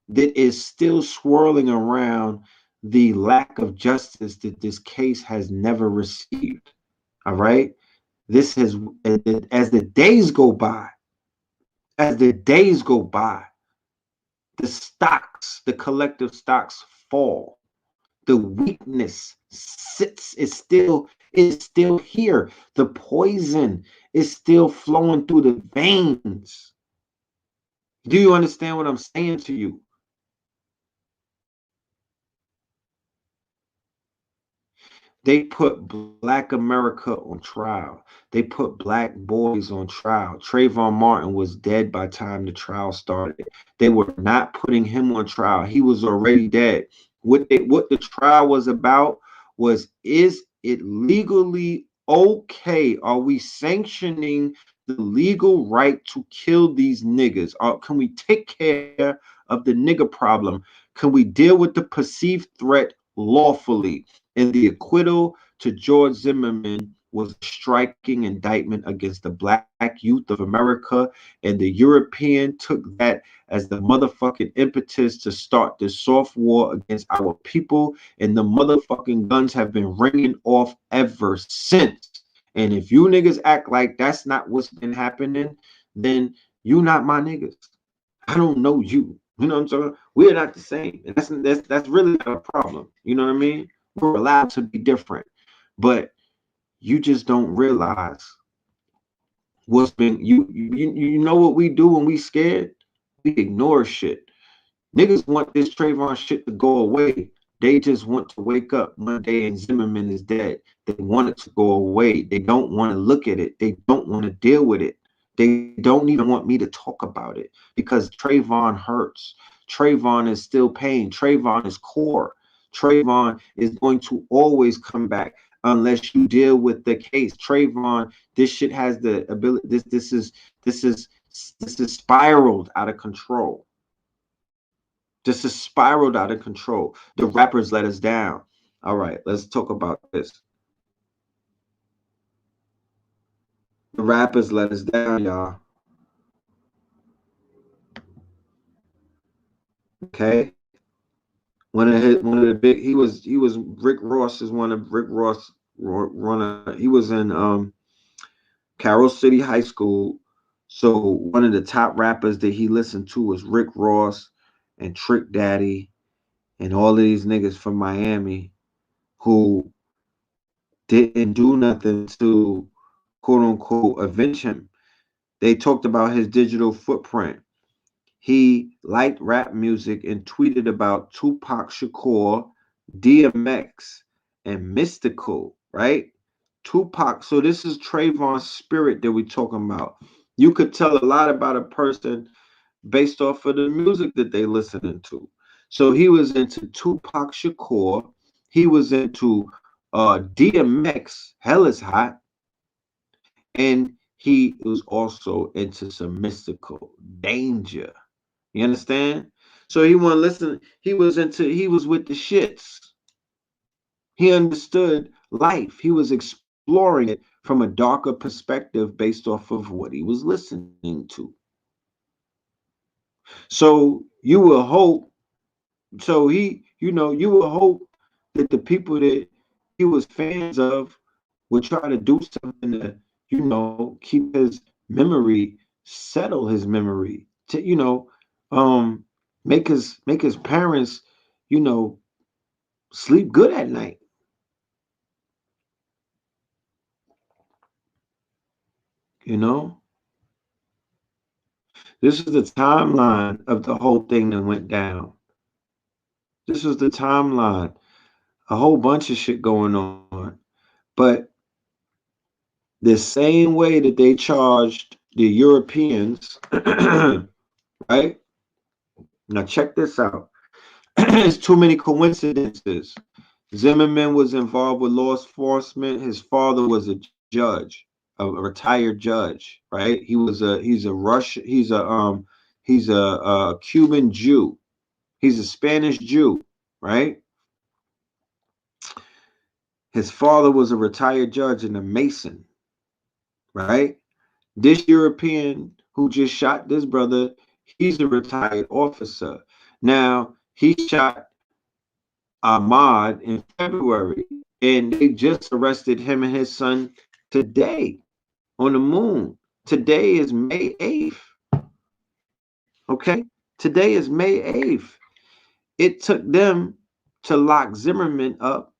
that is still swirling around the lack of justice that this case has never received. All right. This has, as the days go by, the stocks, the collective stocks fall. The weakness is still here. The poison is still flowing through the veins. Do you understand what I'm saying to you? They put Black America on trial. They put Black boys on trial. Trayvon Martin was dead by the time the trial started. They were not putting him on trial. He was already dead. What the trial was about was, is it legally okay? Are we sanctioning the legal right to kill these niggas? Or can we take care of the nigger problem? Can we deal with the perceived threat lawfully? And the acquittal to George Zimmerman was a striking indictment against the Black youth of America. And the European took that as the motherfucking impetus to start this soft war against our people. And the motherfucking guns have been ringing off ever since. And if you niggas act like that's not what's been happening, then you not my niggas. I don't know you. You know what I'm saying? We're not the same. And that's really not a problem. You know what I mean? We're allowed to be different. But you just don't realize what's been you know what we do when we scared? We ignore shit. Niggas want this Trayvon shit to go away. They just want to wake up one day and Zimmerman is dead. They want it to go away. They don't want to look at it. They don't want to deal with it. They don't even want me to talk about it because Trayvon hurts. Trayvon is still pain. Trayvon is core. Trayvon is going to always come back unless you deal with the case. Trayvon, this shit has the ability. This is spiraled out of control. This is spiraled out of control. The rappers let us down. All right, let's talk about this. The rappers let us down, y'all. Okay. One of the big he was Rick Ross is one of Rick Ross runner. He was in Carroll City High School. So one of the top rappers that he listened to was Rick Ross and Trick Daddy and all of these niggas from Miami who didn't do nothing to quote unquote avenge him. They talked about his digital footprint. He liked rap music and tweeted about Tupac Shakur, DMX, and Mystical, right? Tupac. So this is Trayvon's spirit that we're talking about. You could tell a lot about a person based off of the music that they listening to. So he was into Tupac Shakur. He was into DMX, Hell is Hot. And he was also into some Mystical Danger. You understand? So he wasn't listening. He was with the shits. He understood life. He was exploring it from a darker perspective based off of what he was listening to. So you will hope, you will hope that the people that he was fans of would try to do something to, keep his memory, settle his memory, to, make his parents, sleep good at night. This is the timeline of the whole thing that went down. This was the timeline. A whole bunch of shit going on. But the same way that they charged the Europeans, right? Now check this out. There's too many coincidences. Zimmerman was involved with law enforcement. His father was a judge, a retired judge, right? He's a Cuban Jew. He's a Spanish Jew, right? His father was a retired judge and a Mason, right? This European who just shot this brother, he's a retired officer. Now, he shot Ahmad in February, and they just arrested him and his son today on the moon. Today is May 8th. Okay? Today is May 8th. It took them to lock Zimmerman up,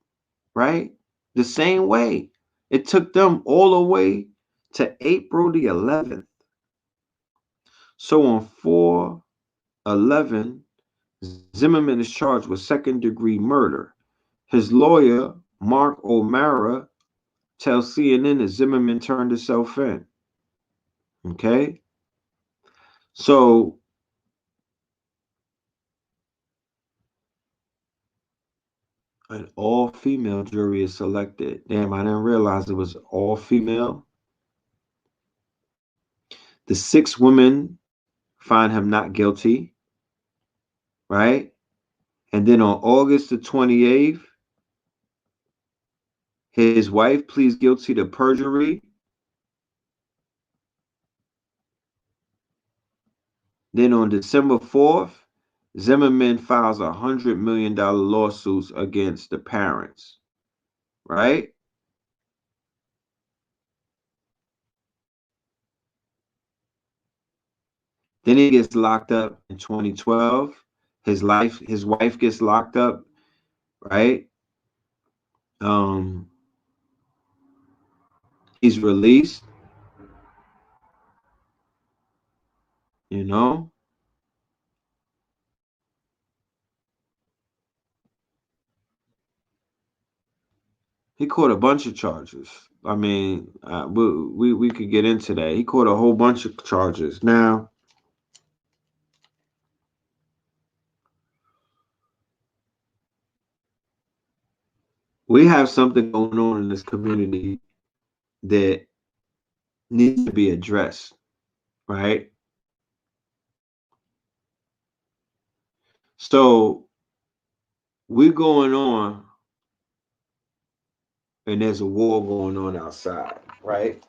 right? The same way. It took them all the way to April the 11th. So on 4/11, Zimmerman is charged with second-degree murder. His lawyer, Mark O'Mara, tells CNN that Zimmerman turned himself in. Okay? So an all-female jury is selected. Damn, I didn't realize it was all-female. The 6 women find him not guilty, right? And then on August the 28th, his wife pleads guilty to perjury. Then on December 4th, Zimmerman files $100 million lawsuits against the parents, right? Then he gets locked up in 2012. His wife gets locked up, right? He's released, you know. He caught a bunch of charges. I mean, we could get into that. He caught a whole bunch of charges. Now, we have something going on in this community that needs to be addressed, right? So we're going on, and there's a war going on outside, right?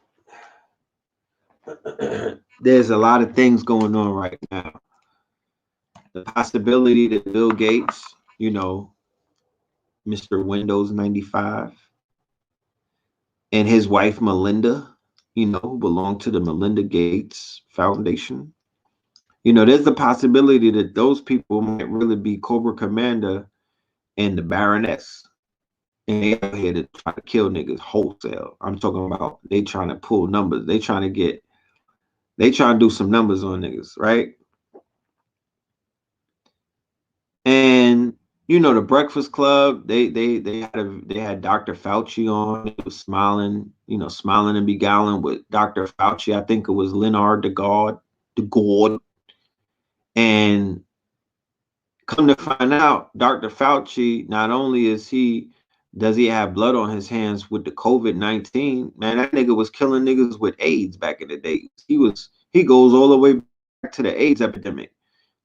There's a lot of things going on right now. The possibility that Bill Gates, you know, Mr. Windows 95, and his wife Melinda, you know, who belong to the Melinda Gates Foundation. You know, there's the possibility that those people might really be Cobra Commander and the Baroness. And they out here to try to kill niggas wholesale. I'm talking about they trying to pull numbers. They trying to do some numbers on niggas, right? And you know, the Breakfast Club, they had Dr. Fauci on. It was smiling, you know, smiling and beguiling with Dr. Fauci. I think it was Leonard DeGaude. And come to find out, Dr. Fauci, not only does he have blood on his hands with the COVID-19, man, that nigga was killing niggas with AIDS back in the day. He goes all the way back to the AIDS epidemic,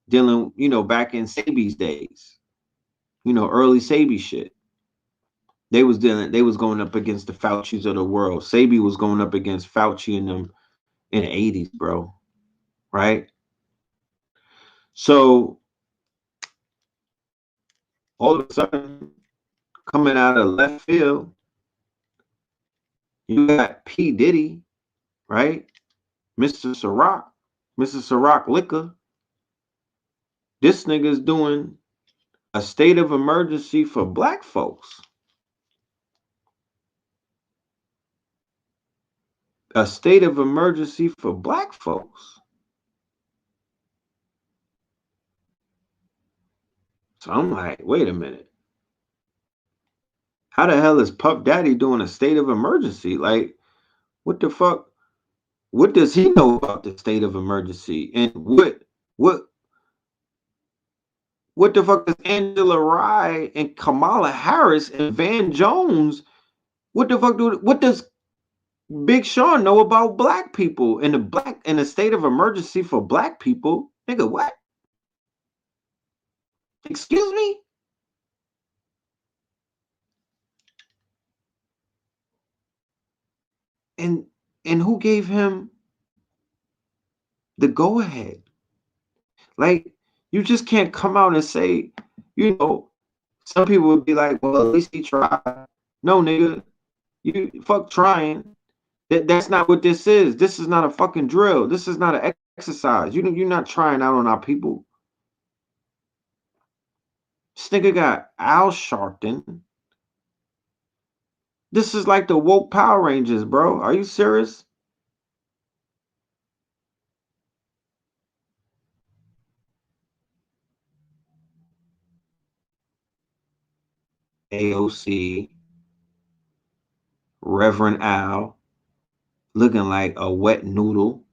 dealing, you know, back in Sabi's days, you know, early Sabi shit. They was going up against the Faucis of the world. Sabi was going up against Fauci and them in the 80s, bro. Right? So all of a sudden, coming out of left field, you got P. Diddy, right? Mr. Ciroc Liquor. This nigga's doing a state of emergency for black folks. A state of emergency for black folks. So I'm like, wait a minute. How the hell is Puff Daddy doing a state of emergency? Like, what the fuck? What does he know about the state of emergency? And what the fuck is Angela Rye and Kamala Harris and Van Jones? What does Big Sean know about black people in the state of emergency for black people? Nigga, what? Excuse me? And who gave him the go ahead? Like, you just can't come out and say, you know, some people would be like, well, at least he tried. No, nigga, you fuck trying. That's not what this is. This is not a fucking drill. This is not an exercise. You're not trying out on our people. This nigga got Al Sharpton. This is like the woke Power Rangers, bro. Are you serious? AOC, Reverend Al, looking like a wet noodle.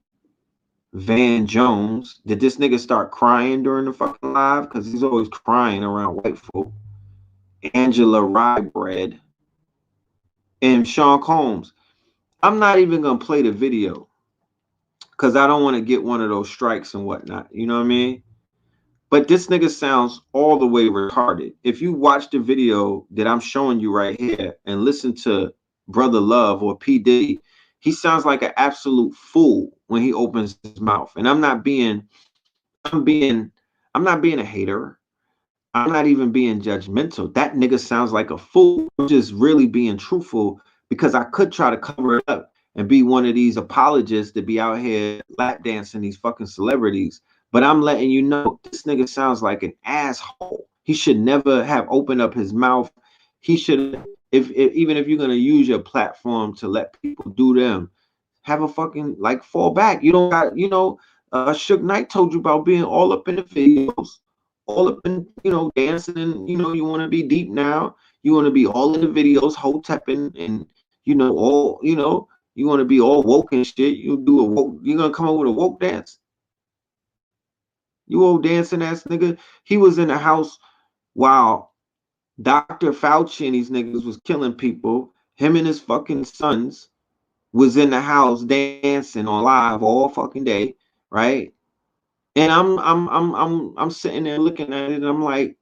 Van Jones. Did this nigga start crying during the fucking live? Because he's always crying around white folk. Angela Rye-Bread. And Sean Combs. I'm not even going to play the video because I don't want to get one of those strikes and whatnot. You know what I mean? But this nigga sounds all the way retarded. If you watch the video that I'm showing you right here and listen to Brother Love or P. Diddy, he sounds like an absolute fool when he opens his mouth. And I'm not being a hater. I'm not even being judgmental. That nigga sounds like a fool. I'm just really being truthful because I could try to cover it up. and be one of these apologists to be out here lap dancing these fucking celebrities. But I'm letting you know, this nigga sounds like an asshole. He should never have opened up his mouth. He should, if even if you're gonna use your platform to let people do them, have a fucking like fall back. You don't got, Suge Knight told you about being all up in the videos, all up in, dancing, and you want to be deep now. You want to be all in the videos, hotepping, and all, you want to be all woke and shit. You do a woke, you're gonna come up with a woke dance. You old dancing ass nigga. He was in the house while Dr. Fauci and these niggas was killing people. Him and his fucking sons was in the house dancing on live all fucking day, right? And I'm sitting there looking at it, and I'm like,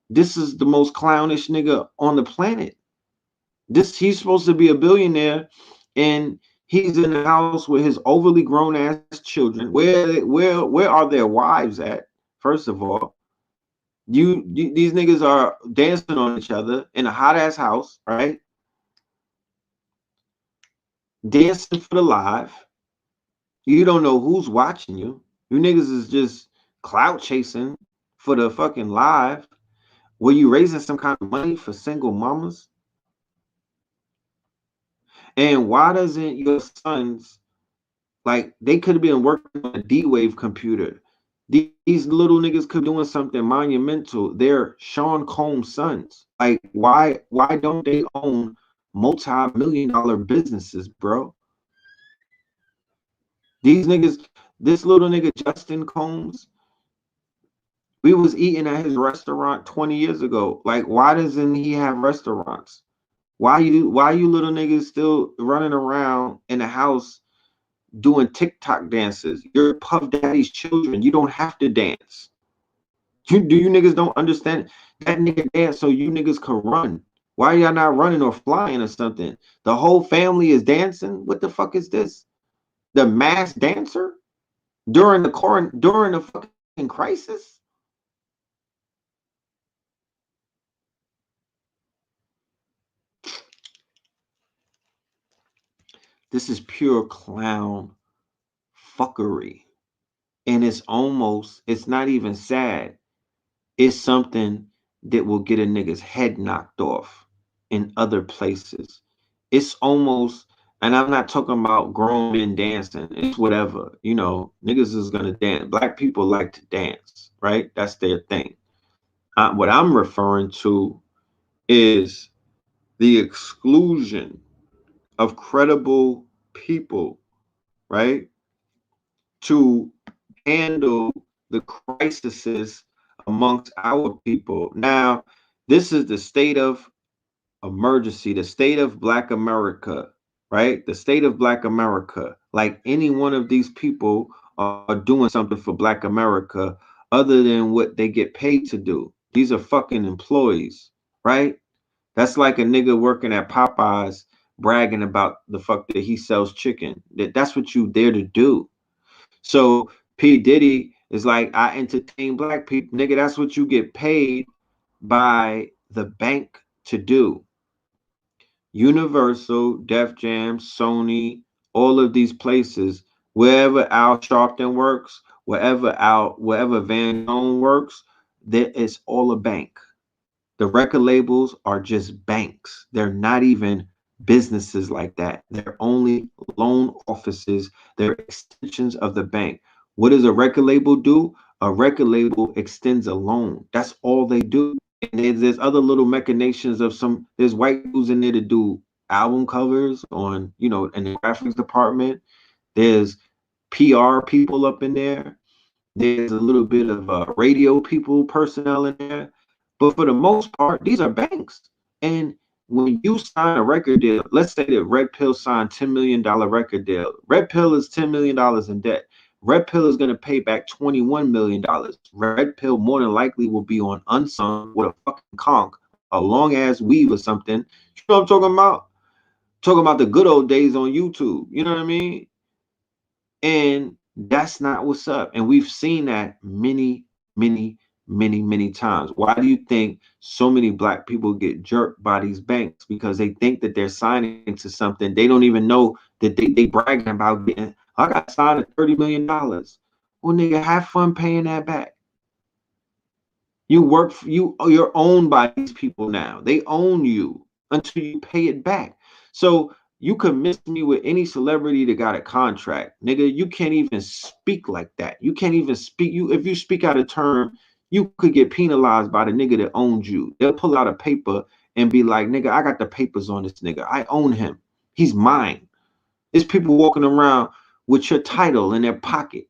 this is the most clownish nigga on the planet. He's supposed to be a billionaire, and he's in the house with his overly grown ass children. Where are their wives at? First of all, these niggas are dancing on each other in a hot ass house, right? Dancing for the live. You don't know who's watching you. You niggas is just clout chasing for the fucking live. Were you raising some kind of money for single mamas? And why doesn't your sons, like, they could have been working on a D-Wave computer. These little niggas could be doing something monumental. They're Sean Combs' sons. Like, why don't they own multi-million-dollar businesses, bro? These niggas, this little nigga Justin Combs, we was eating at his restaurant 20 years ago. Like, why doesn't he have restaurants? Why you little niggas still running around in the house doing TikTok dances? You're Puff Daddy's children. You don't have to dance. You niggas don't understand? That nigga dance so you niggas can run. Why y'all not running or flying or something? The whole family is dancing. What the fuck is this? The mass dancer during the fucking crisis? This is pure clown fuckery. And it's not even sad. It's something that will get a nigga's head knocked off in other places. It's almost, and I'm not talking about grown men dancing. It's whatever, niggas is gonna dance. Black people like to dance, right? That's their thing. What I'm referring to is the exclusion of credible people, right, to handle the crises amongst our people. Now, this is the state of emergency, the state of Black America, right? The state of Black America. Like, any one of these people are doing something for Black America other than what they get paid to do. These are fucking employees, right? That's like a nigga working at Popeyes bragging about the fuck that he sells chicken. That's what you there to do. So P. Diddy is like, I entertain Black people. Nigga, that's what you get paid by the bank to do. Universal, Def Jam, Sony, all of these places, wherever Al Sharpton works, wherever Van Zone works, there is all a bank. The record labels are just banks. They're not even businesses like that. They're only loan offices. They're extensions of the bank. What does a record label do? A record label extends a loan. That's all they do. And there's other little machinations of there's white dudes in there to do album covers on, in the graphics department. There's PR people up in there. There's a little bit of radio personnel in there. But for the most part, these are banks. And when you sign a record deal, let's say that Red Pill signed $10 million record deal. Red Pill is $10 million in debt. Red Pill is going to pay back $21 million. Red Pill more than likely will be on Unsung with a fucking conch, a long ass weave or something. You know what I'm talking about? Talking about the good old days on YouTube. You know what I mean? And that's not what's up. And we've seen that many, many, many, many times. Why do you think so many black people get jerked by these banks? Because they think that they're signing to something. They don't even know that they bragging about getting, I got signed at $30 million. Well, nigga, have fun paying that back. You work for you're owned by these people now. They own you until you pay it back. So you could miss me with any celebrity that got a contract. Nigga, you can't even speak like that. You can't even speak. You if you speak out of turn, you could get penalized by the nigga that owns you. They'll pull out a paper and be like, nigga, I got the papers on this nigga. I own him. He's mine. There's people walking around with your title in their pocket.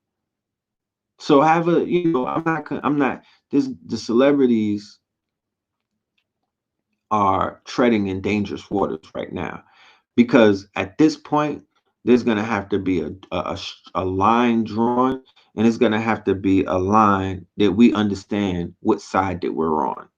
So have a, I'm not this the celebrities are treading in dangerous waters right now, because at this point there's going to have to be a line drawn, and it's going to have to be a line that we understand what side that we're on.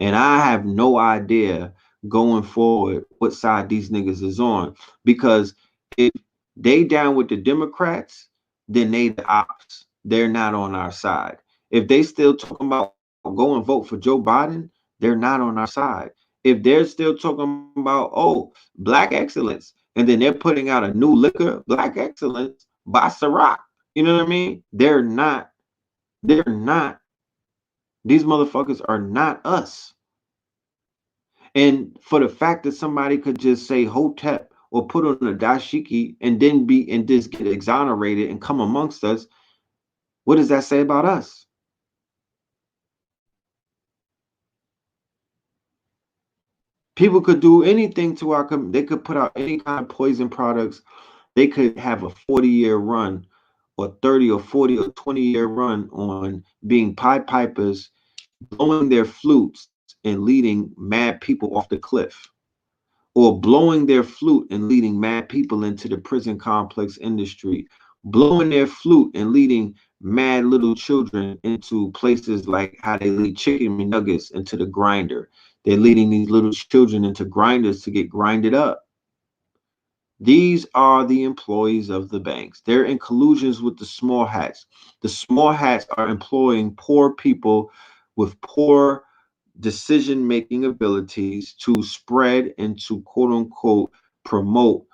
And I have no idea going forward what side these niggas is on, because if they down with the Democrats, then they the ops. They're not on our side. If they still talking about go and vote for Joe Biden, they're not on our side. If they're still talking about, oh, black excellence, and then they're putting out a new liquor, black excellence by Ciroc, you know what I mean? They're not, these motherfuckers are not us. And for the fact that somebody could just say Hotep or put on a dashiki and then be and just get exonerated and come amongst us, what does that say about us? People could do anything to our they could put out any kind of poison products. They could have a 40-year run or 30 or 40 or 20-year run on being Pied Pipers, blowing their flutes and leading mad people off the cliff, or blowing their flute and leading mad people into the prison complex industry, blowing their flute and leading mad little children into places like how they lead chicken nuggets into the grinder. They're leading these little children into grinders to get grinded up. These are the employees of the banks. They're in collusions with the small hats. The small hats are employing poor people with poor decision-making abilities to spread and to quote unquote promote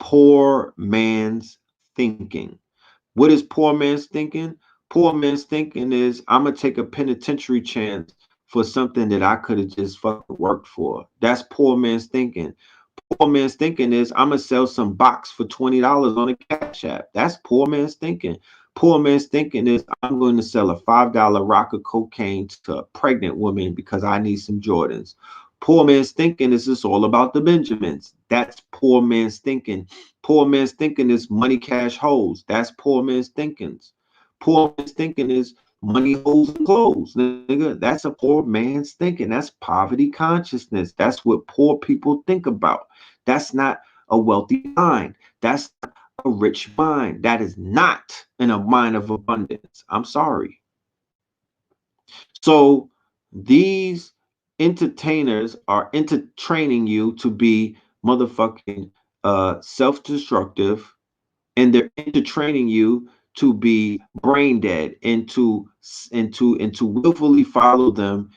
poor man's thinking. What is poor man's thinking? Poor man's thinking is, I'm gonna take a penitentiary chance for something that I could have just fucking worked for. That's poor man's thinking. Poor man's thinking is, I'm gonna sell some box for $20 on a Cash App. That's poor man's thinking. Poor man's thinking is, I'm going to sell a $5 rock of cocaine to a pregnant woman because I need some Jordans. Poor man's thinking is, it's all about the Benjamins. That's poor man's thinking. Poor man's thinking is money, cash, hoes. That's poor man's thinking. Poor man's thinking is money, hoes, and clothes. Nigga, that's a poor man's thinking. That's poverty consciousness. That's what poor people think about. That's not a wealthy mind. That's not a rich mind. That is not in a mind of abundance. I'm sorry. So these entertainers are training you to be motherfucking self-destructive, and they're training you to be brain dead and to willfully follow them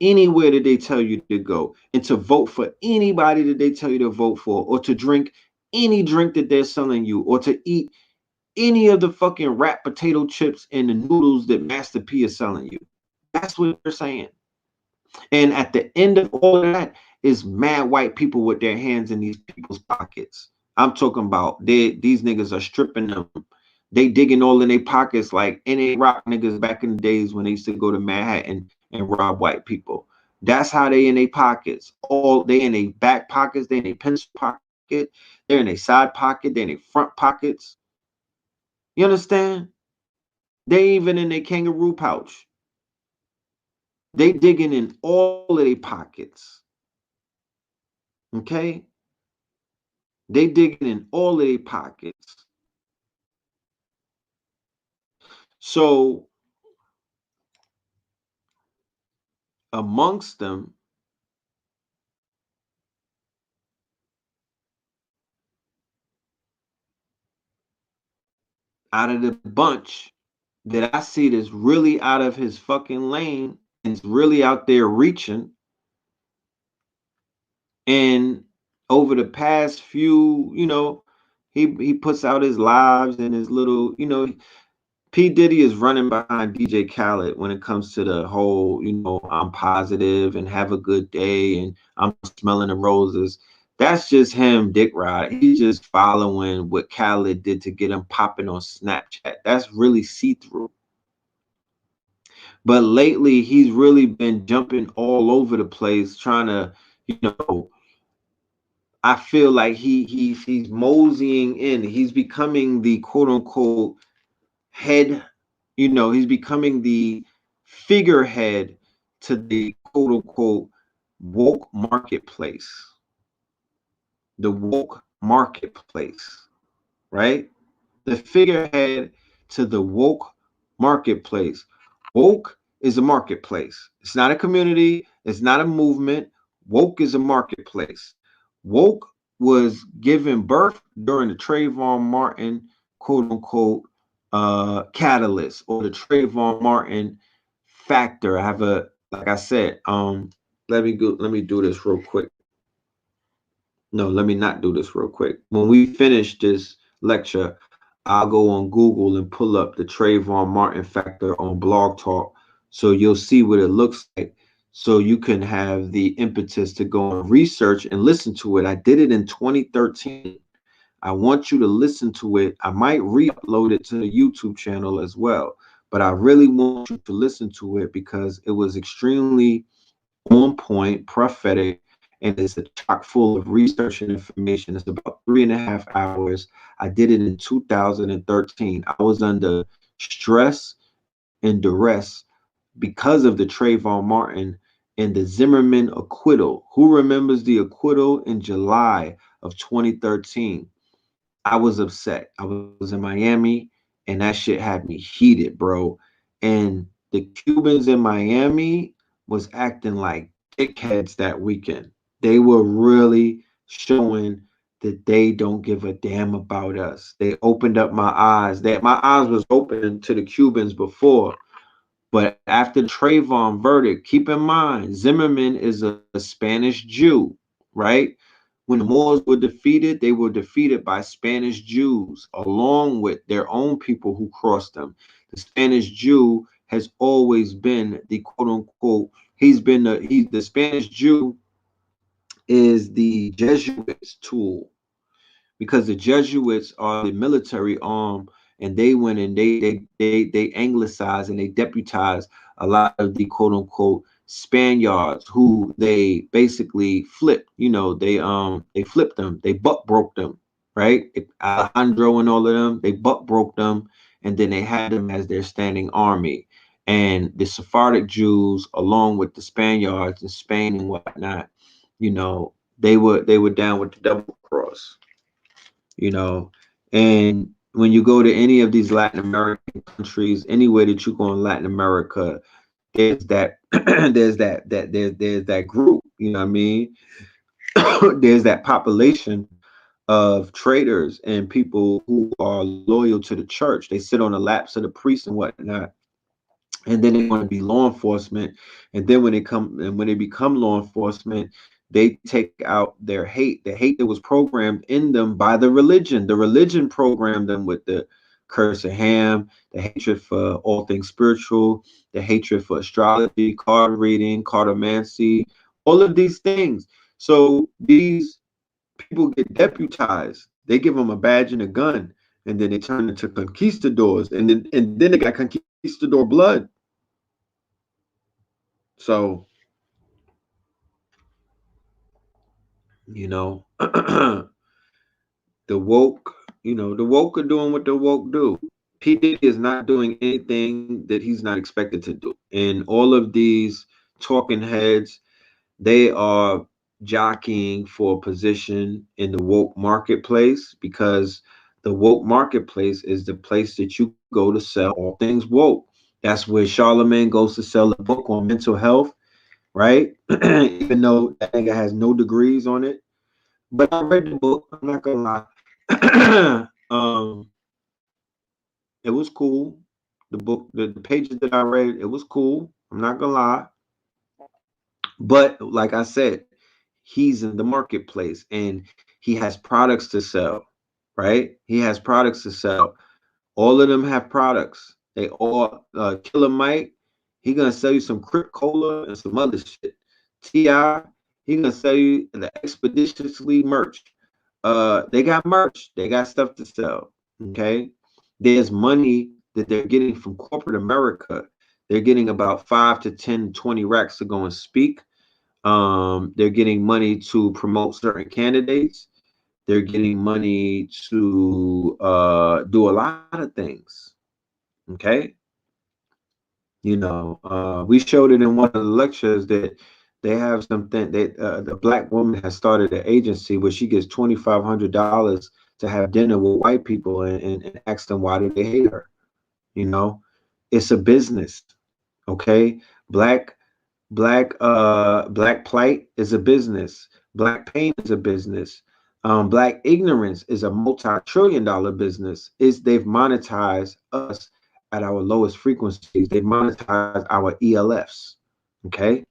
anywhere that they tell you to go, and to vote for anybody that they tell you to vote for, or to drink any drink that they're selling you, or to eat any of the fucking wrapped potato chips and the noodles that Master P is selling you. That's what they're saying. And at the end of all of that is mad white people with their hands in these people's pockets. I'm talking about these niggas are stripping them. They digging all in their pockets like NA Rock niggas back in the days when they used to go to Manhattan and rob white people. That's how they in their pockets. All they in their back pockets, they in their pencil pocket, they're in their side pocket, they're in their front pockets. You understand? They even in their kangaroo pouch. They digging in all of their pockets. Okay? They digging in all of their pockets. So amongst them, out of the bunch, that I see that's really out of his fucking lane and is really out there reaching. And over the past few, he puts out his lives and his little, P. Diddy is running behind DJ Khaled when it comes to the whole, I'm positive and have a good day and I'm smelling the roses. That's just him, dick ride. He's just following what Khaled did to get him popping on Snapchat. That's really see-through. But lately, he's really been jumping all over the place, trying to, I feel like he's moseying in. He's becoming the quote unquote head, he's becoming the figurehead to the quote unquote woke marketplace. The woke marketplace, right? The figurehead to the woke marketplace. Woke is a marketplace. It's not a community. It's not a movement. Woke is a marketplace. Woke was given birth during the Trayvon Martin, quote unquote, catalyst, or the Trayvon Martin factor. I have like I said, let me do this real quick. No, let me not do this real quick. When we finish this lecture, I'll go on Google and pull up the Trayvon Martin factor on Blogtalk, so you'll see what it looks like, so you can have the impetus to go and research and listen to it. I did it in 2013. I want you to listen to it. I might re-upload it to the YouTube channel as well, but I really want you to listen to it because it was extremely on point, prophetic, and it's a chock full of research and information. It's about 3.5 hours. I did it in 2013. I was under stress and duress because of the Trayvon Martin and the Zimmerman acquittal. Who remembers the acquittal in July of 2013? I was upset. I was in Miami and that shit had me heated, bro. And the Cubans in Miami was acting like dickheads that weekend. They were really showing that they don't give a damn about us. They opened up my eyes. That my eyes was open to the Cubans before, but after the Trayvon verdict, keep in mind, Zimmerman is a Spanish Jew, right? When the Moors were defeated, they were defeated by Spanish Jews, along with their own people who crossed them. The Spanish Jew has always been the quote unquote, the Spanish Jew is the Jesuits' tool, because the Jesuits are the military arm, and they went and they anglicized and they deputized a lot of the quote unquote Spaniards, who they basically flipped. They flipped them, they butt broke them, right? Alejandro and all of them, they butt broke them, and then they had them as their standing army. And the Sephardic Jews, along with the Spaniards in Spain and whatnot, they were down with the double cross. And when you go to any of these Latin American countries, anywhere that you go in Latin America, there's that there's that group, you know what I mean? There's that population of traders and people who are loyal to the church. They sit on the laps of the priests and whatnot, and then they want to be law enforcement. And then when they become law enforcement, they take out their hate, the hate that was programmed in them by the religion. The religion programmed them with the curse of Ham, the hatred for all things spiritual, the hatred for astrology, card reading, cartomancy, all of these things. So these people get deputized. They give them a badge and a gun, and then they turn into conquistadors, and then they got conquistador blood. So, the woke, the woke are doing what the woke do. P. Diddy is not doing anything that he's not expected to do. And all of these talking heads, they are jockeying for a position in the woke marketplace, because the woke marketplace is the place that you go to sell all things woke. That's where Charlemagne goes to sell a book on mental health, right? Even though that nigga has no degrees on it. But I read the book, I'm not gonna lie. It was cool. The book, the pages that I read, it was cool. I'm not gonna lie. But like I said, he's in the marketplace and he has products to sell, right? He has products to sell. All of them have products. They all Killer Mike, he gonna sell you some Crip Cola and some other shit. T.I., he gonna sell you the Expeditiously merch. They got merch. They got stuff to sell. Okay, there's money that they're getting from corporate America. They're getting about 5 to 10, 20 racks to go and speak. They're getting money to promote certain candidates. They're getting money to do a lot of things. Okay, we showed it in one of the lectures that they have something that the black woman has started an agency where she gets $2,500 to have dinner with white people and ask them why do they hate her. You know, it's a business. Okay, black plight is a business. Black pain is a business. Black ignorance is a multi-trillion-dollar business. They've monetized us at our lowest frequencies. They monetize our ELFs. Okay,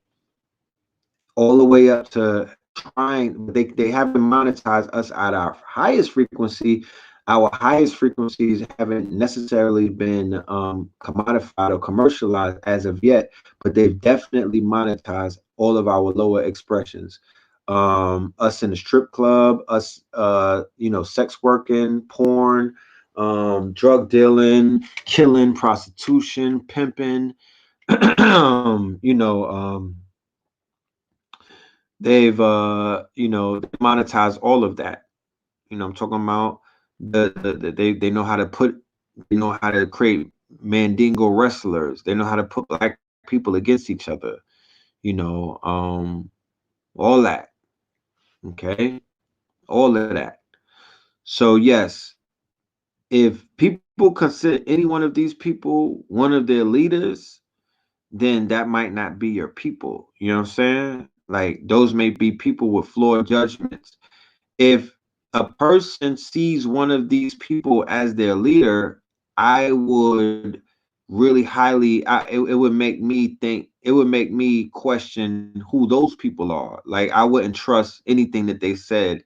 all the way up to trying. They haven't monetized us at our highest frequency. Our highest frequencies haven't necessarily been commodified or commercialized as of yet, but they've definitely monetized all of our lower expressions. Us in the strip club, us, sex working, porn, drug dealing, killing, prostitution, pimping. They've monetized all of that. I'm talking about they know how to create mandingo wrestlers. They know how to put black people against each other. All that. Okay, all of that. So yes, if people consider any one of these people one of their leaders, then that might not be your people. You know what I'm saying? Like those may be people with flawed judgments. If a person sees one of these people as their leader, I would really highly, it would make me think, it would make me question who those people are. Like I wouldn't trust anything that they said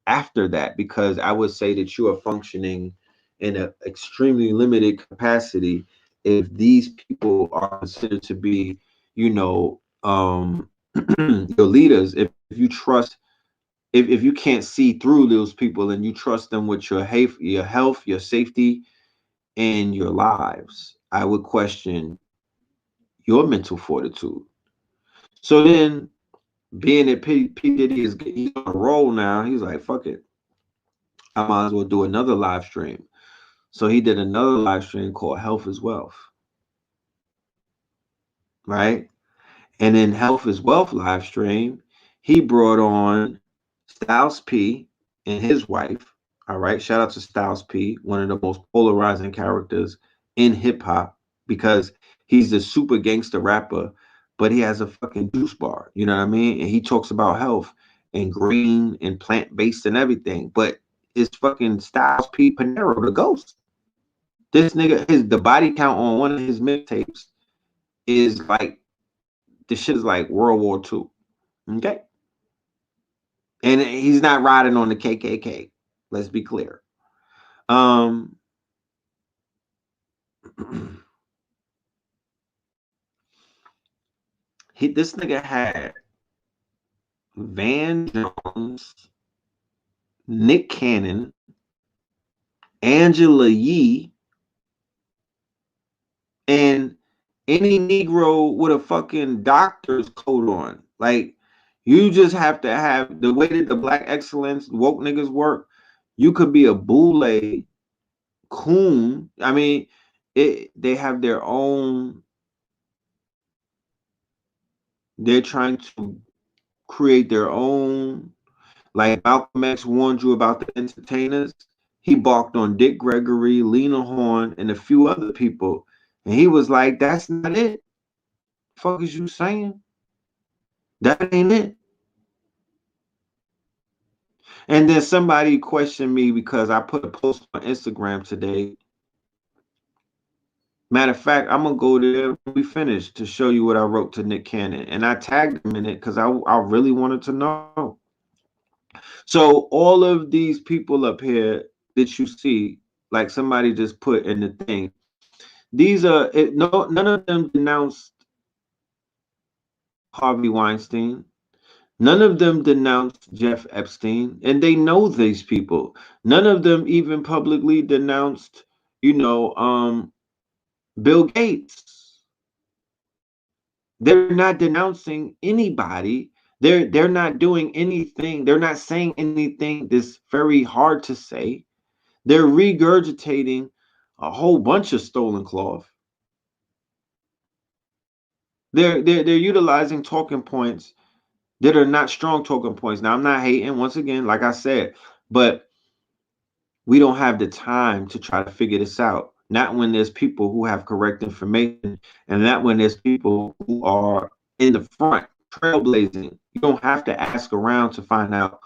after that, because I would say that you are functioning in an extremely limited capacity if these people are considered to be, your leaders. If you trust, if you can't see through those people and you trust them with your health, your safety, and your lives, I would question your mental fortitude. So then, being that P Diddy he's on a roll now, he's like, fuck it, I might as well do another live stream. So he did another live stream called Health is Wealth, right? And in Health is Wealth live stream, he brought on Styles P and his wife. All right. Shout out to Styles P, one of the most polarizing characters in hip hop, because he's a super gangster rapper, but he has a fucking juice bar. You know what I mean? And he talks about health and green and plant based and everything. But it's fucking Styles P Panero, the ghost. This nigga, the body count on one of his mixtapes is like, this shit is like World War II. Okay. And he's not riding on the KKK. Let's be clear. This nigga had Van Jones, Nick Cannon, Angela Yee, and any Negro with a fucking doctor's coat on. Like, you just have to have the way that the black excellence woke niggas work. You could be a boule, coon. I mean, they have their own. They're trying to create their own. Like Malcolm X warned you about the entertainers. He balked on Dick Gregory, Lena Horne, and a few other people. And he was like, that's not it. Fuck is you saying? That ain't it. And then somebody questioned me because I put a post on Instagram today Matter of fact, I'm gonna go there when we finish to show you what I wrote to Nick Cannon, and I tagged him in it because I really wanted to know. So all of these people up here that you see, like somebody just put in the thing, these are no, none of them denounced Harvey Weinstein. None of them denounced Jeff Epstein, and they know these people. None of them even publicly denounced, Bill Gates. They're not denouncing anybody. They're not doing anything. They're not saying anything that's very hard to say. They're regurgitating a whole bunch of stolen cloth. They're utilizing talking points that are not strong talking points. Now, I'm not hating, once again, like I said, but we don't have the time to try to figure this out. Not when there's people who have correct information, and not when there's people who are in the front trailblazing. You don't have to ask around to find out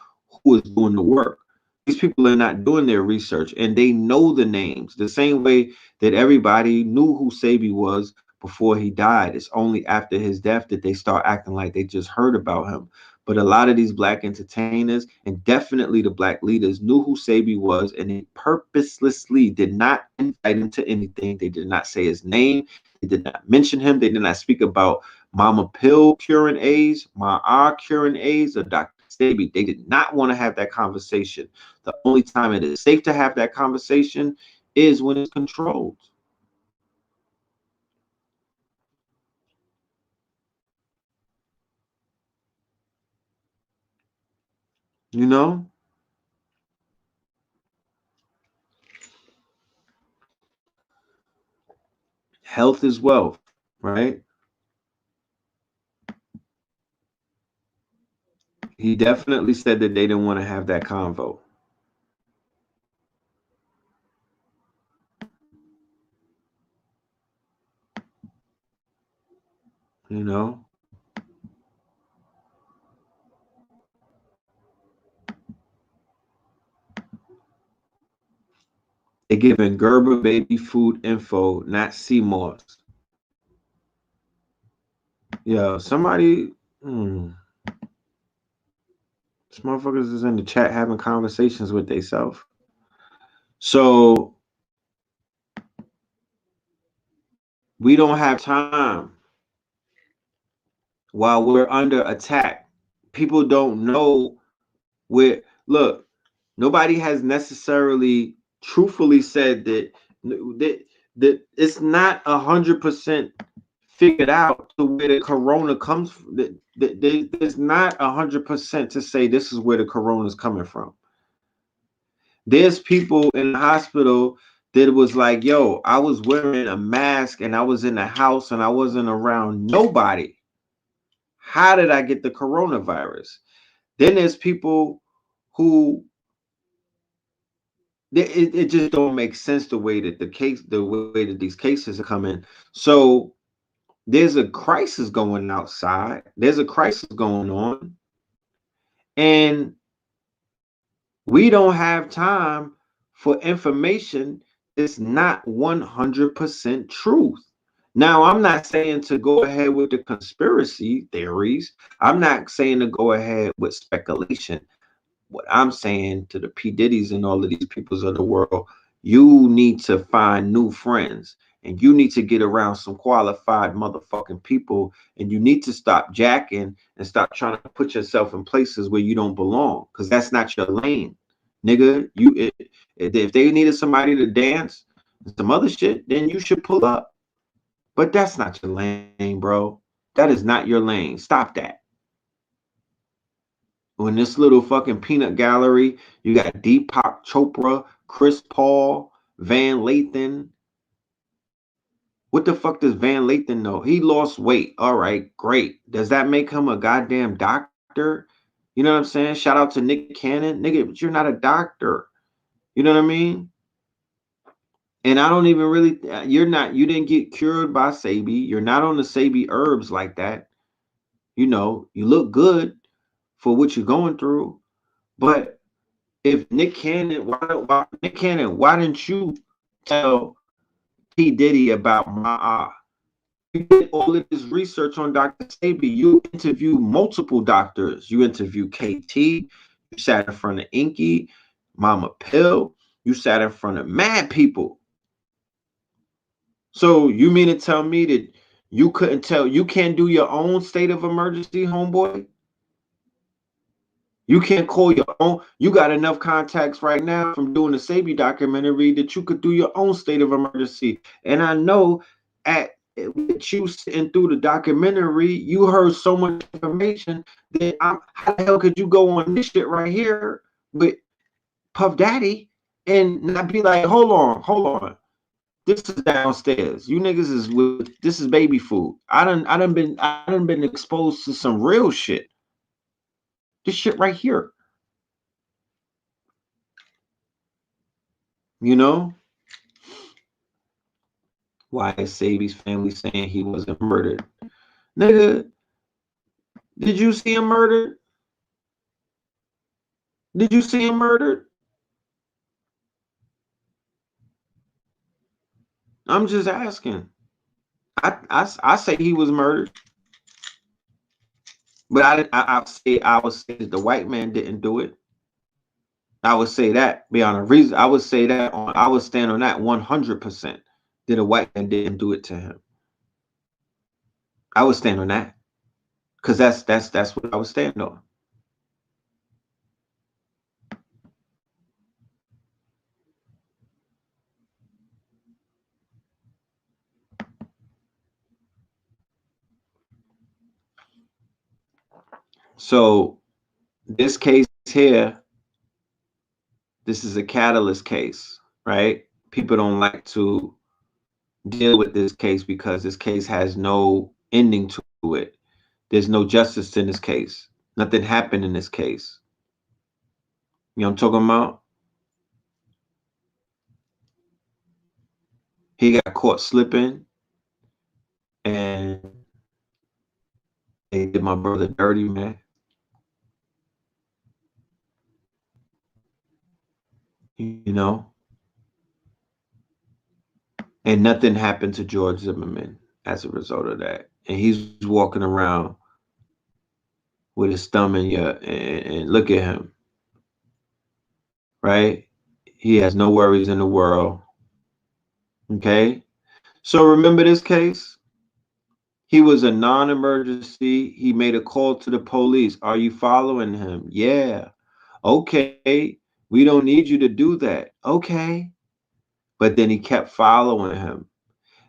who is doing the work. These people are not doing their research, and they know the names the same way that everybody knew who Sabi was before he died. It's only after his death that they start acting like they just heard about him. But a lot of these black entertainers and definitely the black leaders knew who Sabi was, and they purposelessly did not invite him to anything. They did not say his name. They did not mention him. They did not speak about Mama Pill curing AIDS, Ma curing AIDS, or Dr. Sabi. They did not want to have that conversation. The only time it is safe to have that conversation is when it's controlled. You know? Health is wealth, right? He definitely said that they didn't want to have that convo. You know? They're giving Gerber baby food info, not CMOS. Yeah, somebody, this motherfuckers is in the chat having conversations with themselves. So we don't have time while we're under attack. People don't know where. Look, nobody has necessarily truthfully said that it's not 100% figured out to where the corona comes from. There's not 100% to say this is where the corona is coming from. There's people in the hospital that was like, yo, I was wearing a mask and I was in the house and I wasn't around nobody. How did I get the coronavirus? Then there's people who it just don't make sense the way that the way that these cases are coming. So there's a crisis going outside. There's a crisis going on. And we don't have time for information that's not 100% truth. Now, I'm not saying to go ahead with the conspiracy theories. I'm not saying to go ahead with speculation. What I'm saying to the P. Diddy's and all of these peoples of the world, you need to find new friends. And you need to get around some qualified motherfucking people. And you need to stop jacking and stop trying to put yourself in places where you don't belong. Because that's not your lane. Nigga, if they needed somebody to dance and some other shit, then you should pull up. But that's not your lane, bro. That is not your lane. Stop that. In this little fucking peanut gallery, you got Deepak Chopra, Chris Paul, Van Lathan. What the fuck does Van Lathan know? He lost weight. All right, great. Does that make him a goddamn doctor? You know what I'm saying? Shout out to Nick Cannon. Nigga, but you're not a doctor. You know what I mean? And I don't even really, you didn't get cured by Sabi. You're not on the Sabi herbs like that. You know, you look good for what you're going through. But if Nick Cannon, why didn't you tell P. Diddy about my You did all of this research on Dr. Sebi. You interviewed multiple doctors. You interviewed KT. You sat in front of Inky, Mama Pill. You sat in front of mad people. So you mean to tell me that you couldn't tell, you can't do your own state of emergency, homeboy? You can't call your own. You got enough contacts right now from doing the Sebi documentary that you could do your own state of emergency. And I know with you sitting through the documentary, you heard so much information that how the hell could you go on this shit right here with Puff Daddy and not be like, hold on. This is downstairs. You niggas is with, this is baby food. I done been exposed to some real shit. This shit right here. You know? Why is Sebi's family saying he wasn't murdered? Nigga, did you see him murdered? Did you see him murdered? I'm just asking. I say he was murdered. But I would say that the white man didn't do it. I would say that beyond a reason. I would say that I would stand on that 100%. That a white man didn't do it to him. I would stand on that. Because that's what I would stand on. So this case here, this is a catalyst case, right? People don't like to deal with this case because this case has no ending to it. There's no justice in this case. Nothing happened in this case. You know what I'm talking about? He got caught slipping and they did my brother dirty, man. You know? And nothing happened to George Zimmerman as a result of that. And he's walking around with his thumb in your, and look at him, right? He has no worries in the world. Okay? So remember this case? He was a non-emergency. He made a call to the police. Are you following him? Yeah. Okay. We don't need you to do that. Okay. But then he kept following him.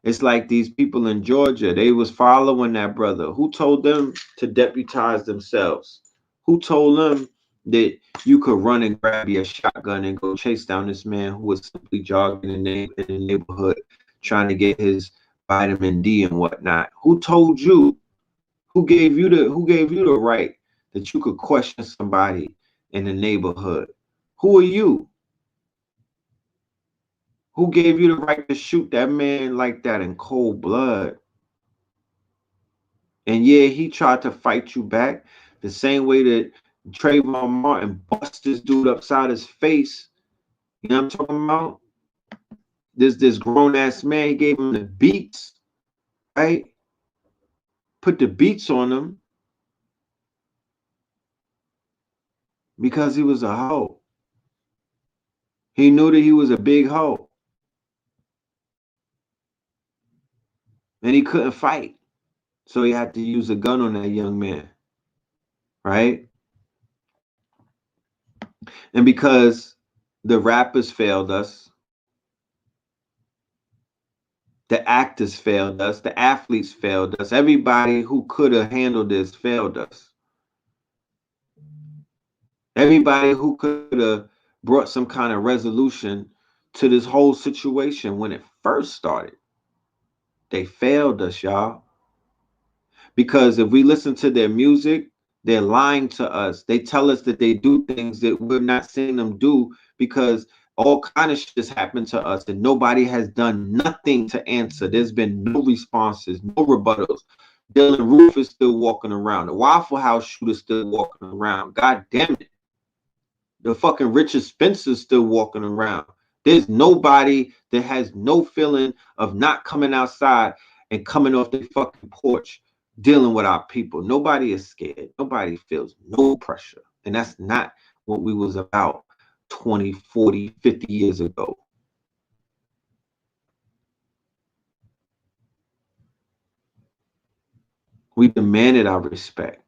It's like these people in Georgia, they was following that brother. Who told them to deputize themselves? Who told them that you could run and grab your shotgun and go chase down this man who was simply jogging in the neighborhood trying to get his vitamin D and whatnot? Who told you? Who gave you the right that you could question somebody in the neighborhood? Who are you? Who gave you the right to shoot that man like that in cold blood? And yeah, he tried to fight you back the same way that Trayvon Martin bust this dude upside his face. You know what I'm talking about? This grown-ass man, he gave him the beats, right? Put the beats on him because he was a hoe. He knew that he was a big hoe. And he couldn't fight. So he had to use a gun on that young man, right? And because the rappers failed us, the actors failed us, the athletes failed us, everybody who could have handled this failed us. Everybody who could have brought some kind of resolution to this whole situation when it first started, they failed us, y'all. Because if we listen to their music, they're lying to us. They tell us that they do things that we're not seeing them do because all kind of shit has happened to us and nobody has done nothing to answer. There's been no responses, no rebuttals. Dylan Roof is still walking around. The Waffle House shooter still walking around. God damn it. The fucking Richard Spencer's still walking around. There's nobody that has no feeling of not coming outside and coming off their fucking porch dealing with our people. Nobody is scared. Nobody feels no pressure. And that's not what we was about 20, 40, 50 years ago. We demanded our respect.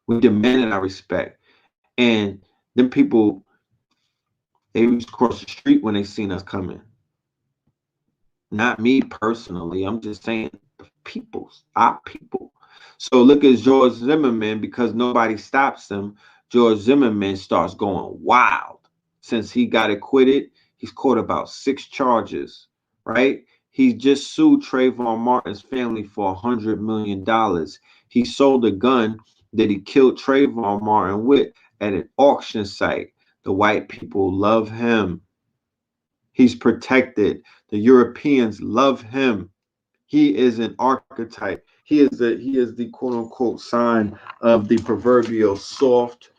We demanded our respect. And them people, they used to cross the street when they seen us coming. Not me personally. I'm just saying the people's, our people. So look at George Zimmerman, because nobody stops him. George Zimmerman starts going wild. Since he got acquitted, he's caught about 6 charges, right? He just sued Trayvon Martin's family for $100 million. He sold a gun that he killed Trayvon Martin with at an auction site. The white people love him. He's protected. The Europeans love him. He is an archetype. He is the quote unquote sign of the proverbial soft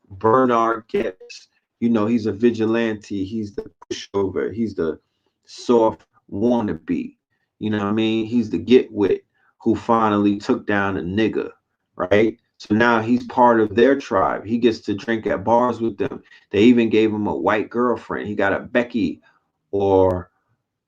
Bernard Getz. You know, he's a vigilante. He's the pushover. He's the soft wannabe. You know what I mean? He's the get wit who finally took down a nigga, right? So now he's part of their tribe. He gets to drink at bars with them. They even gave him a white girlfriend. He got a Becky or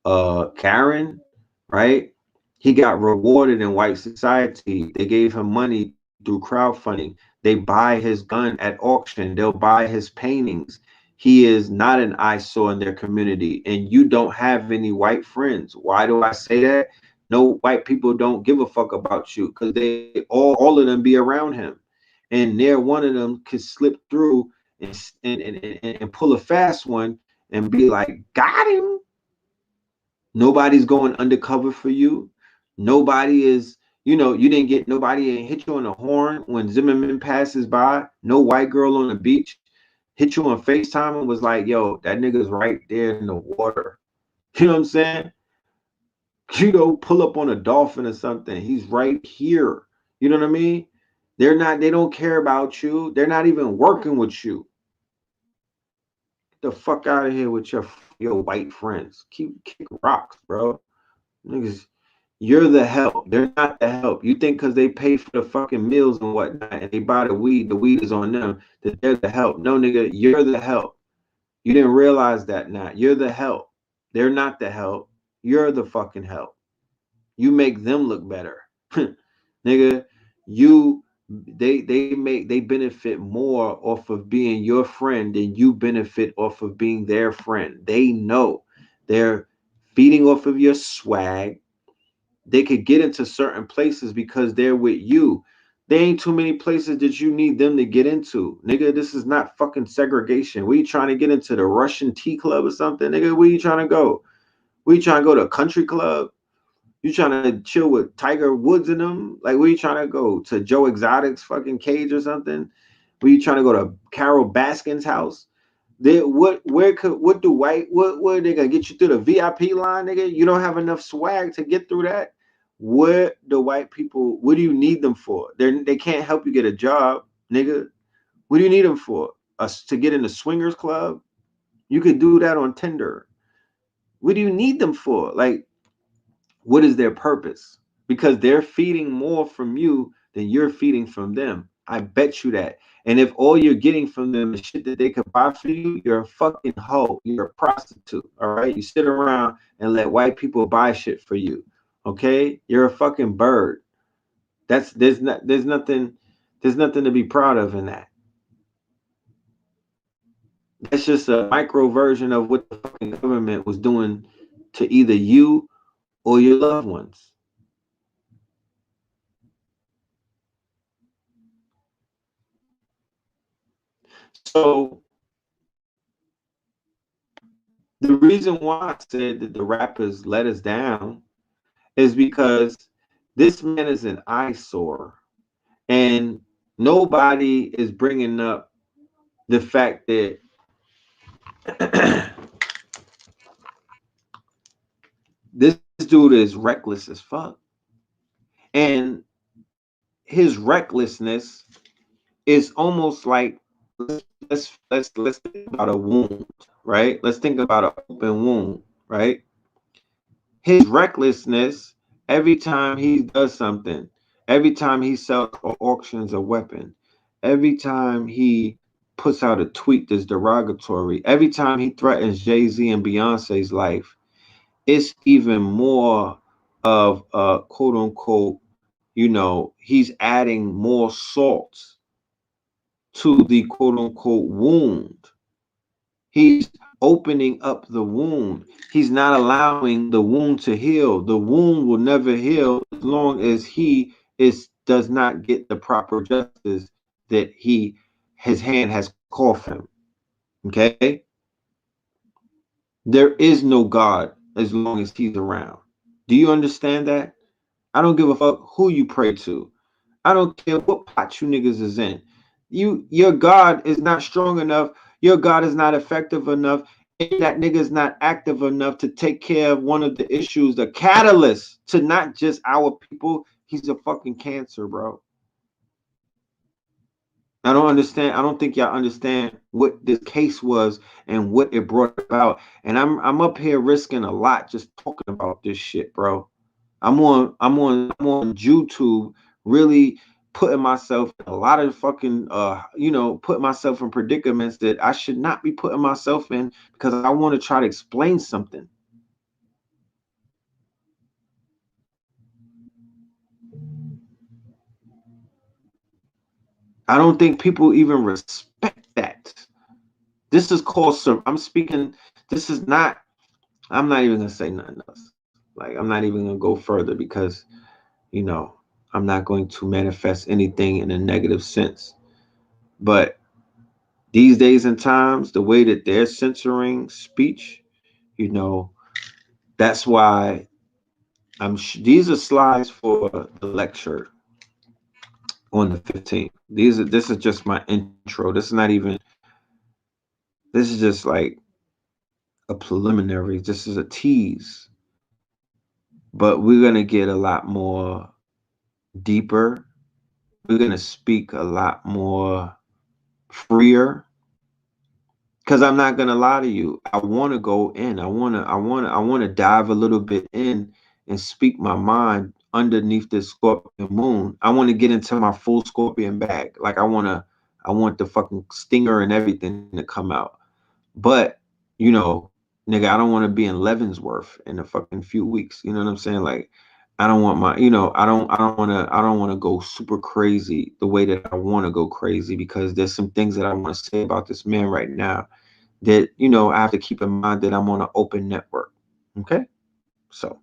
Karen, right? He got rewarded in white society. They gave him money through crowdfunding. They buy his gun at auction. They'll buy his paintings. He is not an eyesore in their community, and you don't have any white friends. Why do I say that? No white people don't give a fuck about you, because they all of them be around him, and near one of them could slip through and pull a fast one and be like, got him. Nobody's going undercover for you. Nobody is, you know, you didn't get, nobody ain't hit you on the horn when Zimmerman passes by. No white girl on the beach hit you on FaceTime and was like, yo, that nigga's right there in the water. You know what I'm saying? You know, pull up on a dolphin or something. He's right here. You know what I mean? They don't care about you. They're not even working with you. Get the fuck out of here with your white friends. Kick rocks, bro. Niggas, you're the help. They're not the help. You think because they pay for the fucking meals and whatnot and they buy the weed is on them, that they're the help. No, nigga, you're the help. You didn't realize that now. You're the help. They're not the help. You're the fucking help. You make them look better. Nigga, they benefit more off of being your friend than you benefit off of being their friend. They know they're feeding off of your swag. They could get into certain places because they're with you. There ain't too many places that you need them to get into. Nigga, this is not fucking segregation. We trying to get into the Russian tea club or something? Nigga, where you trying to go? We trying to go to a country club? You trying to chill with Tiger Woods and them? Like, where you trying to go? To Joe Exotic's fucking cage or something? Where you trying to go to Carol Baskin's house? What are they gonna get you through the VIP line, nigga? You don't have enough swag to get through that. What do white people, what do you need them for? They can't help you get a job, nigga. What do you need them for? Us to get in the swingers club? You could do that on Tinder. What do you need them for? Like, what is their purpose? Because they're feeding more from you than you're feeding from them. I bet you that. And if all you're getting from them is shit that they could buy for you, you're a fucking hoe. You're a prostitute. All right. You sit around and let white people buy shit for you. Okay. You're a fucking bird. There's nothing to be proud of in that. That's just a micro version of what the fucking government was doing to either you or your loved ones. So the reason why I said that the rappers let us down is because this man is an eyesore, and nobody is bringing up the fact that this dude is reckless as fuck, and his recklessness is almost like let's think about a wound. right? Let's think about an open wound, right? His recklessness every time he does something, every time he sells or auctions a weapon, every time he puts out a tweet that's derogatory, every time he threatens Jay-Z and Beyonce's life, it's even more of a quote unquote, he's adding more salt to the quote unquote wound. He's opening up the wound. He's not allowing the wound to heal. The wound will never heal as long as he does not get the proper justice that his hand has coughed him. Okay? There is no God as long as he's around. Do you understand that? I don't give a fuck who you pray to. I don't care what pot you niggas is in. Your God is not strong enough. Your God is not effective enough. And that nigga is not active enough to take care of one of the issues, the catalyst to not just our people. He's a fucking cancer, bro. I don't understand. I don't think y'all understand what this case was and what it brought about. And I'm up here risking a lot just talking about this shit, bro. I'm on YouTube really putting myself in a lot of fucking putting myself in predicaments that I should not be putting myself in because I want to try to explain something. I don't think people even respect that. This is called this is not I'm not even gonna say nothing else. Like I'm not even gonna go further because I'm not going to manifest anything in a negative sense. But these days and times, the way that they're censoring speech, that's why these are slides for the lecture on the 15th. This is just my intro. This is just like a preliminary. This is a tease. But we're gonna get a lot more deeper. We're gonna speak a lot more freer. Because I'm not gonna lie to you, I want to go in. I want to dive a little bit in and speak my mind underneath this Scorpion moon. I want to get into my full Scorpion bag. Like I want the fucking stinger and everything to come out. But nigga, I don't want to be in Leavenworth in a fucking few weeks. You know what I'm saying? Like, I don't want my, I don't want to go super crazy the way that I want to go crazy because there's some things that I want to say about this man right now that I have to keep in mind that I'm on an open network. Okay, so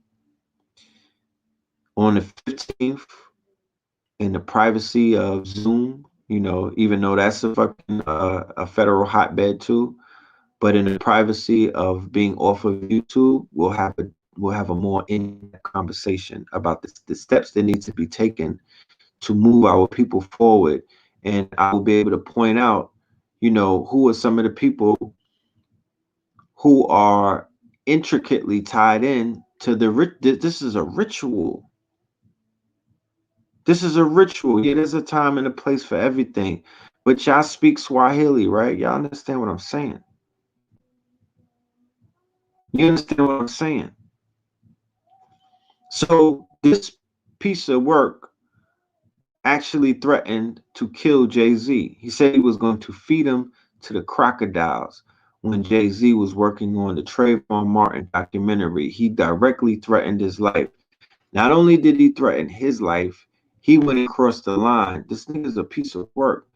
on the 15th, in the privacy of Zoom, even though that's a fucking a federal hotbed too, but in the privacy of being off of YouTube, we'll have a more in-depth conversation about the steps that need to be taken to move our people forward, and I will be able to point out, who are some of the people who are intricately tied in to this is a ritual. This is a ritual. Yeah, there's a time and a place for everything. But y'all speak Swahili, right? Y'all understand what I'm saying? You understand what I'm saying? So this piece of work actually threatened to kill Jay-Z. He said he was going to feed him to the crocodiles. When Jay-Z was working on the Trayvon Martin documentary, he directly threatened his life. Not only did he threaten his life, he went across the line. This nigga's a piece of work.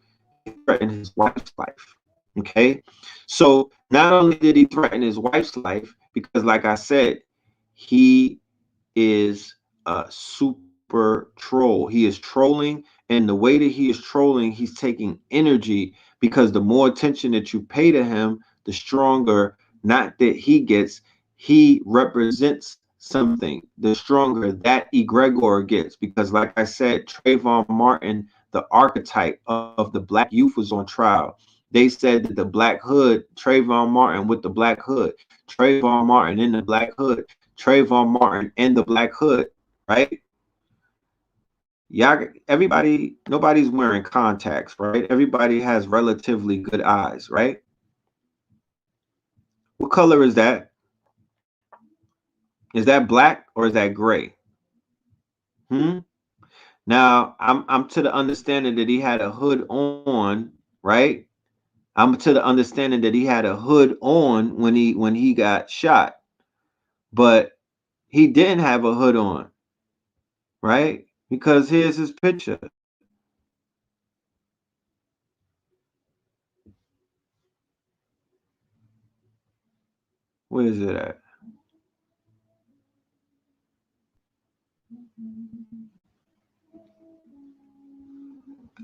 He threatened his wife's life. Okay? So not only did he threaten his wife's life, because like I said, he is a super troll. He is trolling, and the way that he is trolling, he's taking energy because the more attention that you pay to him, the stronger, not that he represents something, the stronger that egregor gets. Because like I said, Trayvon Martin, the archetype of the black youth, was on trial. They said that the black hood, Trayvon Martin with the black hood, Trayvon Martin in the black hood, Trayvon Martin and the black hood, right? Y'all, everybody, nobody's wearing contacts, right? Everybody has relatively good eyes, right? What color is that? Is that black or is that gray? Now, I'm to the understanding that he had a hood on, right? I'm to the understanding that he had a hood on when he got shot, but he didn't have a hood on, right? Because here's his picture. Where is it at?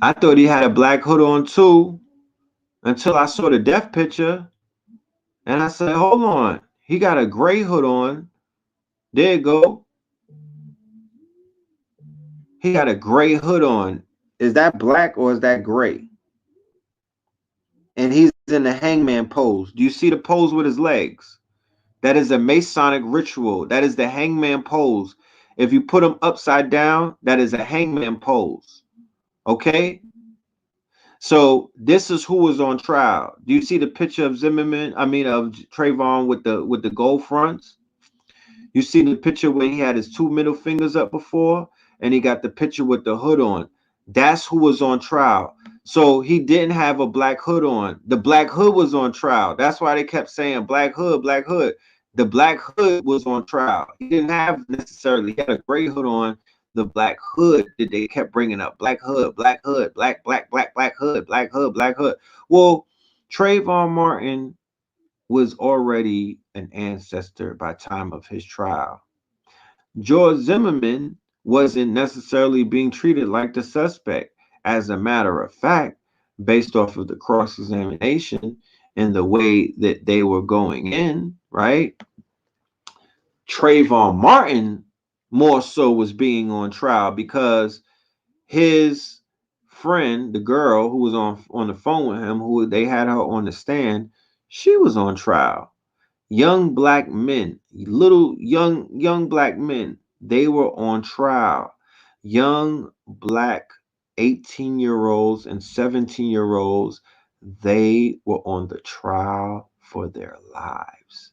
I thought he had a black hood on too until I saw the death picture. And I said, hold on. He got a gray hood on. There you go. He got a gray hood on. Is that black or is that gray? And he's in the hangman pose. Do you see the pose with his legs? That is a Masonic ritual. That is the hangman pose. If you put him upside down, that is a hangman pose. Okay? So this is who was on trial. Do you see the picture of Zimmerman? I mean of TRAYVON with the gold fronts? You see the picture where he had his two middle fingers up before, and he got the picture with the hood on. That's who was on trial. So he didn't have a black hood on. The black hood was on trial. That's why they kept saying black hood, black hood. The black hood was on trial. He didn't have necessarily, he had a gray hood on. The black hood that they kept bringing up. Black hood, black hood, black hood, black hood, black hood. Well, Trayvon Martin was already an ancestor by time of his trial. George Zimmerman wasn't necessarily being treated like the suspect. As a matter of fact, based off of the cross-examination and the way that they were going in, right? Trayvon Martin more so was being on trial because his friend, the girl who was on the phone with him, who they had her on the stand, she was on trial. Young black men, little young black men, they were on trial. Young black 18-year-olds and 17-year-olds, they were on the trial for their lives.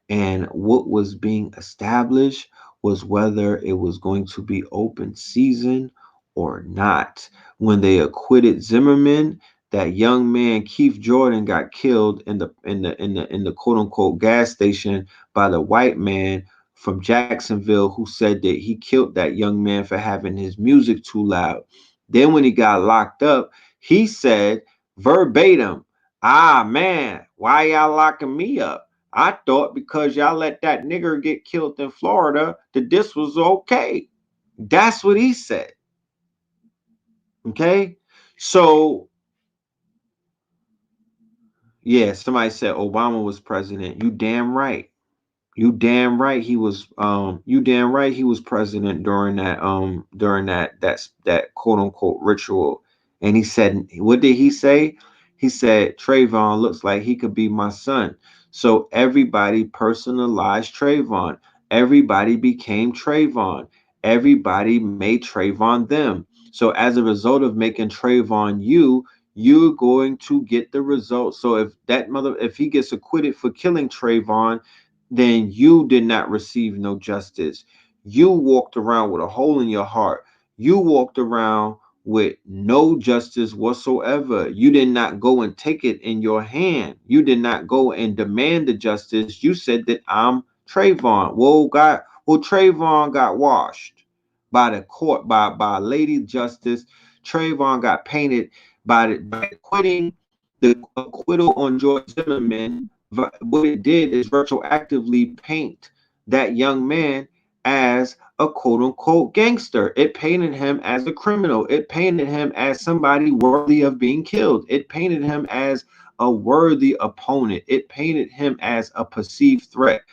And what was being established was whether it was going to be open season or not. When they acquitted Zimmerman, that young man Keith Jordan got killed in the quote unquote gas station by the white man from Jacksonville who said that he killed that young man for having his music too loud. Then when he got locked up, he said verbatim, "Ah man, why y'all locking me up? I thought because y'all let that nigger get killed in Florida that this was okay." That's what he said. Okay? So yeah, somebody said Obama was president. You damn right. You damn right he was president during that quote unquote ritual. And he said, what did he say? He said Trayvon looks like he could be my son. So everybody personalized Trayvon. Everybody became Trayvon. Everybody made Trayvon them. So as a result of making Trayvon you're going to get the result. So if he gets acquitted for killing Trayvon, then you did not receive no justice. You walked around with a hole in your heart. You walked around with no justice whatsoever. You did not go and take it in your hand. You did not go and demand the justice. You said that I'm Trayvon. Well, Trayvon got washed by the court, by Lady Justice. Trayvon got painted by acquitting. The acquittal on George Zimmerman, what it did is retroactively paint that young man as a quote unquote gangster. It painted him as a criminal. It painted him as somebody worthy of being killed. It painted him as a worthy opponent. It painted him as a perceived threat.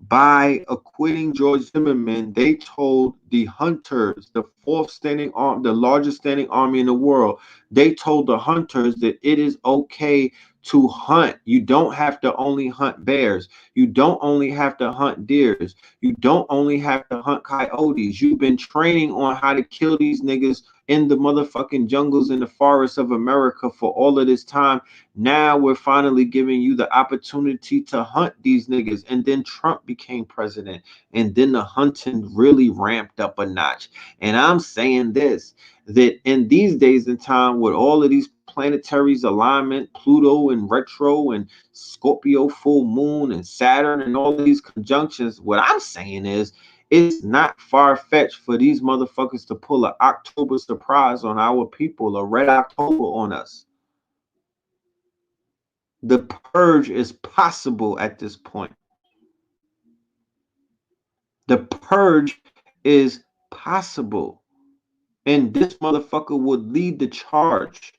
By acquitting George Zimmerman, they told the hunters, the largest standing army in the world, They told the hunters that it is okay to hunt. You don't have to only hunt bears. You don't only have to hunt deers. You don't only have to hunt coyotes. You've been training on how to kill these niggas in the motherfucking jungles in the forests of America for all of this time. Now we're finally giving you the opportunity to hunt these niggas. And then Trump became president. And then the hunting really ramped up a notch. And I'm saying this, that in these days and time with all of these planetaries alignment, Pluto and retro and Scorpio full moon and Saturn and all of these conjunctions, what I'm saying is it's not far-fetched for these motherfuckers to pull an October surprise on our people, a red October on us. The purge is possible at this point. The purge is possible. And this motherfucker would lead the charge.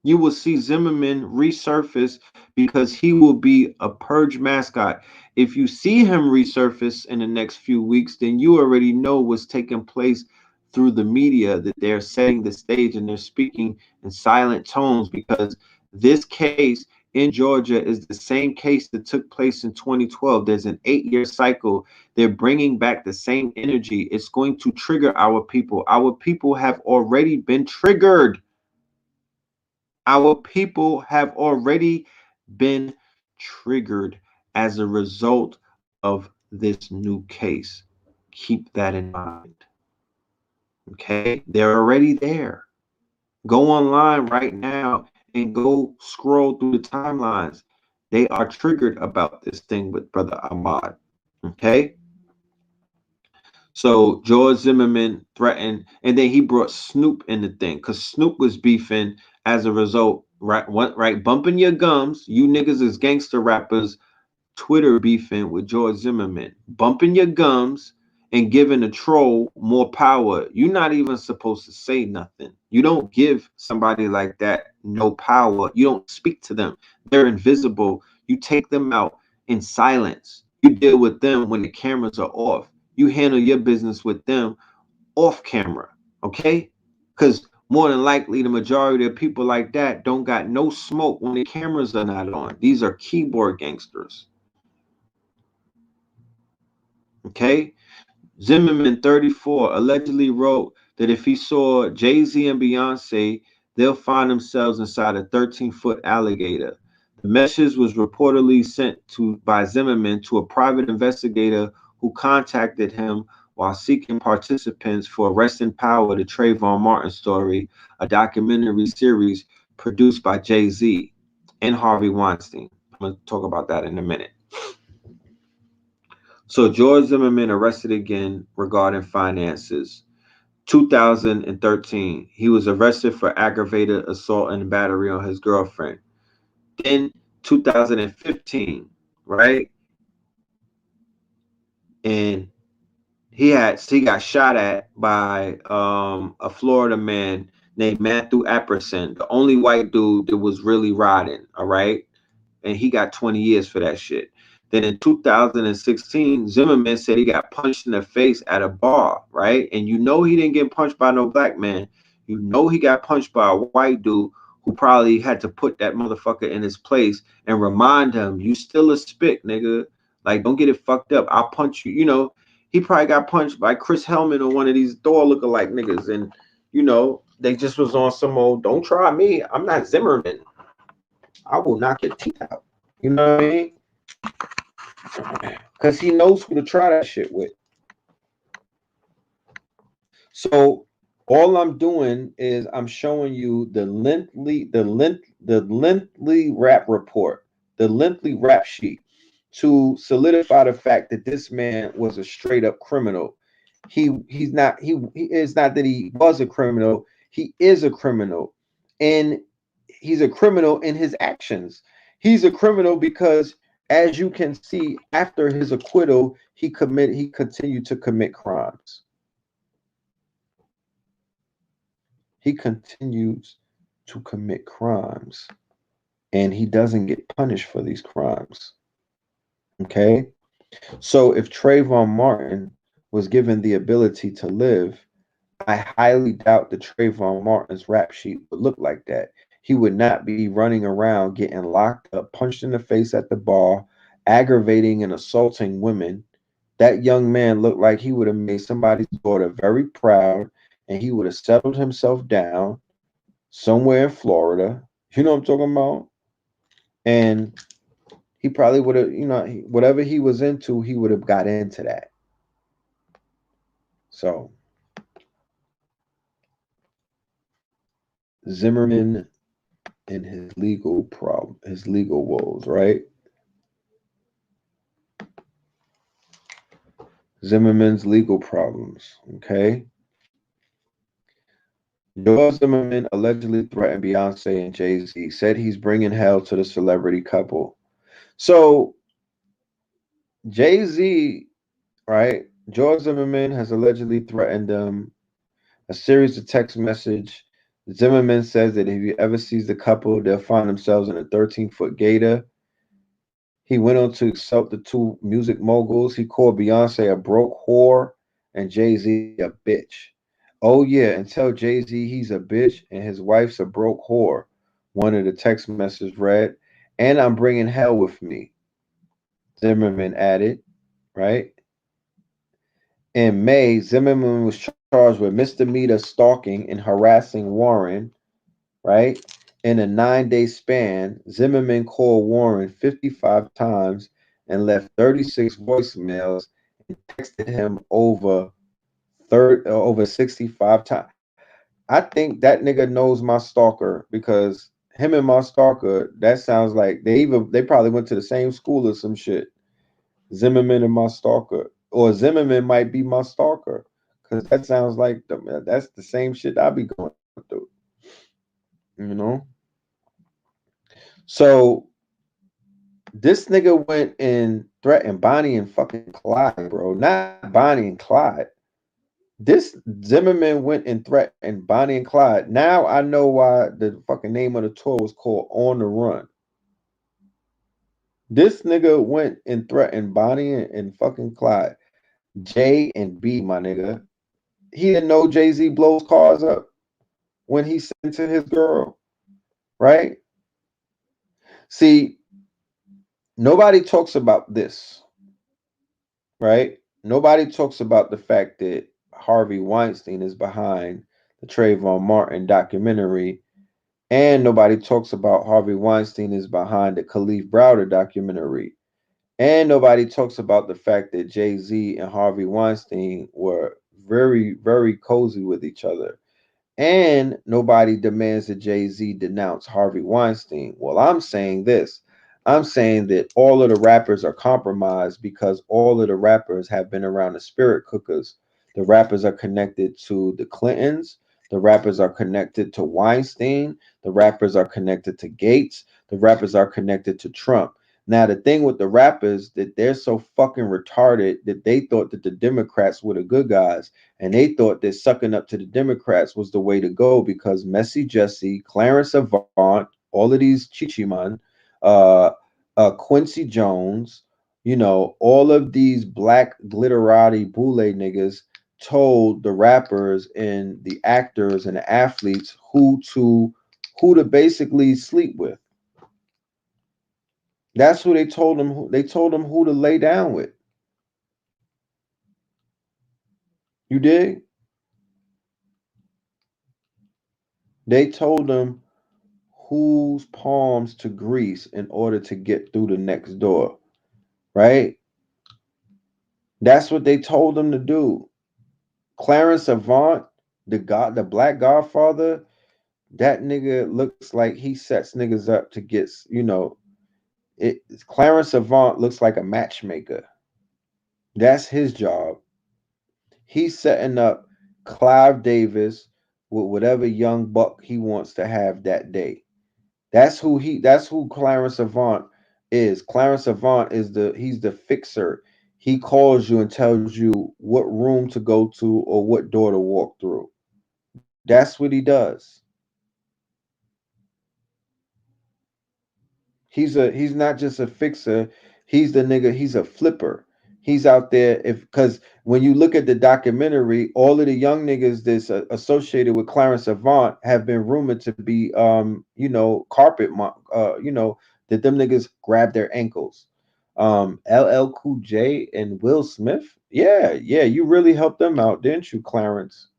You will see Zimmerman resurface because he will be a purge mascot. If you see him resurface in the next few weeks, then you already know what's taking place through the media, that they're setting the stage and they're speaking in silent tones, because this case in Georgia is the same case that took place in 2012. There's an 8-year cycle. They're bringing back the same energy. It's going to trigger our people. Our people have already been triggered. Our people have already been triggered as a result of this new case. Keep that in mind. Okay? They're already there. Go online right now and go scroll through the timelines. They are triggered about this thing with Brother Ahmad. Okay? So George Zimmerman threatened, and then he brought Snoop in the thing because Snoop was beefing as a result, right? Bumping your gums. You niggas is gangster rappers, Twitter beefing with George Zimmerman, bumping your gums and giving a troll more power. You're not even supposed to say nothing. You don't give somebody like that no power. You don't speak to them. They're invisible. You take them out in silence. You deal with them when the cameras are off. You handle your business with them off camera, okay? Because more than likely, the majority of people like that don't got no smoke when the cameras are not on. These are keyboard gangsters. Okay? Zimmerman, 34, allegedly wrote that if he saw Jay-Z and Beyonce, they'll find themselves inside a 13-foot alligator. The message was reportedly sent by Zimmerman to a private investigator who contacted him while seeking participants for Rest in Power, the Trayvon Martin story, a documentary series produced by Jay-Z and Harvey Weinstein. I'm going to talk about that in a minute. So George Zimmerman arrested again regarding finances. 2013, he was arrested for aggravated assault and battery on his girlfriend. Then 2015, right? And he got shot at by a Florida man named Matthew Apperson, the only white dude that was really riding, all right? And he got 20 years for that shit. Then in 2016, Zimmerman said he got punched in the face at a bar, right? And you know he didn't get punched by no black man. You know he got punched by a white dude who probably had to put that motherfucker in his place and remind him, you still a spick, nigga. Like, don't get it fucked up. I'll punch you. You know, he probably got punched by Chris Hellman or one of these Thor lookalike niggas. And, you know, they just was on some old, don't try me. I'm not Zimmerman. I will knock your teeth out. You know what I mean? Because he knows who to try that shit with. So all I'm doing is I'm showing you the lengthy rap report, the lengthy rap sheet to solidify the fact that this man was a straight up criminal. He is not that he was a criminal. He is a criminal, and he's a criminal in his actions. He's a criminal because, as you can see, after his acquittal, he continued to commit crimes. He continues to commit crimes, and he doesn't get punished for these crimes. Okay? So if Trayvon Martin was given the ability to live, I highly doubt that Trayvon Martin's rap sheet would look like that. He would not be running around getting locked up, punched in the face at the bar, aggravating and assaulting women. That young man looked like he would have made somebody's daughter very proud, and he would have settled himself down somewhere in Florida. You know what I'm talking about? And he probably would have, whatever he was into, he would have got into that. So Zimmerman and his legal woes, right? Zimmerman's legal problems. Okay. George Zimmerman allegedly threatened Beyonce and Jay-Z, said he's bringing hell to the celebrity couple. So Jay-Z, right? George Zimmerman has allegedly threatened them. A series of text message. Zimmerman says that if he ever sees the couple, they'll find themselves in a 13-foot gator. He went on to insult the two music moguls. He called Beyonce a broke whore and Jay-Z a bitch. Oh yeah, and tell Jay-Z he's a bitch and his wife's a broke whore. One of the text messages read, and I'm bringing hell with me. Zimmerman added, right? In May, Zimmerman was charged with misdemeanor stalking and harassing Warren, right? In a 9-day span, Zimmerman called Warren 55 times and left 36 voicemails and texted him over 65 times. I think that nigga knows my stalker because him and my stalker, that sounds like they probably went to the same school or some shit. Zimmerman and my stalker. Or Zimmerman might be my stalker. Cause that sounds like that's the same shit I be going through. You know? So this nigga went and threatened Bonnie and fucking Clyde, bro. Not Bonnie and Clyde. This Zimmerman went and threatened Bonnie and Clyde. Now I know why the fucking name of the tour was called On the Run. This nigga went and threatened Bonnie and fucking Clyde. J and B, my nigga. He didn't know Jay-Z blows cars up when he sent to his girl, right? See, nobody talks about this, right? Nobody talks about the fact that Harvey Weinstein is behind the Trayvon Martin documentary, and nobody talks about Harvey Weinstein is behind the Khalif Browder documentary, and nobody talks about the fact that Jay-Z and Harvey Weinstein were very, very cozy with each other. And nobody demands that Jay-Z denounce Harvey Weinstein. Well, I'm saying this. I'm saying that all of the rappers are compromised because all of the rappers have been around the spirit cookers. The rappers are connected to the Clintons. The rappers are connected to Weinstein. The rappers are connected to Gates. The rappers are connected to Trump. Now, the thing with the rappers that they're so fucking retarded that they thought that the Democrats were the good guys. And they thought that sucking up to the Democrats was the way to go because Messy Jesse, Clarence Avant, all of these Chichiman, uh, Quincy Jones, all of these black glitterati boule niggas told the rappers and the actors and the athletes who to basically sleep with. That's who they told them. They told them who to lay down with. You dig? They told them whose palms to grease in order to get through the next door, right? That's what they told them to do. Clarence Avant, the black godfather, that nigga looks like he sets niggas up to get, Clarence Avant looks like a matchmaker. That's his job. He's setting up Clive Davis with whatever young buck he wants to have that day. That's who Clarence Avant is. Clarence Avant he's the fixer. He calls you and tells you what room to go to or what door to walk through. That's what he does. He's not just a fixer, he's the nigga, he's a flipper. He's out there because when you look at the documentary, all of the young niggas that's associated with Clarence Avant have been rumored to be, that them niggas grab their ankles. LL Cool J and Will Smith. Yeah, you really helped them out, didn't you, Clarence?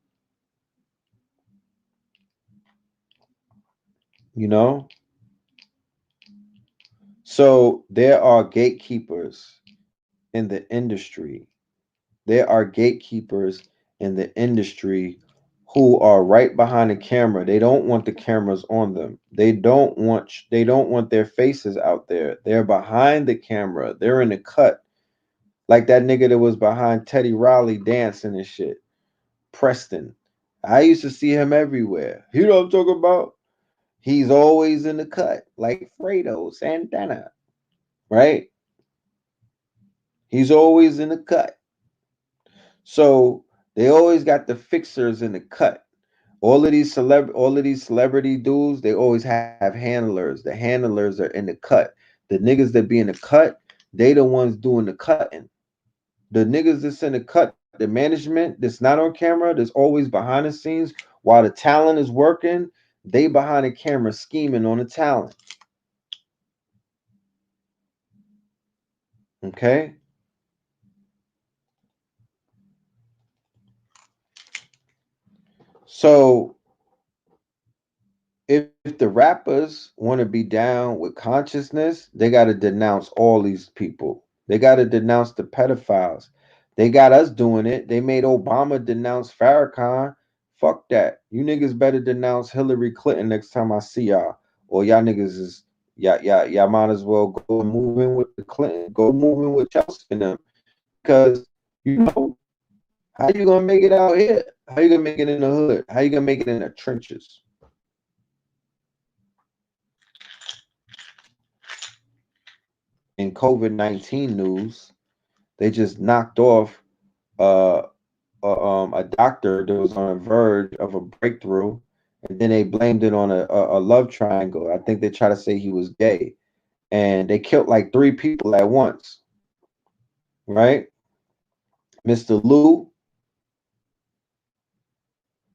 You know? So there are gatekeepers in the industry. There are gatekeepers in the industry who are right behind the camera. They don't want the cameras on them. They don't want their faces out there. They're behind the camera. They're in the cut. Like that nigga that was behind Teddy Riley dancing and shit. Preston. I used to see him everywhere. You know what I'm talking about? He's always in the cut, like Fredo Santana, right? He's always in the cut. So they always got the fixers in the cut. All of these celebrity dudes, they always have handlers. The handlers are in the cut. The niggas that be in the cut, they the ones doing the cutting. The niggas that's in the cut, the management that's not on camera, that's always behind the scenes while the talent is working, they behind the camera scheming on the talent. Okay? So if the rappers want to be down with consciousness, they got to denounce all these people. They got to denounce the pedophiles. They got us doing it. They made Obama denounce Farrakhan. Fuck that. You niggas better denounce Hillary Clinton next time I see y'all. Or y'all niggas is y'all might as well go and move in with the Clinton. Go move in with Chelsea and them. Because you know, how you gonna make it out here? How you gonna make it in the hood? How you gonna make it in the trenches? In COVID-19 news, they just knocked off uh, a doctor that was on the verge of a breakthrough, and then they blamed it on a love triangle. I think they try to say he was gay, and they killed like 3 people at once, right? Mr. Lou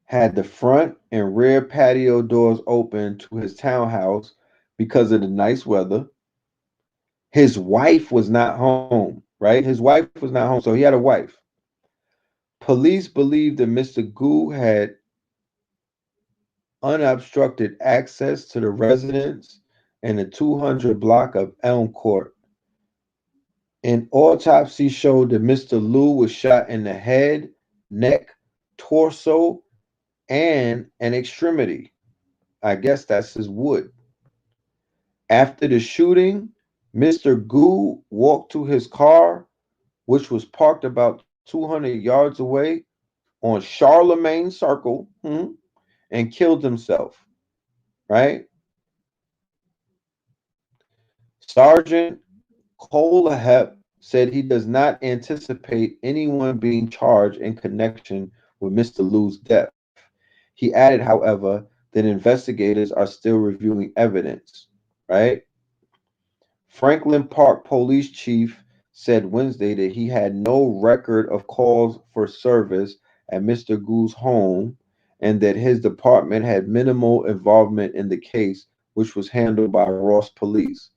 had the front and rear patio doors open to his townhouse because of the nice weather. His wife was not home, right? His wife was not home, so he had a wife. Police believe that Mr. Gu had unobstructed access to the residence in the 200 block of Elm Court. An autopsy showed that Mr. Liu was shot in the head, neck, torso, and an extremity. I guess that's his wood. After the shooting, Mr. Gu walked to his car, which was parked about 200 yards away on Charlemagne Circle, and killed himself, right? Sergeant Colehep said he does not anticipate anyone being charged in connection with Mr. Liu's death. He added, however, that investigators are still reviewing evidence, right? Franklin Park Police Chief said Wednesday that he had no record of calls for service at Mr. Gu's home and that his department had minimal involvement in the case, which was handled by Ross Police.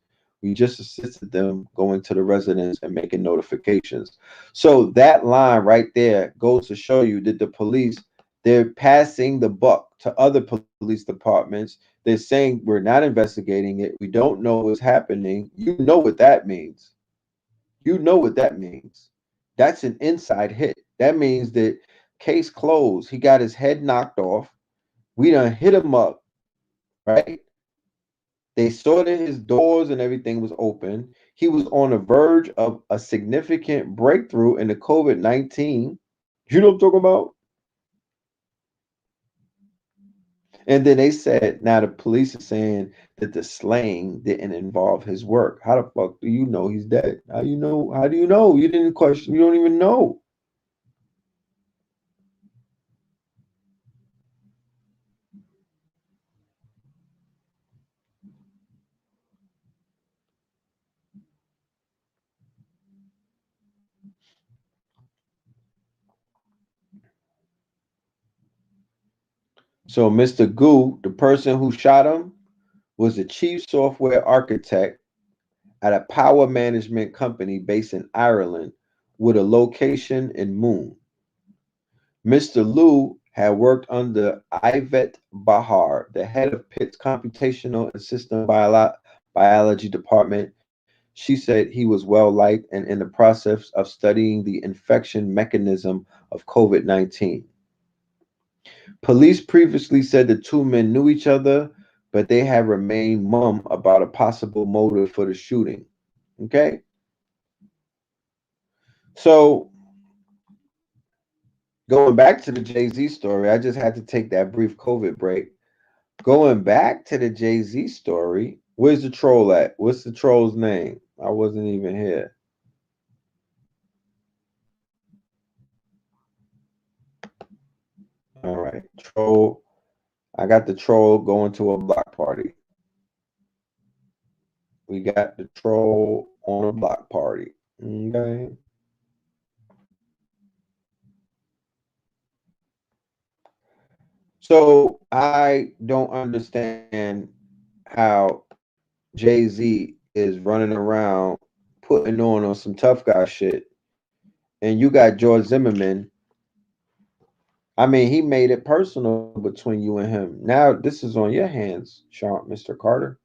We just assisted them going to the residence and making notifications. So that line right there goes to show you that the police, they're passing the buck to other police departments. They're saying we're not investigating it. We don't know what's happening. You know what that means. You know what that means. That's an inside hit. That means that case closed. He got his head knocked off. We done hit him up, right? They saw that his doors and everything was open. He was on the verge of a significant breakthrough in the COVID-19. You know what I'm talking about? And then they said, now the police are saying that the slaying didn't involve his work. How the fuck do you know he's dead? How do you know? How do you know? You didn't question. You don't even know. So Mr. Goo, the person who shot him, was the chief software architect at a power management company based in Ireland with a location in Moon. Mr. Liu had worked under Ivet Bahar, the head of Pitt's computational and system biology department. She said he was well liked and in the process of studying the infection mechanism of COVID-19. Police previously said the two men knew each other, but they have remained mum about a possible motive for the shooting. Okay? So, going back to the Jay-Z story, I just had to take that brief COVID break. Going back to the Jay-Z story, where's the troll at? What's the troll's name? I wasn't even here. All right, troll. I got the troll going to a block party. We got the troll on a block party. Okay. So I don't understand how Jay-Z is running around putting on some tough guy shit. And you got George Zimmerman. I mean, he made it personal between you and him. Now this is on your hands, Mr. Carter.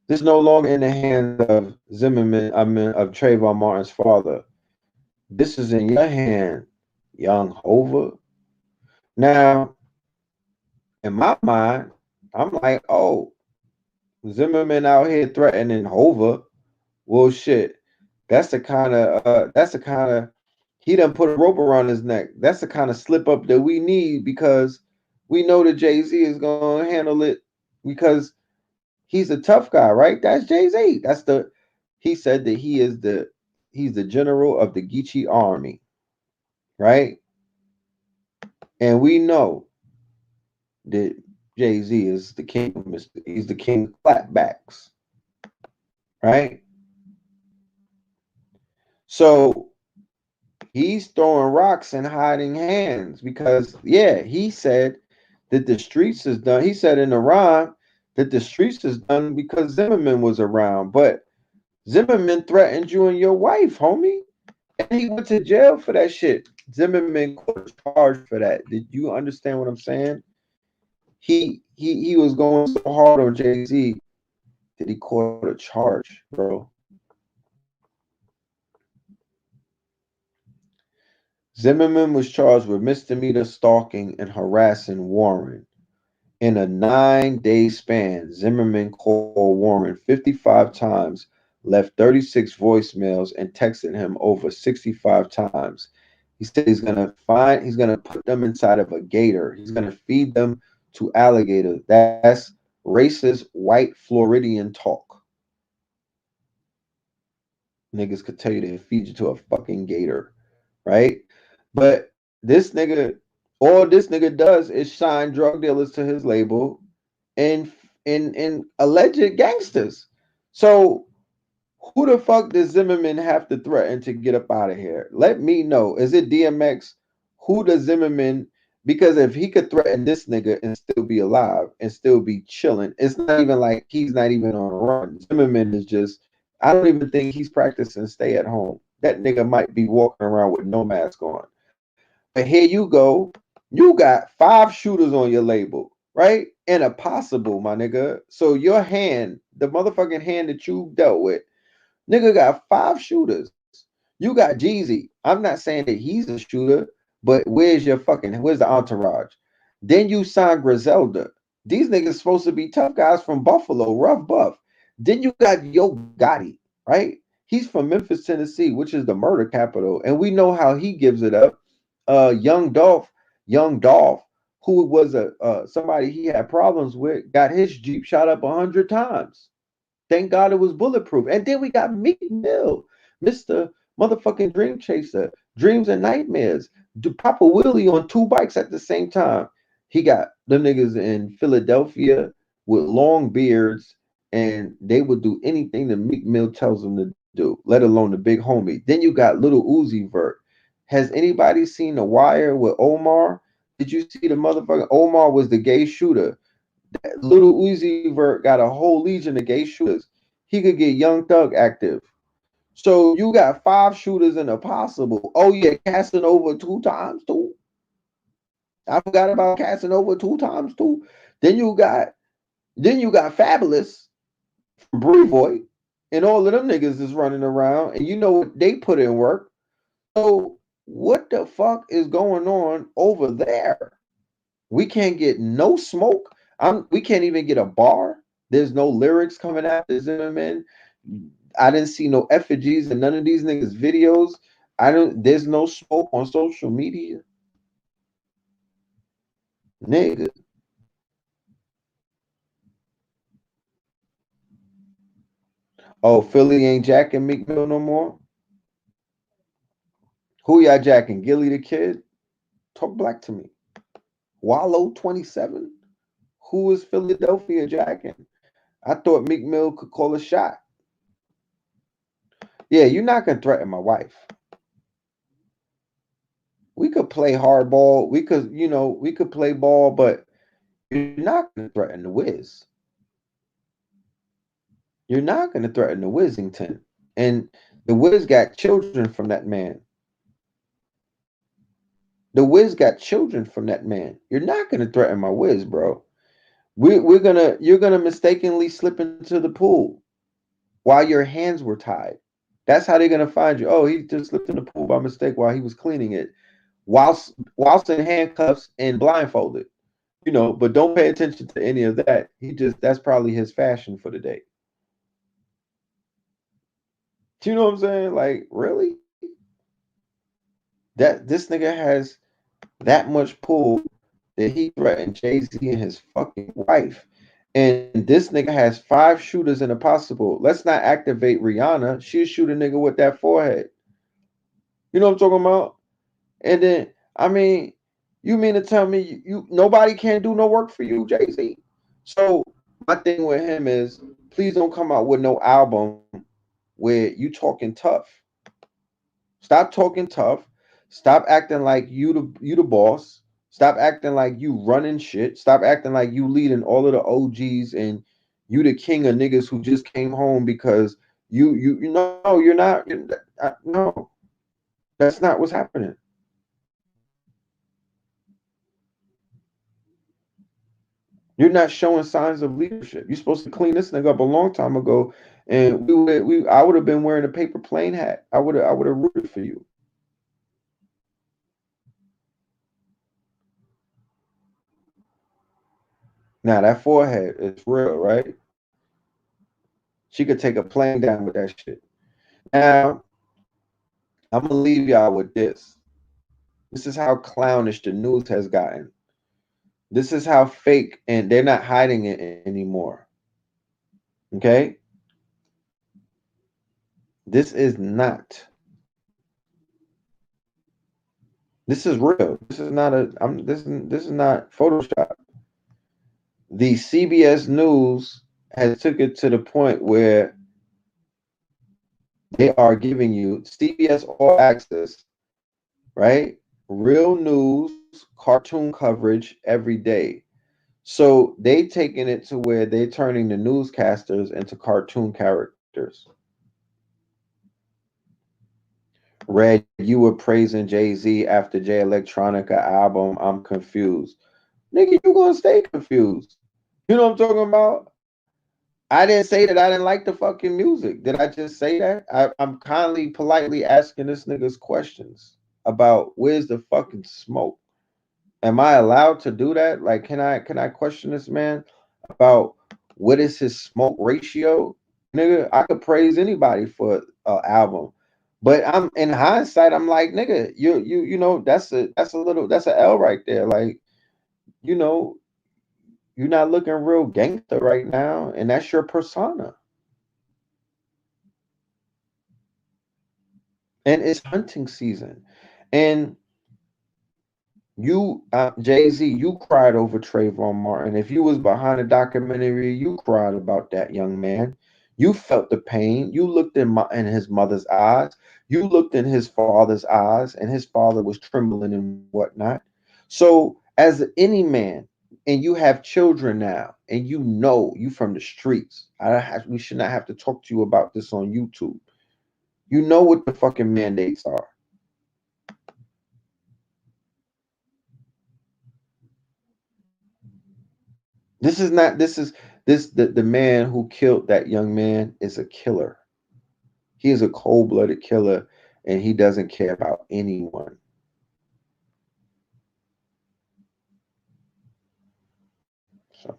This is no longer in the hands of Zimmerman, I mean of Trayvon Martin's father. This is in your hand, young Hova. Now, in my mind, I'm like, oh, Zimmerman out here threatening Hova. Well, shit. That's the kind of he done put a rope around his neck. That's the kind of slip up that we need because we know that Jay-Z is gonna handle it because he's a tough guy, right? That's Jay-Z. He said that he's the general of the Geechee army, right? And we know that Jay-Z is the king of he's the king of clapbacks, right? So he's throwing rocks and hiding hands because, yeah, he said that the streets is done. He said in the rhyme that the streets is done because Zimmerman was around. But Zimmerman threatened you and your wife, homie. And he went to jail for that shit. Zimmerman caught a charge for that. Did you understand what I'm saying? He was going so hard on Jay-Z that he caught a charge, bro. Zimmerman was charged with misdemeanor stalking and harassing Warren. In a 9-day span, Zimmerman called Warren 55 times, left 36 voicemails, and texted him over 65 times. He said he's gonna put them inside of a gator. He's gonna feed them to alligators. That's racist white Floridian talk. Niggas could tell you to feed you to a fucking gator, right? But this nigga, all this nigga does is shine drug dealers to his label and alleged gangsters. So who the fuck does Zimmerman have to threaten to get up out of here? Let me know. Is it DMX? Who does Zimmerman? Because if he could threaten this nigga and still be alive and still be chilling, it's not even like he's not even on a run. Zimmerman is just, I don't even think he's practicing stay at home. That nigga might be walking around with no mask on. But here you go. You got 5 shooters on your label, right? And a possible, my nigga. So your hand, the motherfucking hand that you dealt with, nigga got 5 shooters. You got Jeezy. I'm not saying that he's a shooter, but where's the entourage? Then you signed Griselda. These niggas supposed to be tough guys from Buffalo, Rough Buff. Then you got Yo Gotti, right? He's from Memphis, Tennessee, which is the murder capital. And we know how he gives it up. Young Dolph, who was somebody he had problems with, got his Jeep shot up 100 times. Thank God it was bulletproof. And then we got Meek Mill, Mr. Motherfucking Dream Chaser, Dreams and Nightmares, do Papa Willie on 2 bikes at the same time. He got them niggas in Philadelphia with long beards, and they would do anything that Meek Mill tells them to do, let alone the big homie. Then you got Little Uzi Vert. Has anybody seen The Wire with Omar? Did you see the motherfucker? Omar was the gay shooter. Little Uzi Vert got a whole legion of gay shooters. He could get Young Thug active. So you got 5 shooters in a possible. Oh yeah, casting over 2 times too. I forgot about casting over 2 times too. Then you got Fabulous from Brevoy, and all of them niggas is running around, and you know what they put in work. So what the fuck is going on over there? We can't get no smoke. We can't even get a bar. There's no lyrics coming after Zimmerman. I didn't see no effigies in none of these niggas' videos. There's no smoke on social media. Nigga. Oh, Philly ain't jacking Meek Mill no more? Who y'all jacking? Gilly the Kid? Talk black to me. Wallow 27? Who is Philadelphia jacking? I thought Meek Mill could call a shot. Yeah, you're not gonna threaten my wife. We could play hardball. We could play ball, but you're not gonna threaten the Wiz. You're not gonna threaten the Wizington. And the Wiz got children from that man. The Wiz got children from that man. You're not gonna threaten my Wiz, bro. You're gonna mistakenly slip into the pool while your hands were tied. That's how they're gonna find you. Oh, he just slipped in the pool by mistake while he was cleaning it, whilst in handcuffs and blindfolded. But don't pay attention to any of that. That's probably his fashion for the day. Do you know what I'm saying? Like, really? That this nigga has that much pull that he threatened Jay-Z and his fucking wife. And this nigga has 5 shooters in a possible. Let's not activate Rihanna. She'll shoot a nigga with that forehead. You know what I'm talking about? And then, I mean, you mean to tell me nobody can do no work for you, Jay-Z? So my thing with him is, please don't come out with no album where you talking tough. Stop talking tough. Stop acting like you the boss. Stop acting like you running shit. Stop acting like you leading all of the OGs and you the king of niggas who just came home because you know you're not. No, that's not what's happening. You're not showing signs of leadership. You're supposed to clean this nigga up a long time ago, and I would have been wearing a paper plane hat. I would have rooted for you. Now that forehead is real, right? She could take a plane down with that shit. Now, I'm gonna leave y'all with this. This is how clownish the news has gotten. This is how fake, and they're not hiding it anymore. Okay? This is not. This is real. This is not this is not Photoshop. The CBS News has took it to the point where they are giving you CBS All Access, right? Real news, cartoon coverage every day. So they taking it to where they're turning the newscasters into cartoon characters. Red, you were praising Jay-Z after Jay Electronica album. I'm confused. Nigga, you gonna stay confused. You know what I'm talking about? I didn't say that I didn't like the fucking music. Did I just say that? I'm kindly, politely asking this nigga's questions about where's the fucking smoke. Am I allowed to do that? Like, can I question this man about what is his smoke ratio? Nigga, I could praise anybody for an album, but I'm in hindsight, I'm like, nigga, you know, that's an L right there. Like, you know, you're not looking real gangster right now, and that's your persona. And it's hunting season, and you, Jay-Z, you cried over Trayvon Martin. If you was behind the documentary, you cried about that young man. You felt the pain. You looked in his mother's eyes. You looked in his father's eyes, and his father was trembling and whatnot. So as any man, and you have children now, and you know you from the streets. We should not have to talk to you about this on YouTube. You know what the fucking mandates are. This is not. This is this. The man who killed that young man is a killer. He is a cold-blooded killer, and he doesn't care about anyone. So.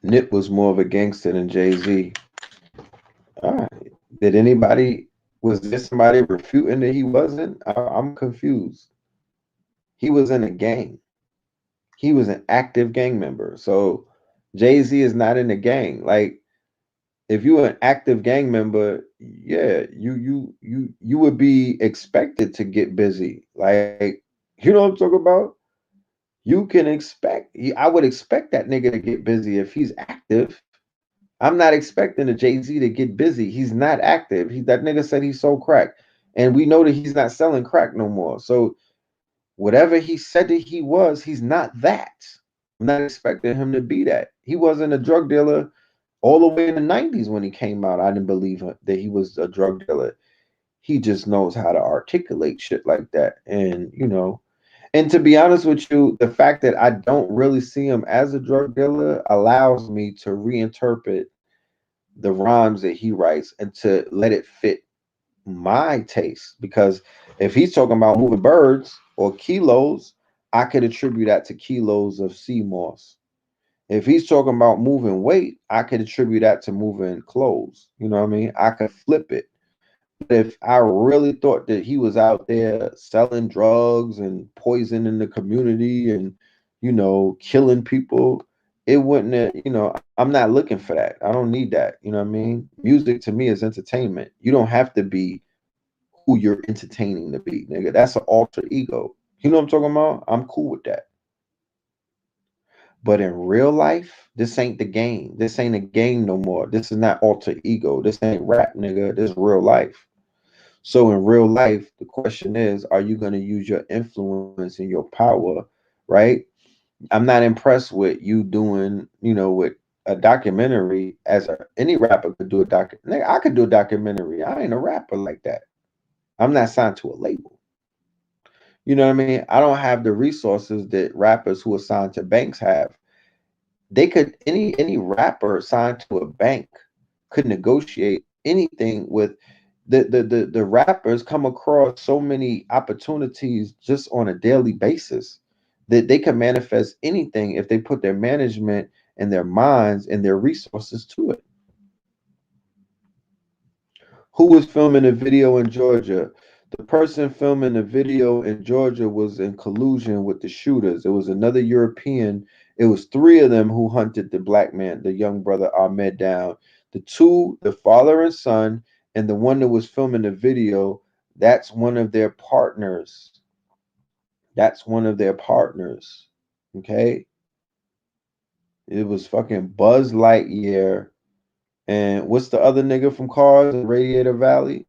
Nip was more of a gangster than Jay-Z. All right. Did anybody, was there somebody refuting that he wasn't? I'm confused. He was in a gang. He was an active gang member. So Jay-Z is not in a gang. Like, if you were an active gang member, yeah, you would be expected to get busy. Like, you know what I'm talking about? You can expect, I would expect that nigga to get busy if he's active. I'm not expecting a Jay-Z to get busy. He's not active. That nigga said he sold crack. And we know that he's not selling crack no more. So whatever he said that he was, he's not that. I'm not expecting him to be that. He wasn't a drug dealer all the way in the 90s when he came out. I didn't believe that he was a drug dealer. He just knows how to articulate shit like that. And, you know, and to be honest with you, the fact that I don't really see him as a drug dealer allows me to reinterpret the rhymes that he writes and to let it fit my taste. Because if he's talking about moving birds or kilos, I could attribute that to kilos of sea moss. If he's talking about moving weight, I could attribute that to moving clothes. You know what I mean? I could flip it. But if I really thought that he was out there selling drugs and poisoning the community and, you know, killing people, it wouldn't have, you know, I'm not looking for that. I don't need that. You know what I mean? Music to me is entertainment. You don't have to be who you're entertaining to be, nigga. That's an alter ego. You know what I'm talking about? I'm cool with that. But in real life, this ain't the game. This ain't a game no more. This is not alter ego. This ain't rap, nigga. This is real life. So in real life, the question is, are you going to use your influence and your power, right? I'm not impressed with you doing, you know, with a documentary as any rapper could do a I could do a documentary. I ain't a rapper like that. I'm not signed to a label. You know what I mean? I don't have the resources that rappers who are signed to banks have. They could any rapper signed to a bank could negotiate anything with the rappers come across so many opportunities just on a daily basis that they can manifest anything if they put their management and their minds and their resources to it. Who was filming the video in Georgia? The person filming the video in Georgia was in collusion with the shooters. It was another European. It was three of them who hunted the black man, the young brother Ahmed, down. The two, the father and son, and the one that was filming the video, that's one of their partners. That's one of their partners. Okay. It was fucking Buzz Lightyear. And what's the other nigga from Cars in Radiator Valley?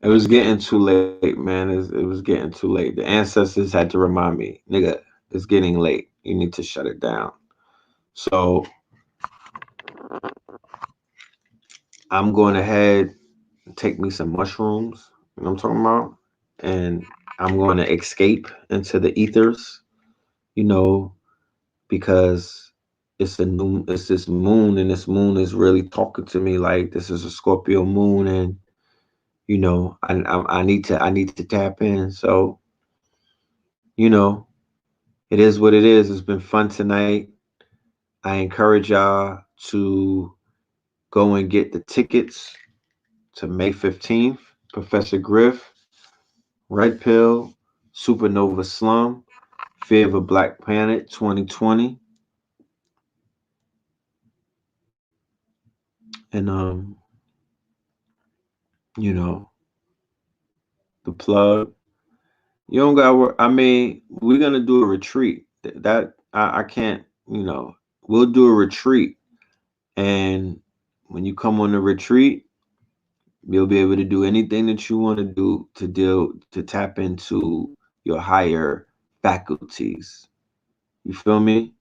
It was getting too late, man. It was getting too late. The ancestors had to remind me, nigga, it's getting late. You need to shut it down. So I'm going ahead and take me some mushrooms. You know what I'm talking about? And I'm going to escape into the ethers, you know, because it's this moon, and this moon is really talking to me like this is a Scorpio moon, and you know, I need to tap in. So, you know, it is what it is. It's been fun tonight. I encourage y'all to go and get the tickets to May 15th. Professor Griff, Red Pill, Supernova Slum, Fear of a Black Planet 2020. And you know, the plug. You don't got work. I mean, we're gonna do a retreat. That I can't, you know, we'll do a retreat. And when you come on the retreat, you'll be able to do anything that you want to do to tap into your higher faculties. You feel me?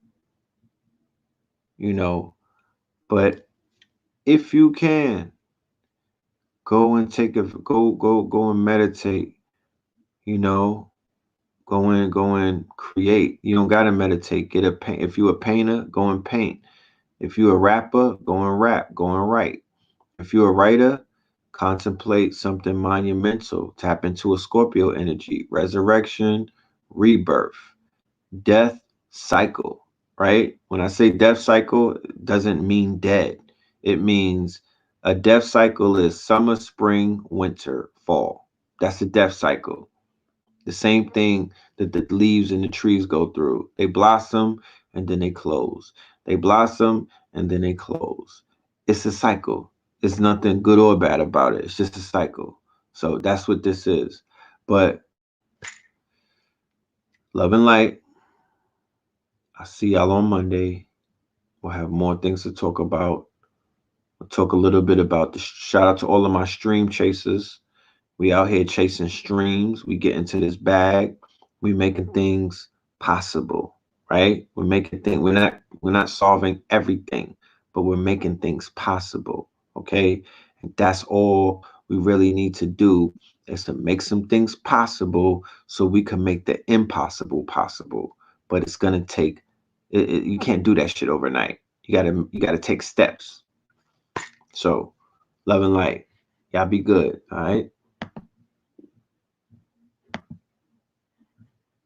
You know, but if you can go and go and meditate, you know, go and create. You don't gotta meditate. Get a paint. If you a painter, go and paint. If you a rapper, go and rap, go and write. If you're a writer, contemplate something monumental. Tap into a Scorpio energy, resurrection, rebirth, death cycle, right? When I say death cycle, it doesn't mean dead. It means a death cycle is summer, spring, winter, fall. That's the death cycle. The same thing that the leaves in the trees go through. They blossom and then they close. They blossom and then they close. It's a cycle. There's nothing good or bad about it. It's just a cycle. So that's what this is. But love and light. I'll see y'all on Monday. We'll have more things to talk about. We'll talk a little bit about the shout out to all of my stream chasers. We out here chasing streams. We get into this bag. We making things possible, right? We're making things. We're not solving everything, but we're making things possible. Okay, and that's all we really need to do is to make some things possible so we can make the impossible possible. But it's gonna take. You can't do that shit overnight. You gotta take steps. So, love and light. Y'all be good. All right.